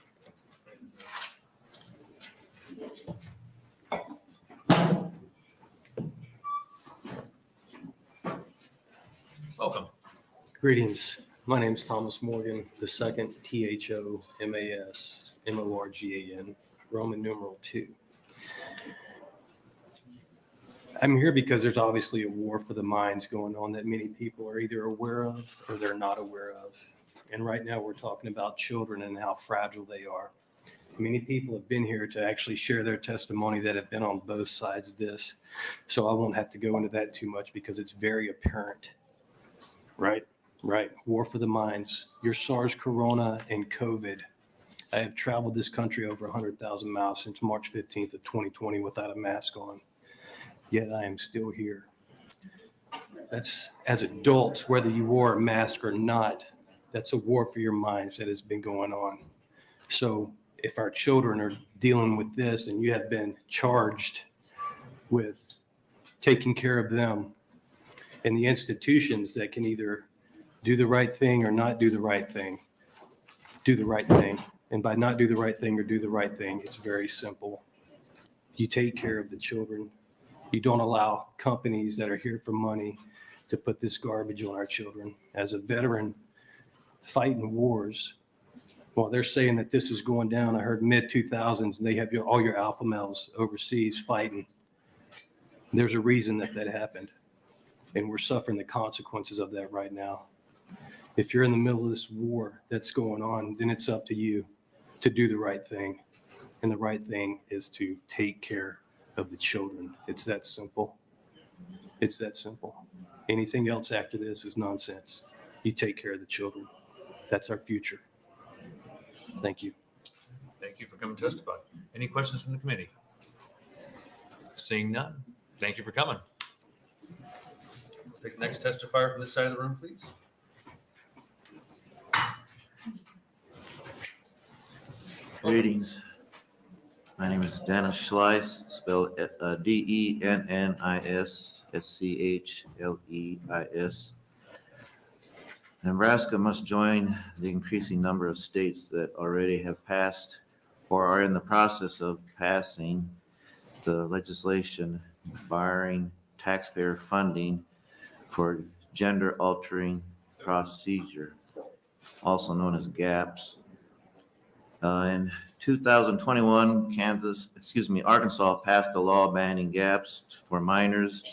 Welcome. Greetings. My name is Thomas Morgan, the second THOMASMORGAN, Roman numeral 2. I'm here because there's obviously a war for the minds going on that many people are either aware of or they're not aware of. And right now we're talking about children and how fragile they are. Many people have been here to actually share their testimony that have been on both sides of this. So I won't have to go into that too much because it's very apparent. Right. War for the minds. Your SARS, Corona, and COVID. I have traveled this country over 100,000 miles since March 15th of 2020 without a mask on. Yet I am still here. That's, as adults, whether you wore a mask or not, that's a war for your minds that has been going on. So if our children are dealing with this and you have been charged with taking care of them and the institutions that can either do the right thing or not do the right thing, do the right thing. And by not do the right thing or do the right thing, it's very simple. You take care of the children. You don't allow companies that are here for money to put this garbage on our children. As a veteran fighting wars, well, they're saying that this is going down. I heard mid-2000s, they have all your alpha males overseas fighting. There's a reason that happened. And we're suffering the consequences of that right now. If you're in the middle of this war that's going on, then it's up to you to do the right thing. And the right thing is to take care of the children. It's that simple. It's that simple. Anything else after this is nonsense. You take care of the children. That's our future. Thank you. Thank you for coming to testify. Any questions from the committee? Seeing none, thank you for coming. Take the next testifier from this side of the room, please. Greetings. My name is Dennis Schleiss, spelled DENNIS SCHLEIS. Nebraska must join the increasing number of states that already have passed or are in the process of passing the legislation barring taxpayer funding for gender altering procedure, also known as GAPS. In 2021, Arkansas passed a law banning GAPS for minors.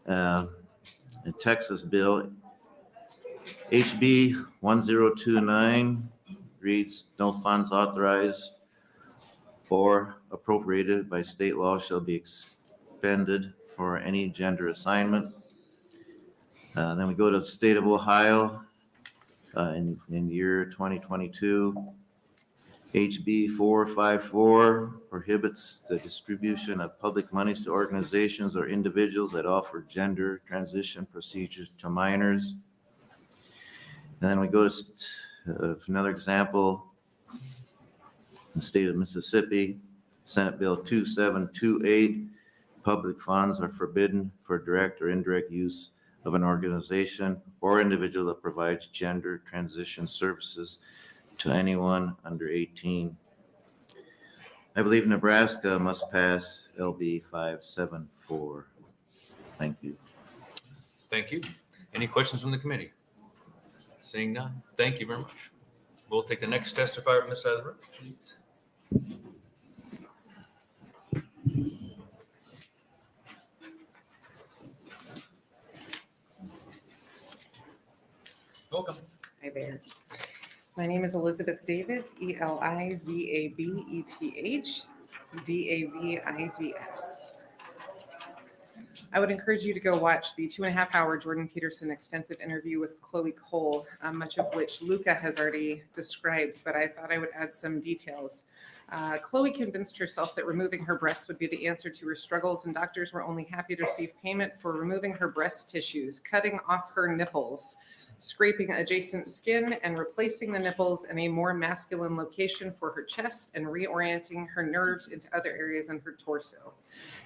A Texas bill, HB 1029, reads, "No funds authorized or appropriated by state law shall be expended for any gender assignment." Then we go to the state of Ohio. in year 2022. HB 454 prohibits the distribution of public monies to organizations or individuals that offer gender transition procedures to minors. And then we go to another example. In the state of Mississippi, Senate Bill 2728, public funds are forbidden for direct or indirect use of an organization or individual that provides gender transition services to anyone under 18. I believe Nebraska must pass LB 574. Thank you. Thank you. Any questions from the committee? Seeing none, thank you very much. We'll take the next testifier on this side of the room, please. Welcome. Hi there. My name is Elizabeth Davids, Elizabeth Davids. I would encourage you to go watch the 2.5-hour Jordan Peterson extensive interview with Chloe Cole, much of which Luca has already described, but I thought I would add some details. Chloe convinced herself that removing her breasts would be the answer to her struggles, and doctors were only happy to receive payment for removing her breast tissues, cutting off her nipples, scraping adjacent skin, and replacing the nipples in a more masculine location for her chest and reorienting her nerves into other areas in her torso.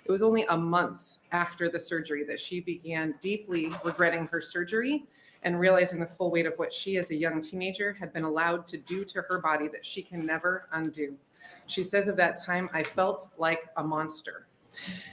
It was only a month after the surgery that she began deeply regretting her surgery and realizing the full weight of what she as a young teenager had been allowed to do to her body that she can never undo. She says of that time, "I felt like a monster."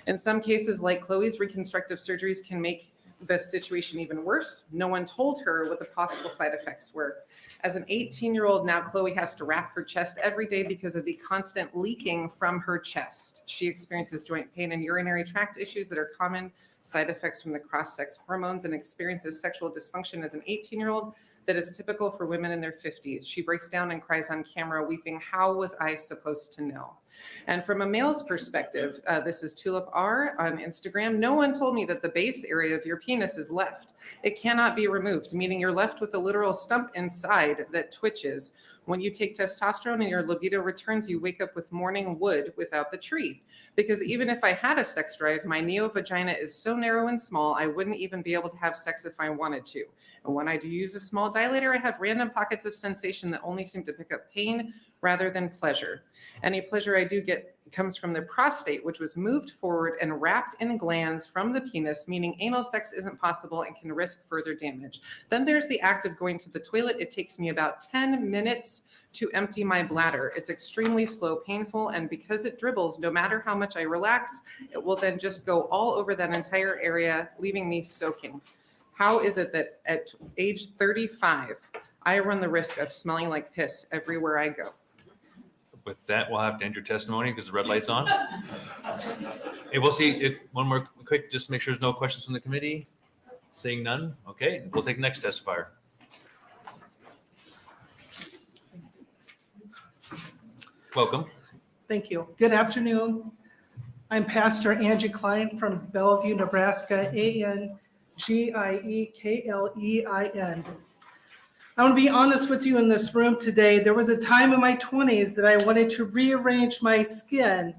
In some cases, like Chloe's, reconstructive surgeries can make the situation even worse. No one told her what the possible side effects were. As an 18-year-old now, Chloe has to wrap her chest every day because of the constant leaking from her chest. She experiences joint pain and urinary tract issues that are common side effects from the cross-sex hormones, and experiences sexual dysfunction as an 18-year-old that is typical for women in their 50s. She breaks down and cries on camera, weeping, "How was I supposed to know?" And from a male's perspective, this is Tulip R on Instagram. "No one told me that the base area of your penis is left. It cannot be removed," meaning you're left with a literal stump inside that twitches. When you take testosterone and your libido returns, you wake up with morning wood without the tree. Because even if I had a sex drive, my neo-vagina is so narrow and small, I wouldn't even be able to have sex if I wanted to. And when I do use a small dilator, I have random pockets of sensation that only seem to pick up pain rather than pleasure. Any pleasure I do get comes from the prostate, which was moved forward and wrapped in glands from the penis, meaning anal sex isn't possible and can risk further damage. Then there's the act of going to the toilet. It takes me about 10 minutes to empty my bladder. It's extremely slow, painful, and because it dribbles, no matter how much I relax, it will then just go all over that entire area, leaving me soaking. How is it that at age 35, I run the risk of smelling like piss everywhere I go? With that, we'll have to end your testimony because the red light's on. Hey, we'll see if one more quick, just make sure there's no questions from the committee. Seeing none, okay, we'll take the next testifier. Welcome. Thank you. Good afternoon. I'm Pastor Angie Klein from Bellevue, Nebraska, ANGIEKLEIN. I want to be honest with you in this room today. There was a time in my 20s that I wanted to rearrange my skin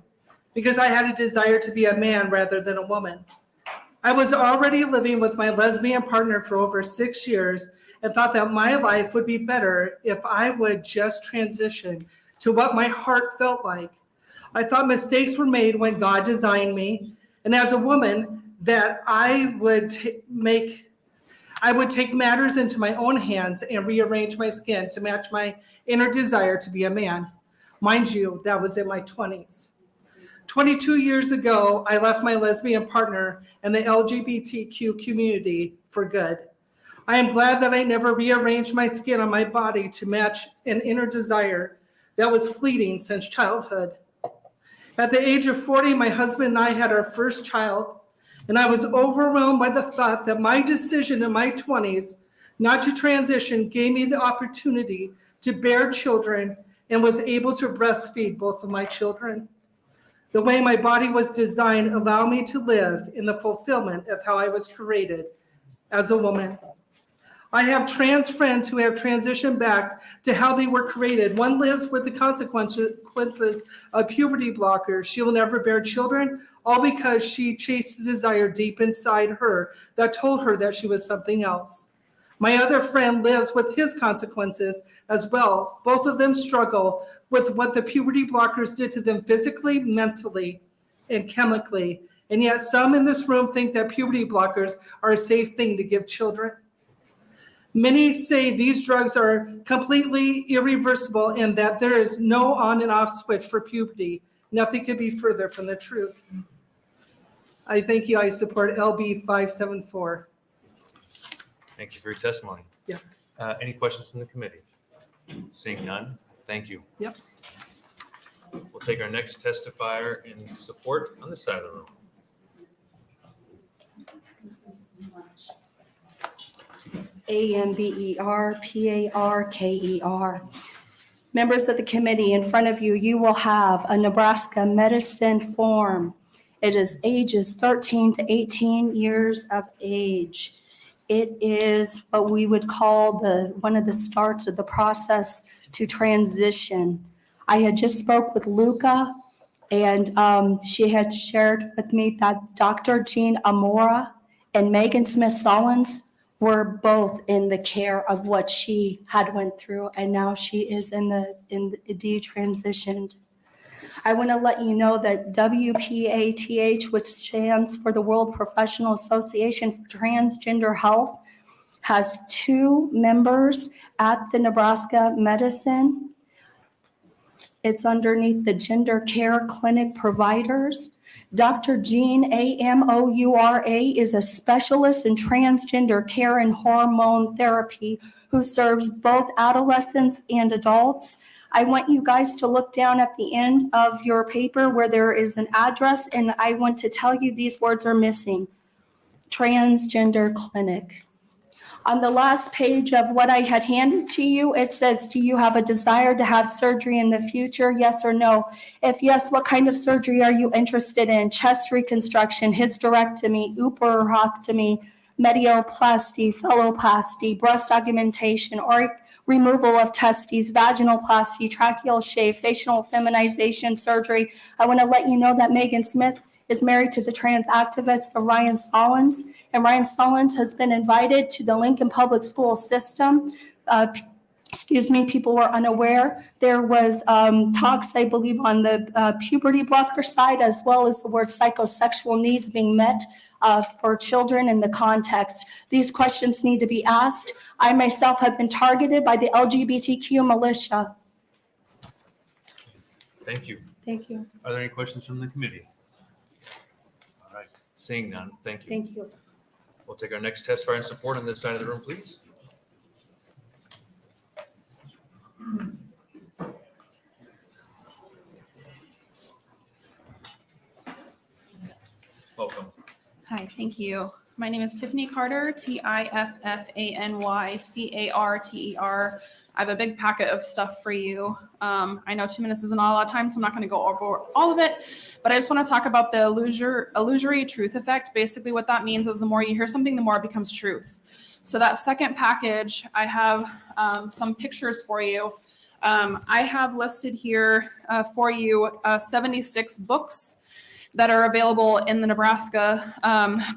because I had a desire to be a man rather than a woman. I was already living with my lesbian partner for over 6 years and thought that my life would be better if I would just transition to what my heart felt like. I thought mistakes were made when God designed me, and as a woman, that I would take matters into my own hands and rearrange my skin to match my inner desire to be a man. Mind you, that was in my 20s. 22 years ago, I left my lesbian partner and the LGBTQ community for good. I am glad that I never rearranged my skin on my body to match an inner desire that was fleeting since childhood. At the age of 40, my husband and I had our first child, and I was overwhelmed by the thought that my decision in my 20s not to transition gave me the opportunity to bear children and was able to breastfeed both of my children. The way my body was designed allowed me to live in the fulfillment of how I was created as a woman. I have trans friends who have transitioned back to how they were created. One lives with the consequences of puberty blockers. She will never bear children, all because she chased a desire deep inside her that told her that she was something else. My other friend lives with his consequences as well. Both of them struggle with what the puberty blockers did to them physically, mentally, and chemically. And yet some in this room think that puberty blockers are a safe thing to give children. Many say these drugs are completely irreversible and that there is no on and off switch for puberty. Nothing could be further from the truth. I thank you. I support LB 574. Thank you for your testimony. Yes. Any questions from the committee? Seeing none, thank you. Yep. We'll take our next testifier in support on this side of the room. AMBERPARKER. Members of the committee, in front of you, you will have a Nebraska medicine form. It is ages 13 to 18 years of age. It is what we would call one of the starts of the process to transition. I had just spoke with Luca, and she had shared with me that Dr. Jean Amora and Megan Smith-Sollins were both in the care of what she had went through, and now she is in the detransitioned. I want to let you know that WPATH, which stands for the World Professional Association for Transgender Health, has 2 members at the Nebraska Medicine. It's underneath the Gender Care Clinic Providers. Dr. Jean Amoura is a specialist in transgender care and hormone therapy who serves both adolescents and adults. I want you guys to look down at the end of your paper where there is an address, and I want to tell you these words are missing. Transgender Clinic. On the last page of what I had handed to you, it says, do you have a desire to have surgery in the future? Yes or no? If yes, what kind of surgery are you interested in? Chest reconstruction, hysterectomy, oophorectomy, medioplasty, phalloplasty, breast augmentation, or removal of testes, vaginoplasty, tracheal shave, facial feminization surgery. I want to let you know that Megan Smith is married to the trans activist Ryan Sollins, and Ryan Sollins has been invited to the Lincoln Public School system. People were unaware. There was talks, I believe, on the puberty blocker side, as well as the word psychosexual needs being met for children in the context. These questions need to be asked. I myself have been targeted by the LGBTQ militia. Thank you. Thank you. Are there any questions from the committee? All right, seeing none, thank you. Thank you. We'll take our next testifier in support on this side of the room, please. Welcome. Hi, thank you. My name is Tiffany Carter, TIFFANYCARTER. I have a big packet of stuff for you. I know 2 minutes isn't a lot of time, so I'm not going to go over all of it, but I just want to talk about the illusory truth effect. Basically, what that means is the more you hear something, the more it becomes truth. So that second package, I have some pictures for you. I have listed here for you 76 books that are available in the Nebraska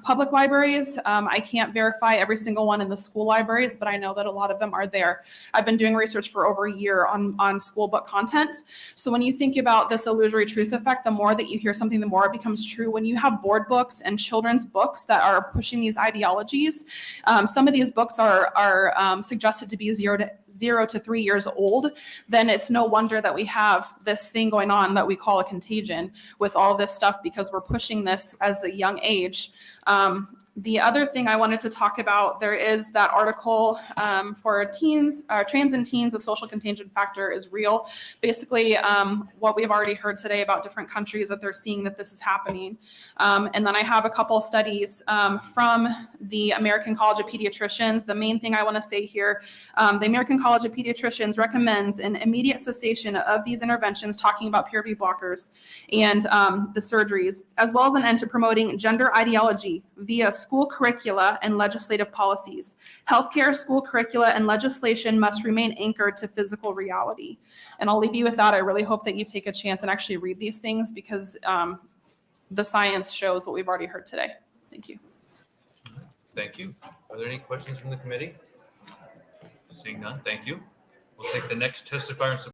public libraries. I can't verify every single one in the school libraries, but I know that a lot of them are there. I've been doing research for over a year on school book content. So when you think about this illusory truth effect, the more that you hear something, the more it becomes true. When you have board books and children's books that are pushing these ideologies, some of these books are suggested to be 0 to 3 years old, then it's no wonder that we have this thing going on that we call a contagion with all this stuff, because we're pushing this as a young age. The other thing I wanted to talk about, there is that article for teens, trans and teens, a social contagion factor is real. Basically, what we've already heard today about different countries that they're seeing that this is happening. And then I have a couple studies from the American College of Pediatricians. The main thing I want to say here, the American College of Pediatricians recommends an immediate cessation of these interventions, talking about puberty blockers and the surgeries, as well as an end to promoting gender ideology via school curricula and legislative policies. Healthcare, school curricula, and legislation must remain anchored to physical reality. And I'll leave you with that. I really hope that you take a chance and actually read these things because the science shows what we've already heard today. Thank you. Thank you. Are there any questions from the committee? Seeing none, thank you. We'll take the next testifier in support